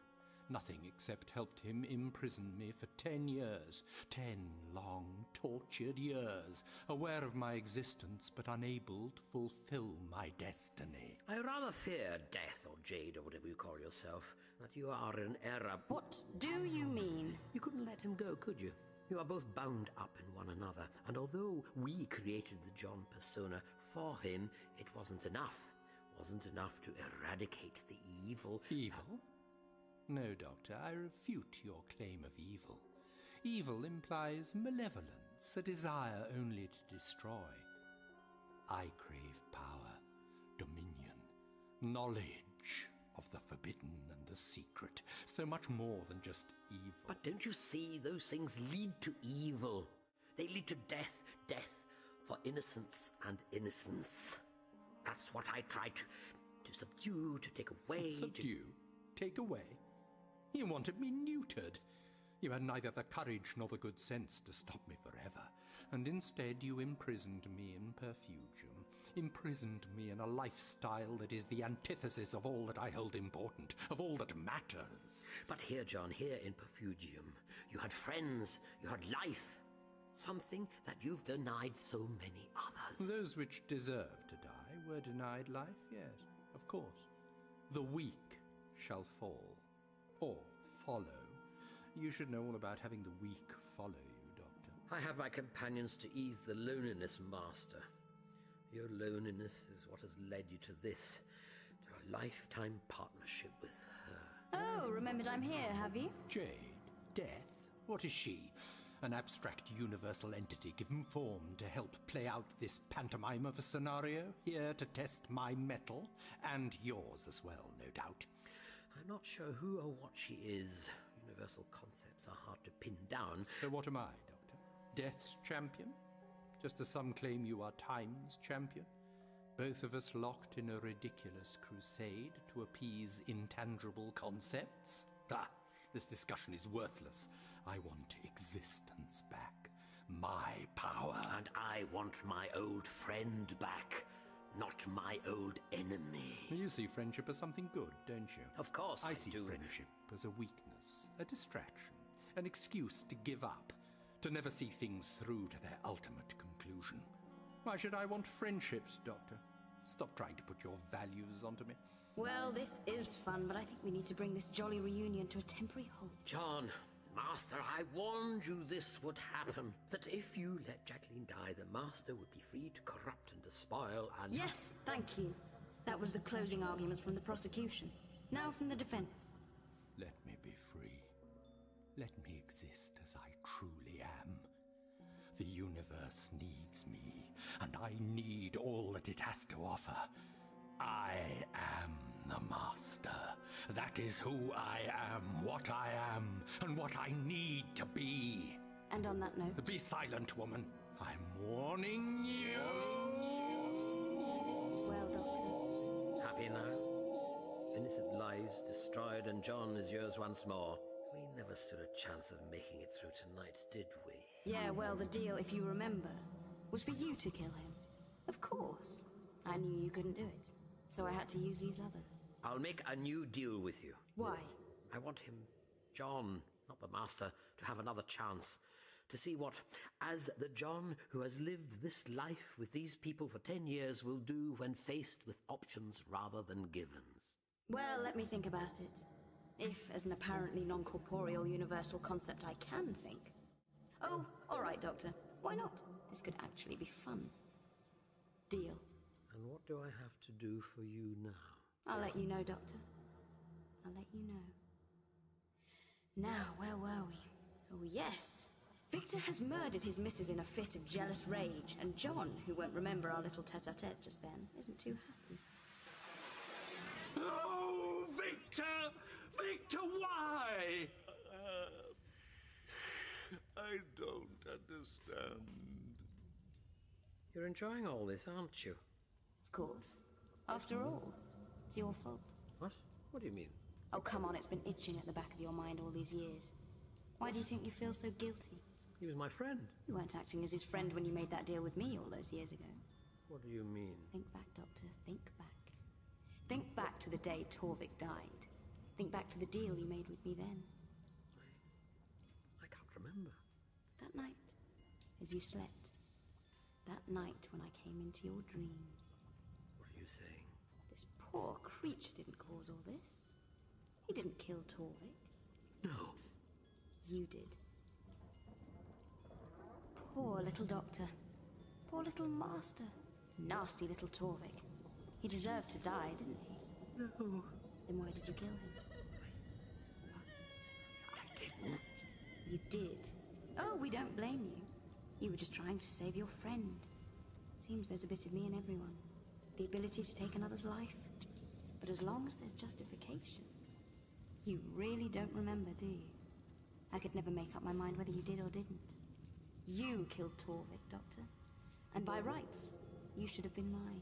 Nothing except helped him imprison me for 10 years. 10 long, tortured years, aware of my existence but unable to fulfill my destiny.
I rather fear, Death or Jade or whatever you call yourself, that you are in error.
What do you mean?
You couldn't let him go, could you? You are both bound up in one another, and although we created the John persona for him, it wasn't enough. Wasn't enough to eradicate the evil.
Evil? No, Doctor, I refute your claim of evil. Evil implies malevolence, a desire only to destroy. I crave power, dominion, knowledge of the forbidden and the secret, so much more than just evil.
But don't you see, those things lead to evil. They lead to death, death for innocence and innocence. That's what I tried to subdue, to take away.
Subdue? Take away? You wanted me neutered. You had neither the courage nor the good sense to stop me forever, and instead you imprisoned me in perfugium, imprisoned me in a lifestyle that is the antithesis of all that I hold important, of all that matters.
But here, John, here in perfugium, you had friends, you had life, something that you've denied so many others.
Those which deserve to die were denied life, yes, of course. The weak shall fall. Or follow. You should know all about having the weak follow you, Doctor.
I have my companions to ease the loneliness, Master. Your loneliness is what has led you to this, to a lifetime partnership with her.
Oh, remembered I'm here, have you?
Jade, death, what is she? An abstract universal entity given form to help play out this pantomime of a scenario, here to test my mettle, and yours as well, no doubt.
I'm not sure who or what she is. Universal concepts are hard to pin down.
So what am I, Doctor? Death's champion? Just as some claim you are Time's champion? Both of us locked in a ridiculous crusade to appease intangible concepts? Ah, this discussion is worthless. I want existence back. My power.
And I want my old friend back. Not my old enemy.
You see friendship as something good, don't you?
Of course I
see
do.
friendship as a weakness, a distraction, an excuse to give up, to never see things through to their ultimate conclusion. Why should I want friendships, Doctor? Stop trying to put your values onto me.
Well, this is fun, but I think we need to bring this jolly reunion to a temporary halt.
John, Master, I warned you this would happen. That if you let Jacqueline die, the Master would be free to corrupt and despoil and...
Yes, thank you. That was the closing arguments from the prosecution. Now from the defense.
Let me be free. Let me exist as I truly am. The universe needs me, and I need all that it has to offer. I am the Master. That is who I am, what I am, and what I need to be.
And on that note...
Be silent, woman. I'm warning you.
Well, Doctor.
Happy now? Innocent lives destroyed, and John is yours once more. We never stood a chance of making it through tonight, did we?
Yeah, well, the deal, if you remember, was for you to kill him. Of course. I knew you couldn't do it, so I had to use these others.
I'll make a new deal with you.
Why?
I want him, John, not the Master, to have another chance. To see what, as the John who has lived this life with these people for 10 years, will do when faced with options rather than givens.
Well, let me think about it. If, as an apparently non-corporeal universal concept, I can think. Oh, all right, Doctor. Why not? This could actually be fun. Deal.
And what do I have to do for you now?
I'll let you know, Doctor. I'll let you know. Now, where were we? Oh, yes. Victor has murdered his missus in a fit of jealous rage, and John, who won't remember our little tete-a-tete just then, isn't too happy.
Oh, Victor! Victor, why? I don't understand.
You're enjoying all this, aren't you?
Of course. After all, it's your fault.
What? What do you mean?
Oh, come on, it's been itching at the back of your mind all these years. Why do you think you feel so guilty?
He was my friend.
You weren't acting as his friend when you made that deal with me all those years ago.
What do you mean?
Think back, Doctor. Think back. Think back to the day Torvik died. Think back to the deal you made with me then.
I can't remember.
That night, as you slept. That night when I came into your dreams.
What are you saying?
This poor creature didn't cause all this. He didn't kill Torvik.
No.
You did. Poor little doctor. Poor little master. Nasty little Torvik. He deserved to die, didn't he?
No.
Then why did you kill him?
I didn't.
You did. Oh, we don't blame you. You were just trying to save your friend. Seems there's a bit of me in everyone. The ability to take another's life. But as long as there's justification. You really don't remember, do you? I could never make up my mind whether you did or didn't. You killed Torvik, Doctor. And by rights, you should have been mine.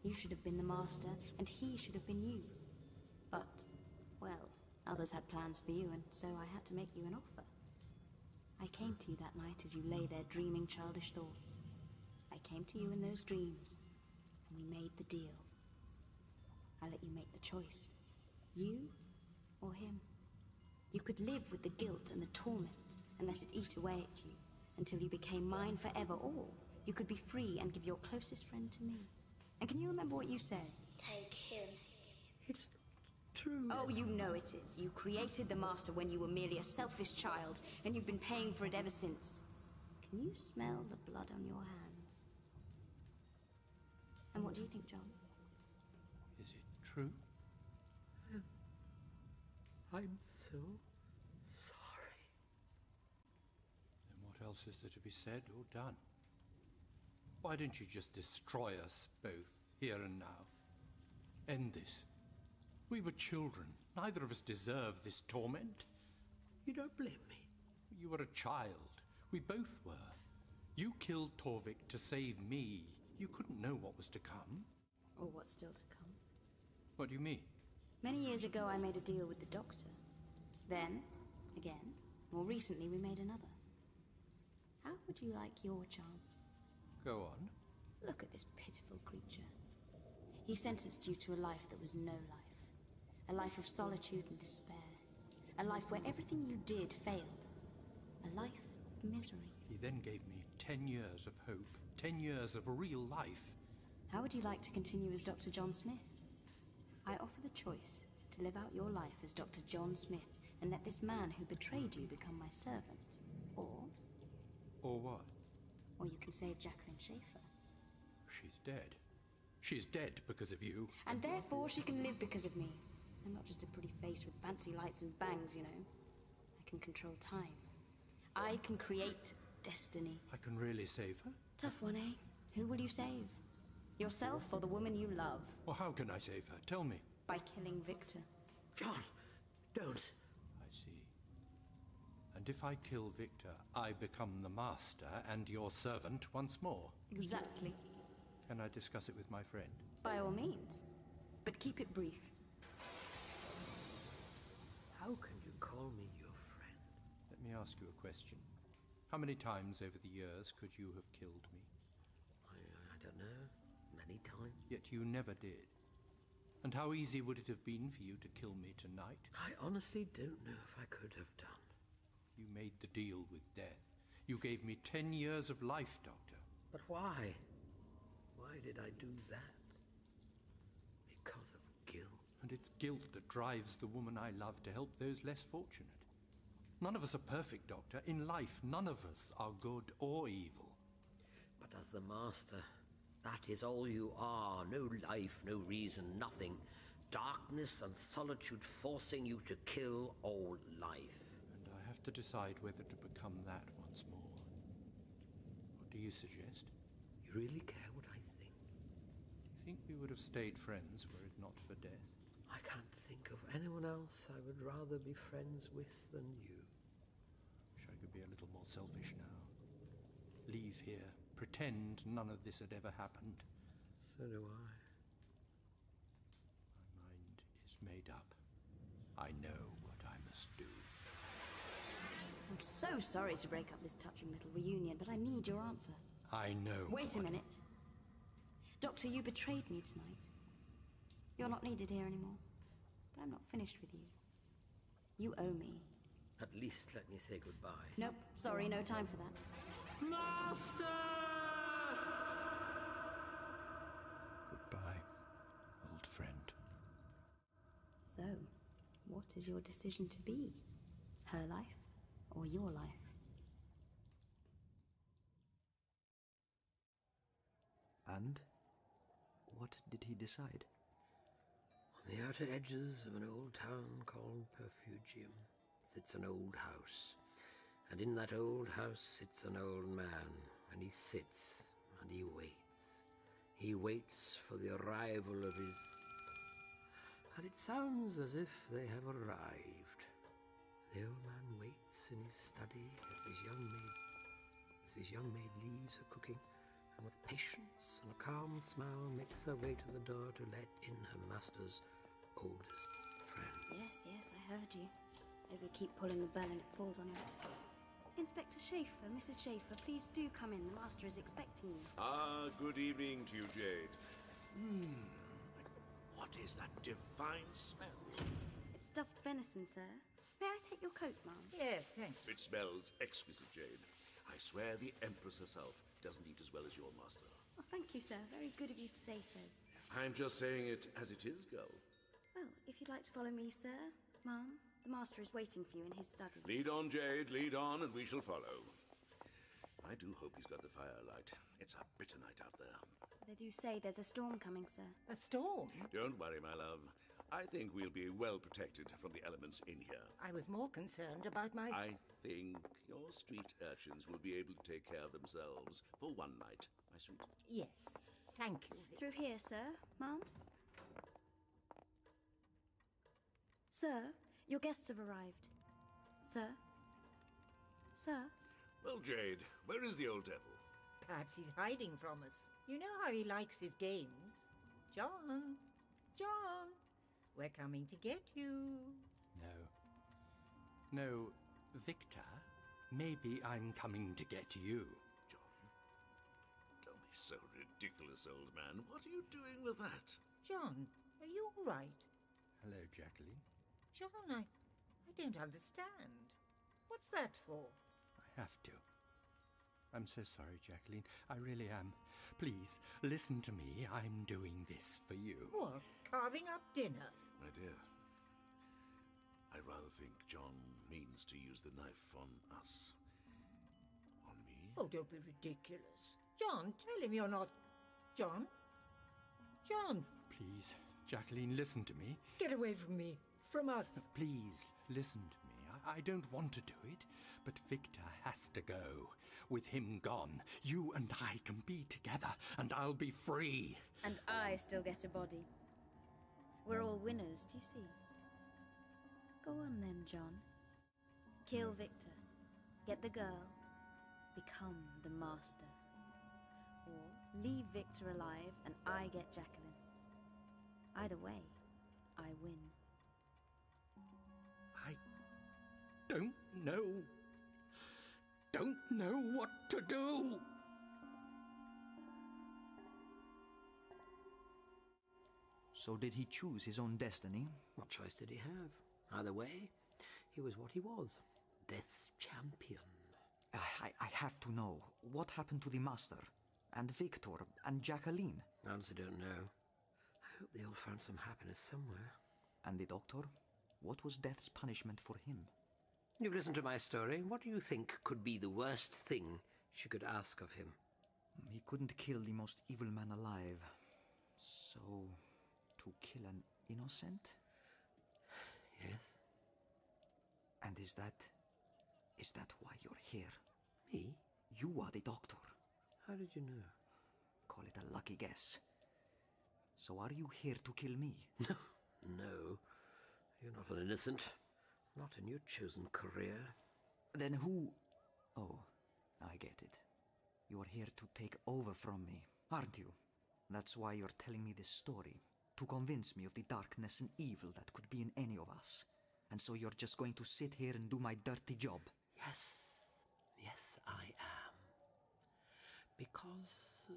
You should have been the Master, and he should have been you. But, well, others had plans for you, and so I had to make you an offer. I came to you that night as you lay there dreaming childish thoughts. I came to you in those dreams, and we made the deal. I let you make the choice. You or him. You could live with the guilt and the torment and let it eat away at you until you became mine forever, or you could be free and give your closest friend to me. And can you remember what you said?
Take him.
It's true.
Oh, you know it is. You created the Master when you were merely a selfish child, and you've been paying for it ever since. Can you smell the blood on your hands? And what do you think, John?
Is it true?
I'm so sorry.
Then what else is there to be said or done? Why don't you just destroy us both, here and now? End this. We were children. Neither of us deserve this torment.
You don't blame me.
You were a child. We both were. You killed Torvik to save me. You couldn't know what was to come.
Or what's still to come?
What do you mean?
Many years ago, I made a deal with the Doctor. Then, again, more recently, we made another. How would you like your chance?
Go on.
Look at this pitiful creature. He sentenced you to a life that was no life. A life of solitude and despair. A life where everything you did failed. A life of misery.
He then gave me 10 years of hope, 10 years of real life.
How would you like to continue as Dr. John Smith? I offer the choice to live out your life as Dr. John Smith and let this man who betrayed you become my servant.
Or what?
Or you can save Jacqueline Schaefer.
She's dead. She's dead because of you.
And therefore she can live because of me. I'm not just a pretty face with fancy lights and bangs, you know. I can control time. I can create destiny.
I can really save her?
Tough one, eh? Who will you save? Yourself or the woman you love?
Well, how can I save her? Tell me.
By killing Victor.
John, don't.
I see. And if I kill Victor, I become the master and your servant once more.
Exactly.
Can I discuss it with my friend?
By all means. But keep it brief.
How can you call me your friend?
Let me ask you a question. How many times over the years could you have killed me?
I don't know. Many times.
Yet you never did. And how easy would it have been for you to kill me tonight?
I honestly don't know if I could have done.
You made the deal with death. You gave me 10 years of life, Doctor.
But why? Why did I do that? Because of guilt.
And it's guilt that drives the woman I love to help those less fortunate. None of us are perfect, Doctor. In life, none of us are good or evil.
But as the master, that is all you are. No life, no reason, nothing. Darkness and solitude forcing you to kill all life.
And I have to decide whether to become that once more. What do you suggest?
You really care what I think?
Do you think we would have stayed friends were it not for death?
I can't think of anyone else I would rather be friends with than you.
Wish I could be a little more selfish now. Leave here. Pretend none of this had ever happened.
So do I.
My mind is made up. I know what I must do.
I'm so sorry to break up this touching little reunion, but I need your answer.
I know.
Wait a minute. Doctor, you betrayed me tonight. You're not needed here anymore. But I'm not finished with you. You owe me.
At least let me say goodbye.
Nope, sorry, no time for that.
Master!
Goodbye, old friend.
So, what is your decision to be? Her life or your life?
And what did he decide?
On the outer edges of an old town called Perfugium sits an old house. And in that old house sits an old man, and he sits and he waits. He waits for the arrival of his... And it sounds as if they have arrived. The old man waits in his study as his young maid leaves her cooking, and with patience and a calm smile makes her way to the door to let in her master's oldest friend.
Yes, I heard you. Maybe keep pulling the bell and it falls on you. Inspector Schaefer, Mrs. Schaefer, please do come in. The master is expecting you.
Ah, good evening to you, Jade. What is that divine smell?
It's stuffed venison, sir. May I take your coat, ma'am?
Yes, thank you.
It smells exquisite, Jade. I swear the Empress herself doesn't eat as well as your master.
Oh, thank you, sir. Very good of you to say so.
I'm just saying it as it is, girl.
Well, if you'd like to follow me, sir, ma'am, the master is waiting for you in his study.
Lead on, Jade, lead on, and we shall follow. I do hope he's got the firelight. It's a bitter night out there.
They do say there's a storm coming, sir.
A storm?
Don't worry, my love. I think we'll be well protected from the elements in here.
I was more concerned about my...
I think your street urchins will be able to take care of themselves for one night, my sweet.
Yes, thank you.
Through here, sir, ma'am. Sir, your guests have arrived. Sir? Sir?
Well, Jade, where is the old devil?
Perhaps he's hiding from us. You know how he likes his games. John! John! We're coming to get you.
No, Victor, maybe I'm coming to get you.
John, don't be so ridiculous, old man. What are you doing with that?
John, are you all right?
Hello, Jacqueline.
John, I I don't understand. What's that for?
I have to. I'm so sorry, Jacqueline. I really am. Please, listen to me. I'm doing this for you.
What? Carving up dinner?
My dear, I rather think John means to use the knife on us. On me?
Oh, don't be ridiculous. John, tell him you're not... John? John!
Please, Jacqueline, listen to me.
Get away from me. From us.
Please, listen to me. I don't want to do it, but Victor has to go. With him gone, you and I can be together, and I'll be free.
And I still get a body. We're all winners, do you see? Go on then, John. Kill Victor. Get the girl. Become the master. Or leave Victor alive and I get Jacqueline. Either way, I win.
I don't know what to do.
So did he choose his own destiny?
What choice did he have? Either way, he was what he was. Death's champion.
I have to know. What happened to the Master? And Victor? And Jacqueline?
I honestly don't know. I hope they all found some happiness somewhere.
And the Doctor? What was Death's punishment for him?
You've listened to my story. What do you think could be the worst thing she could ask of him?
He couldn't kill the most evil man alive. So, to kill an innocent?
Yes.
And is that why you're here?
Me?
You are the Doctor.
How did you know?
Call it a lucky guess. So are you here to kill me?
No. You're not an innocent. Not in your chosen career.
Then who... Oh, I get it. You're here to take over from me, aren't you? That's why you're telling me this story. To convince me of the darkness and evil that could be in any of us. And so you're just going to sit here and do my dirty job?
Yes. Yes, I am. Because...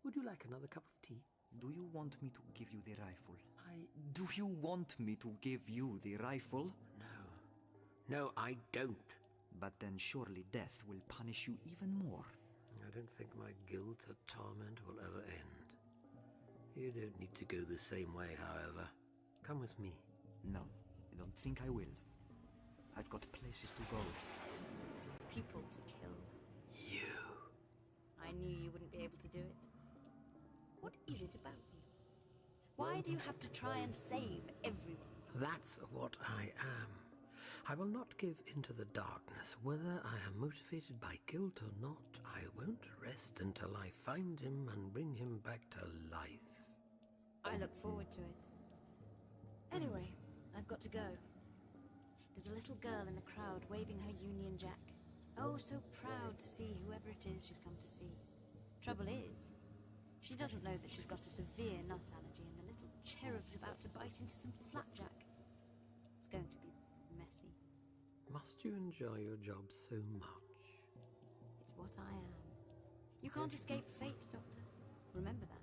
would you like another cup of tea?
Do you want me to give you the rifle?
Do
you want me to give you the rifle?
No. No, I don't.
But then surely death will punish you even more.
I don't think my guilt or torment will ever end. You don't need to go the same way, however. Come with me.
No, I don't think I will. I've got places to go.
People to kill.
You.
I knew you wouldn't be able to do it. What is it about you? Why do you have to try and save everyone?
That's what I am. I will not give into the darkness. Whether I am motivated by guilt or not, I won't rest until I find him and bring him back to life.
I look forward to it. Anyway, I've got to go. There's a little girl in the crowd waving her Union Jack. Oh, so proud to see whoever it is she's come to see. Trouble is, she doesn't know that she's got a severe nut allergy and the little cherub's about to bite into some flapjack. It's going to be messy.
Must you enjoy your job so much?
It's what I am. You can't escape fate, Doctor. Remember that.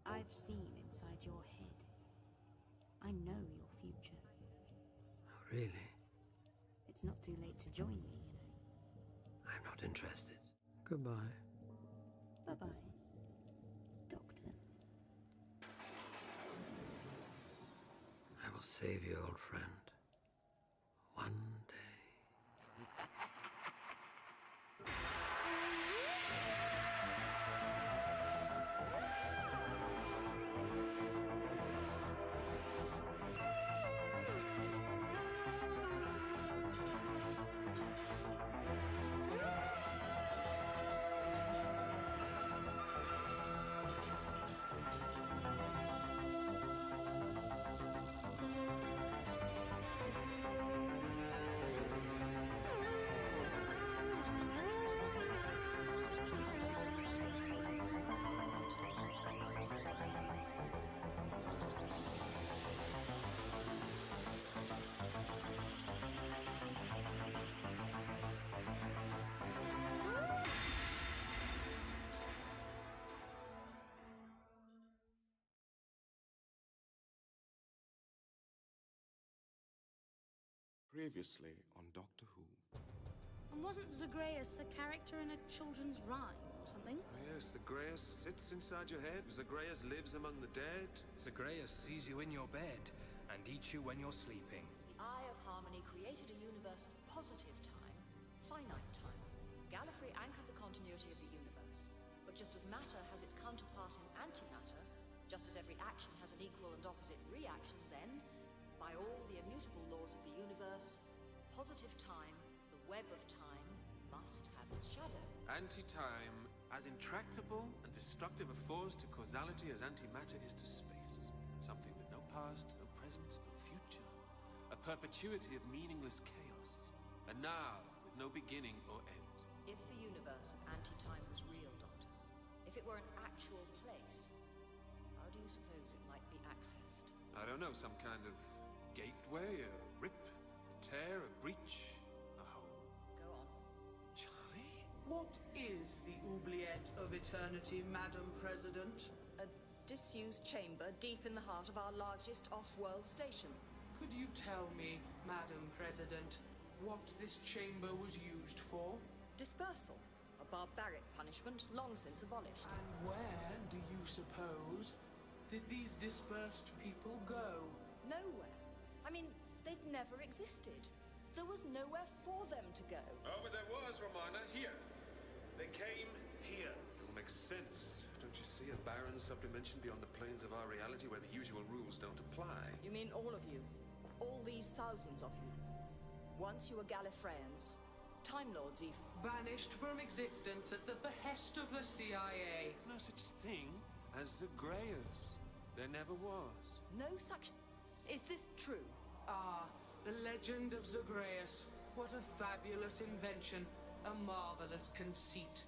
I've seen inside your head. I know your future.
Oh, really?
It's not too late to join me, you know.
I'm not interested. Goodbye.
Bye-bye, Doctor.
I will save you, old friend. One day.
Previously on Doctor Who.
And wasn't Zagreus a character in a children's rhyme or something?
Oh, yes, Zagreus sits inside your head. Zagreus lives among the dead.
Zagreus sees you in your bed and eats you when you're sleeping.
The Eye of Harmony created a universe of positive time, finite time. Gallifrey anchored the continuity of the universe. But just as matter has its counterpart in antimatter, just as every action has an equal and opposite reaction, then, by all the immutable laws of the universe, positive time, the web of time, must have its shadow.
Anti-time, as intractable and destructive a force to causality as antimatter is to space. Something with no past, no present, no future. A perpetuity of meaningless chaos. And now, with no beginning or end.
If the universe of anti-time was real, Doctor, if it were an actual place, how do you suppose it might be accessed?
I don't know, some kind of gateway, a rip, a tear, a breach, a hole.
Go on.
Charlie?
What is the oubliette of eternity, Madam President?
A disused chamber deep in the heart of our largest off-world station.
Could you tell me, Madam President, what this chamber was used for?
Dispersal. A barbaric punishment long since abolished.
And where, do you suppose, did these dispersed people go?
Nowhere. I mean, they'd never existed. There was nowhere for them to go.
Oh, but there was, Romana, here. They came here. It all makes sense. Don't you see? A barren subdimension beyond the planes of our reality where the usual rules don't apply.
You mean all of you? All these thousands of you? Once you were Gallifreyans. Time Lords, even.
Banished from existence at the behest of the CIA.
There's no such thing as the Greyers. There never was.
No such... Is this true?
Ah, the legend of Zagreus. What a fabulous invention. A marvelous conceit.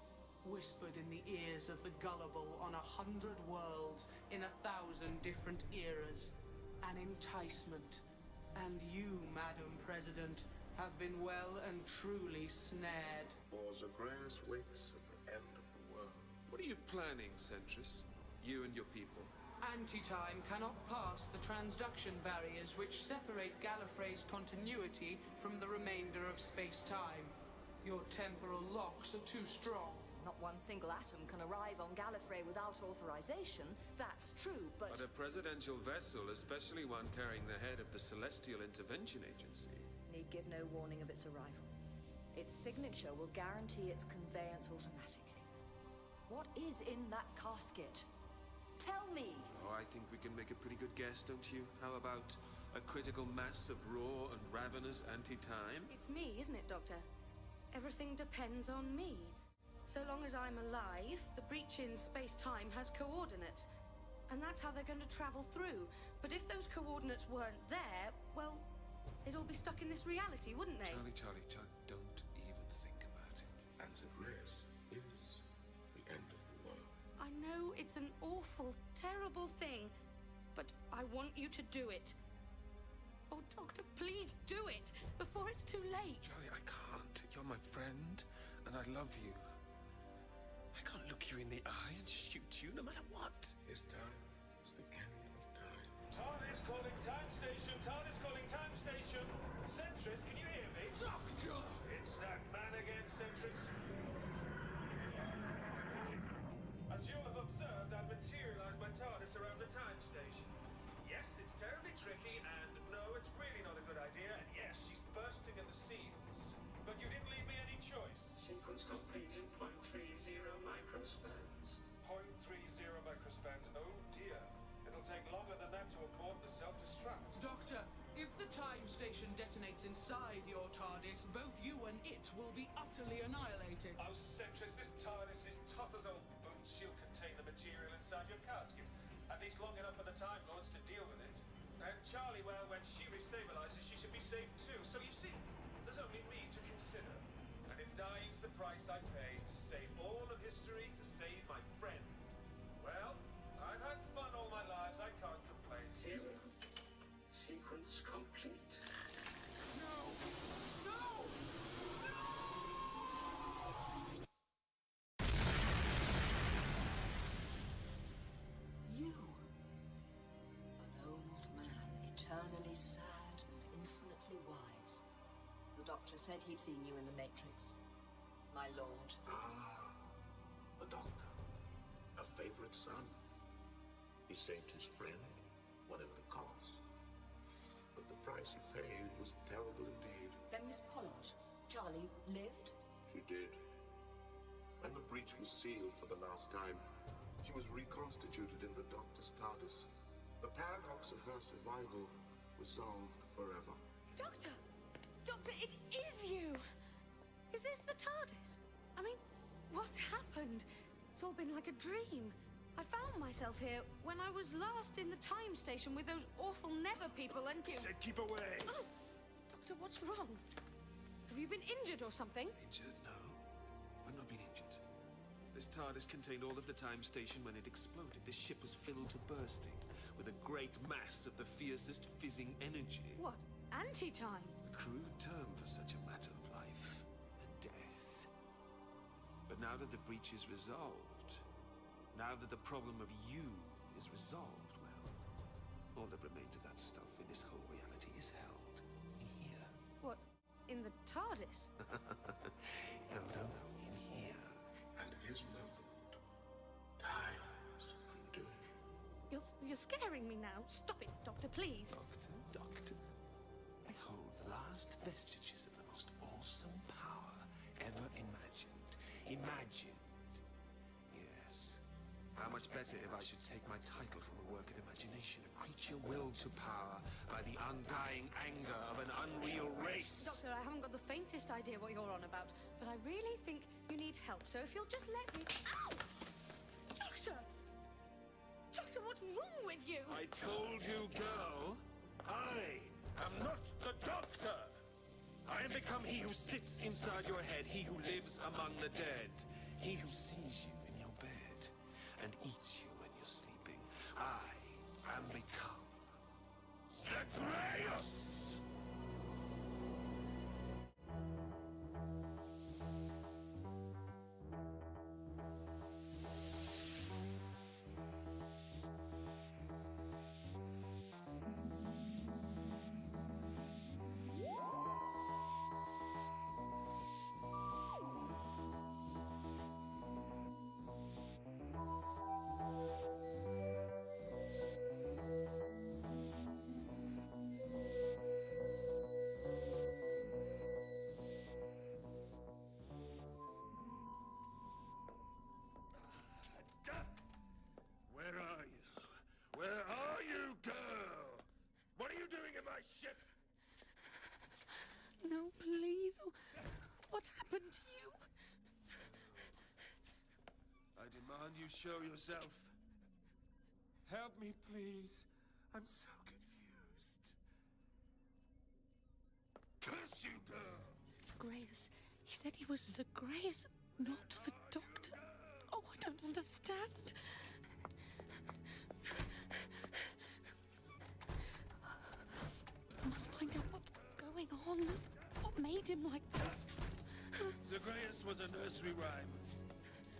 Whispered in the ears of the gullible on 100 worlds in 1,000 different eras. An enticement. And you, Madam President, have been well and truly snared.
For Zagreus wakes at the end of the world.
What are you planning, Centris? You and your people?
Anti-time cannot pass the transduction barriers which separate Gallifrey's continuity from the remainder of space-time. Your temporal locks are too strong.
Not one single atom can arrive on Gallifrey without authorization. That's true, but...
But a presidential vessel, especially one carrying the head of the Celestial Intervention Agency...
need give no warning of its arrival. Its signature will guarantee its conveyance automatically. What is in that casket? Tell me!
Oh, I think we can make a pretty good guess, don't you? How about a critical mass of raw and ravenous anti-time?
It's me, isn't it, Doctor? Everything depends on me. So long as I'm alive, the breach in space-time has coordinates. And that's how they're going to travel through. But if those coordinates weren't there, well, they'd all be stuck in this reality, wouldn't they?
Charlie, don't even think about it.
And Zagreus is the end of the world.
I know it's an awful, terrible thing, but I want you to do it. Oh, Doctor, please do it before it's too late.
Charlie, I can't. You're my friend, and I love you. I can't look you in the eye and shoot you no matter what.
His time is the end of time.
TARDIS calling time station. TARDIS calling time station. Centris, can you hear me?
Doctor!
It's that man again, Centris. As you'll have observed, I've materialized my TARDIS around the time station. Yes, it's terribly tricky, and no, it's really not a good idea, and yes, she's bursting at the seams. But you didn't leave me any choice.
Sequence complete in 0.30 microspans.
0.30 microspans, oh dear. It'll take longer than that to abort the self-destruct.
Doctor, if the time station detonates inside your TARDIS, both you and it will be utterly annihilated.
Oh, Centris, this TARDIS is tough as old boots. She'll contain the material inside your casket. At least long enough for the Time Lords to deal with it. And Charlie, well, when she restabilizes, she should be safe too. So you see, there's only me to consider. And if dying's the price I pay to save all of history, to save my friend, well, I've had fun all my lives. I can't complain.
Zero. Sequence complete.
No! No!
You! An old man, eternally sad and infinitely wise. doctor said he'd seen you in the Matrix, my lord.
Ah, the doctor. A favorite son. He saved his friend, whatever the cost. But the price he paid was terrible indeed.
Then Miss Pollard, Charlie, lived?
She did. When the breach was sealed for the last time, she was reconstituted in the Doctor's TARDIS. The paradox of her survival was solved forever.
Doctor! Doctor, it is you! Is this the TARDIS? I mean, what happened? It's all been like a dream. I found myself here when I was last in the time station with those awful Never people and you...
Said keep away!
Oh! Doctor, what's wrong? Have you been injured or something?
Injured? No. I've not been injured. This TARDIS contained all of the time station when it exploded. This ship was filled to bursting with a great mass of the fiercest fizzing energy.
What? Anti-time?
A crude term for such a matter of life and death. But now that the breach is resolved, now that the problem of you is resolved, well, all that remains of that stuff in this whole reality is held in here.
What? In the TARDIS?
No, in here.
And his moment, time's undoing.
You're scaring me now. Stop it, Doctor, please.
Doctor, I hold the last vestiges of the most awesome power ever imagined. Yes. How much better if I should take my title from a work of imagination, a creature willed to power by the undying anger of an unreal race.
Doctor, I haven't got the faintest idea what you're on about, but I really think you need help, so if you'll just let me... Ow! Doctor! Doctor, what's wrong with you?
I told you, girl, I am not the Doctor. I am become he who sits inside your head, he who lives among the dead, he who sees you in your bed and eats you when you're sleeping. I am become Zagreus! Where are you, girl? What are you doing in my ship?
No, please. Oh, what's happened to you?
I demand you show yourself. Help me, please. I'm so confused. Curse you, girl!
Zagreus. He said he was Zagreus, not the Doctor. Oh, I don't understand. I must find out what's going on. What made him like this?
Zagreus was a nursery rhyme.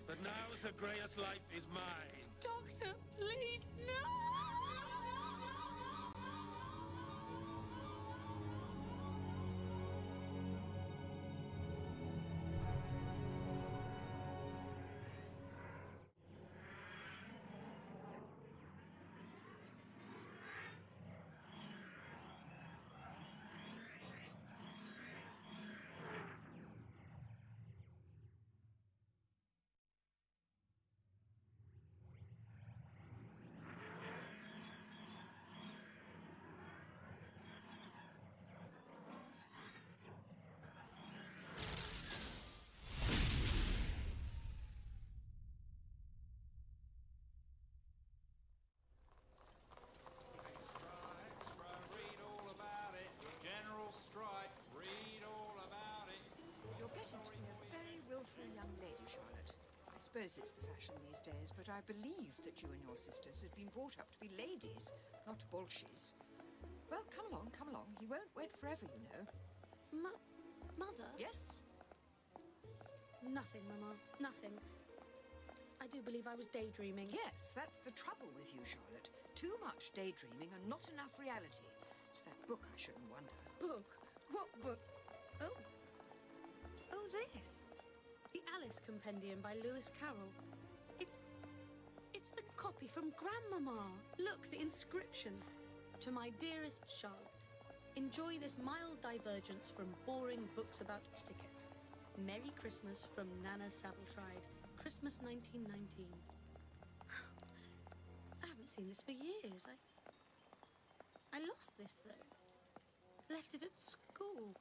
But now Zagreus' life is mine.
Doctor, please, no!
Young lady, Charlotte. I suppose it's the fashion these days, but I believed that you and your sisters had been brought up to be ladies, not bolshes. Well, come along, come along. He won't wed forever, you know.
Mother?
Yes?
Nothing, Mama. Nothing. I do believe I was daydreaming.
Yes, that's the trouble with you, Charlotte. Too much daydreaming and not enough reality. It's that book, I shouldn't wonder.
Book? What book? Oh, this? The Alice Compendium by Lewis Carroll. It's the copy from Grandmama. Look, the inscription. To my dearest Charlotte, enjoy this mild divergence from boring books about etiquette. Merry Christmas from Nana Saviltride. Christmas 1919. I haven't seen this for years. I lost this, though. Left it at school.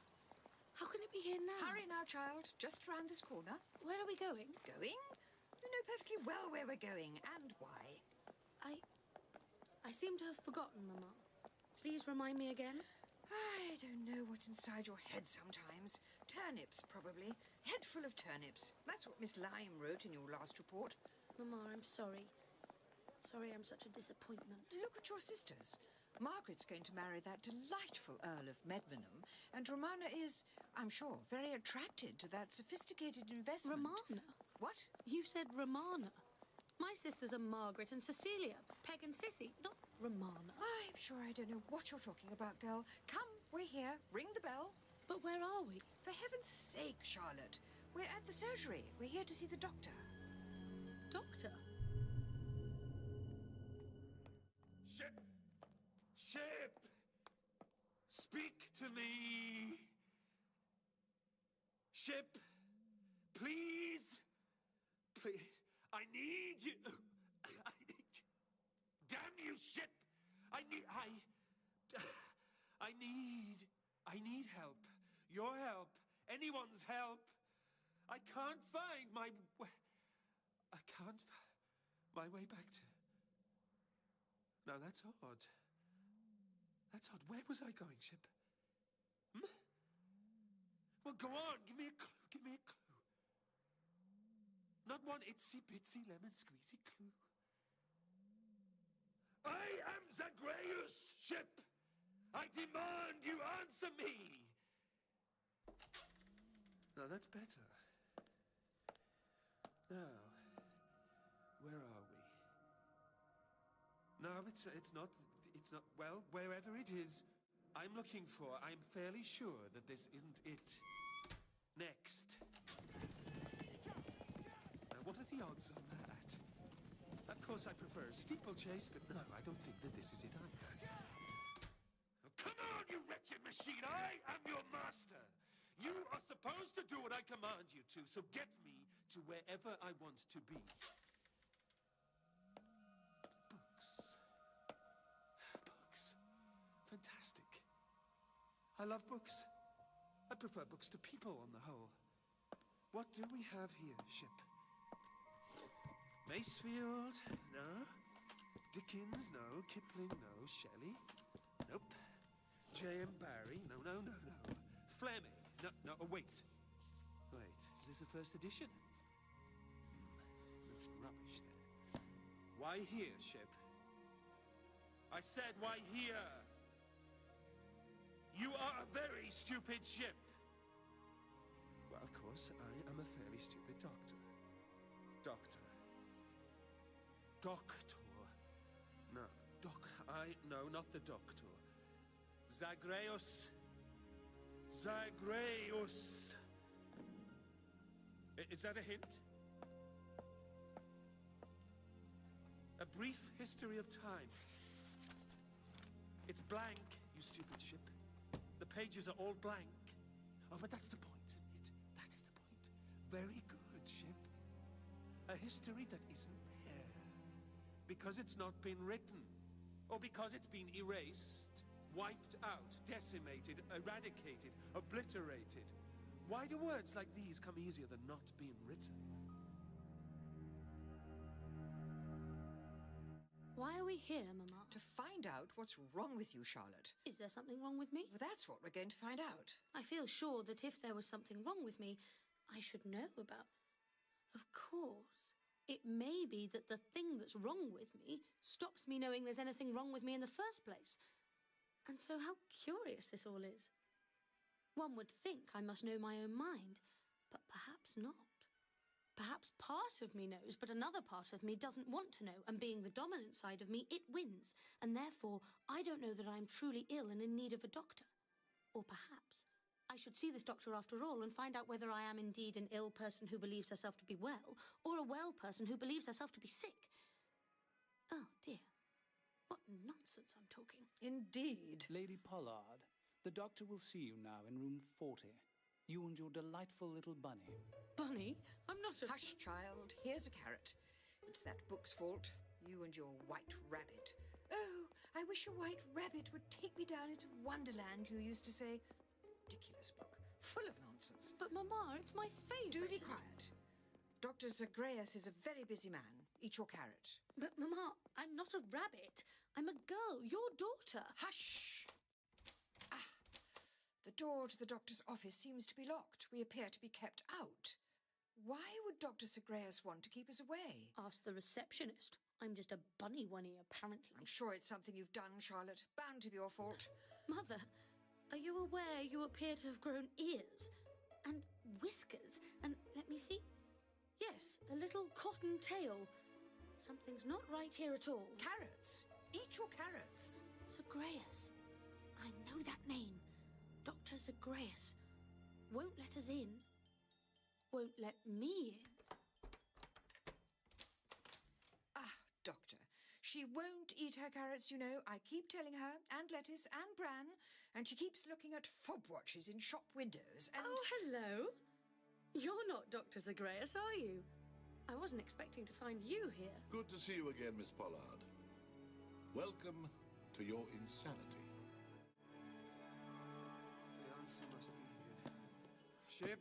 How can it be here now?
Hurry now, child. Just round this corner.
Where are we going?
Going? You know perfectly well where we're going and why.
I seem to have forgotten, Mama. Please remind me again.
I don't know what's inside your head sometimes. Turnips, probably. Head full of turnips. That's what Miss Lyme wrote in your last report.
Mama, I'm sorry. Sorry I'm such a disappointment.
Look at your sisters. Margaret's going to marry that delightful Earl of Medmenham, and Romana is, I'm sure, very attracted to that sophisticated investment.
Romana?
What?
You said Romana. My sisters are Margaret and Cecilia, Peg and Sissy, not Romana.
I'm sure I don't know what you're talking about, girl. Come, we're here. Ring the bell.
But where are we?
For heaven's sake, Charlotte. We're at the surgery. We're here to see the doctor.
Doctor?
Ship! Ship! Speak to me! Ship! Please! Please! I need you! I need you! Damn you, ship! I need help. Your help. Anyone's help. I can't find my way back to... No, that's odd. That's odd. Where was I going, ship? Well, go on. Give me a clue. Not one itsy-bitsy lemon squeezy clue. I am Zagreus, ship! I demand you answer me! Now, that's better. Now, where are we? No, it's not, well, wherever it is, I'm looking for, I'm fairly sure that this isn't it. Next. Now, what are the odds on that? Of course, I prefer a steeplechase, but no, I don't think that this is it either. Oh, come on, you wretched machine! I am your master! You are supposed to do what I command you to, so get me to wherever I want to be. Books. Fantastic. I love books. I prefer books to people on the whole. What do we have here, ship? Macefield, no. Dickens, no. Kipling, no. Shelley, nope. J.M. Barrie, no. Fleming, no, oh, wait. Is this the first edition? Rubbish, then. Why here, ship? I said, why here? You are a very stupid ship. Well, of course, I am a fairly stupid doctor. Doctor. No, not the doctor. Zagreus. Is that a hint? A brief history of time. It's blank, you stupid ship. The pages are all blank. Oh, but that's the point, isn't it? That is the point. Very good, ship. A history that isn't there. Because it's not been written. Or because it's been erased, wiped out, decimated, eradicated, obliterated. Why do words like these come easier than not being written?
Why are we here, Mama?
To find out what's wrong with you, Charlotte.
Is there something wrong with me?
Well, that's what we're going to find out.
I feel sure that if there was something wrong with me, I should know about. Of course. It may be that the thing that's wrong with me stops me knowing there's anything wrong with me in the first place. And so how curious this all is. One would think I must know my own mind, but perhaps not. Perhaps part of me knows, but another part of me doesn't want to know, and being the dominant side of me, it wins, and therefore I don't know that I'm truly ill and in need of a doctor. Or perhaps I I should see this doctor after all and find out whether I am indeed an ill person who believes herself to be well, or a well person who believes herself to be sick. Oh, dear. What nonsense I'm talking.
Indeed.
Lady Pollard, the doctor will see you now in room 40. You and your delightful little bunny.
Bunny? I'm not a...
Hush, child. Here's a carrot. It's that book's fault. You and your white rabbit. Oh, I wish a white rabbit would take me down into Wonderland, you used to say. Ridiculous book. Full of nonsense.
But, Mama, it's my favourite.
Do be quiet. Dr. Zagreus is a very busy man. Eat your carrot.
But, Mama, I'm not a rabbit. I'm a girl, your daughter.
Hush! Ah, the door to the doctor's office seems to be locked. We appear to be kept out. Why would Dr. Zagreus want to keep us away?
Ask the receptionist. I'm just a bunny-wunny, apparently.
I'm sure it's something you've done, Charlotte. Bound to be your fault.
Mother, are you aware you appear to have grown ears? And whiskers? And, let me see. Yes, a little cotton tail. Something's not right here at all.
Carrots. Eat your carrots.
Zagreus. I know that name. Dr. Zagreus. Won't let us in. Won't let me in.
Ah, Doctor. She won't eat her carrots, you know. I keep telling her, and lettuce, and bran, and she keeps looking at fob watches in shop windows, and...
Oh, hello. You're not Dr. Zagreus, are you? I wasn't expecting to find you here.
Good to see you again, Miss Pollard. Welcome to your insanity.
The answer must be here. Ship.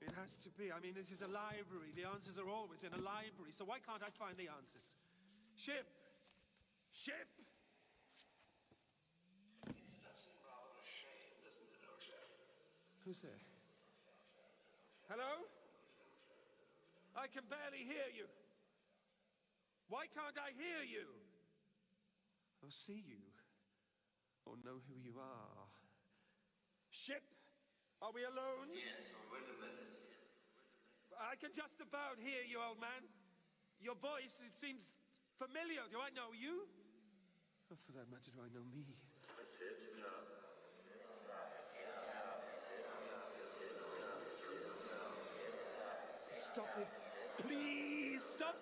It has to be. I mean, this is a library. The answers are always in a library, so why can't I find the answers? Ship! Ship!
It does seem rather a shame, doesn't it, old chap?
Who's there? Hello? I can barely hear you. Why can't I hear you? Or see you? Or know who you are? Ship! Are we alone?
Yes, wait a minute.
I can just about hear you, old man. Your voice, it seems familiar. Do I know you? Or for that matter, do I know me?
That's it, no.
Stop it. Please, stop.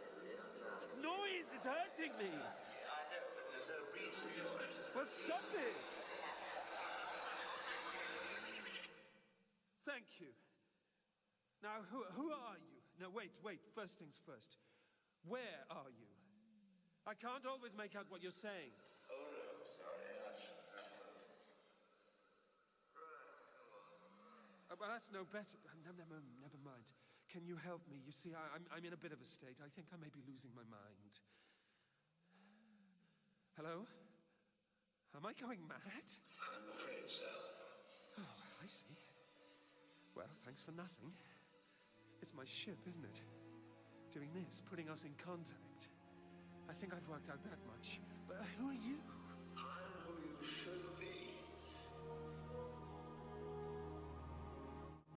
Noise, it's hurting me.
I know, but there's no reason for it.
Well, stop it. Thank you. Now, who are you? No, wait. First things first. Where are you? I can't always make out what you're saying.
Oh, no, sorry.
Well, that's no better. Never mind. Can you help me? You see, I'm in a bit of a state. I think I may be losing my mind. Hello? Am I going mad?
I'm afraid so.
Oh, I see. Well, thanks for nothing. It's my ship, isn't it? Doing this, putting us in contact. I think I've worked out that much. But who are you?
I'm who you should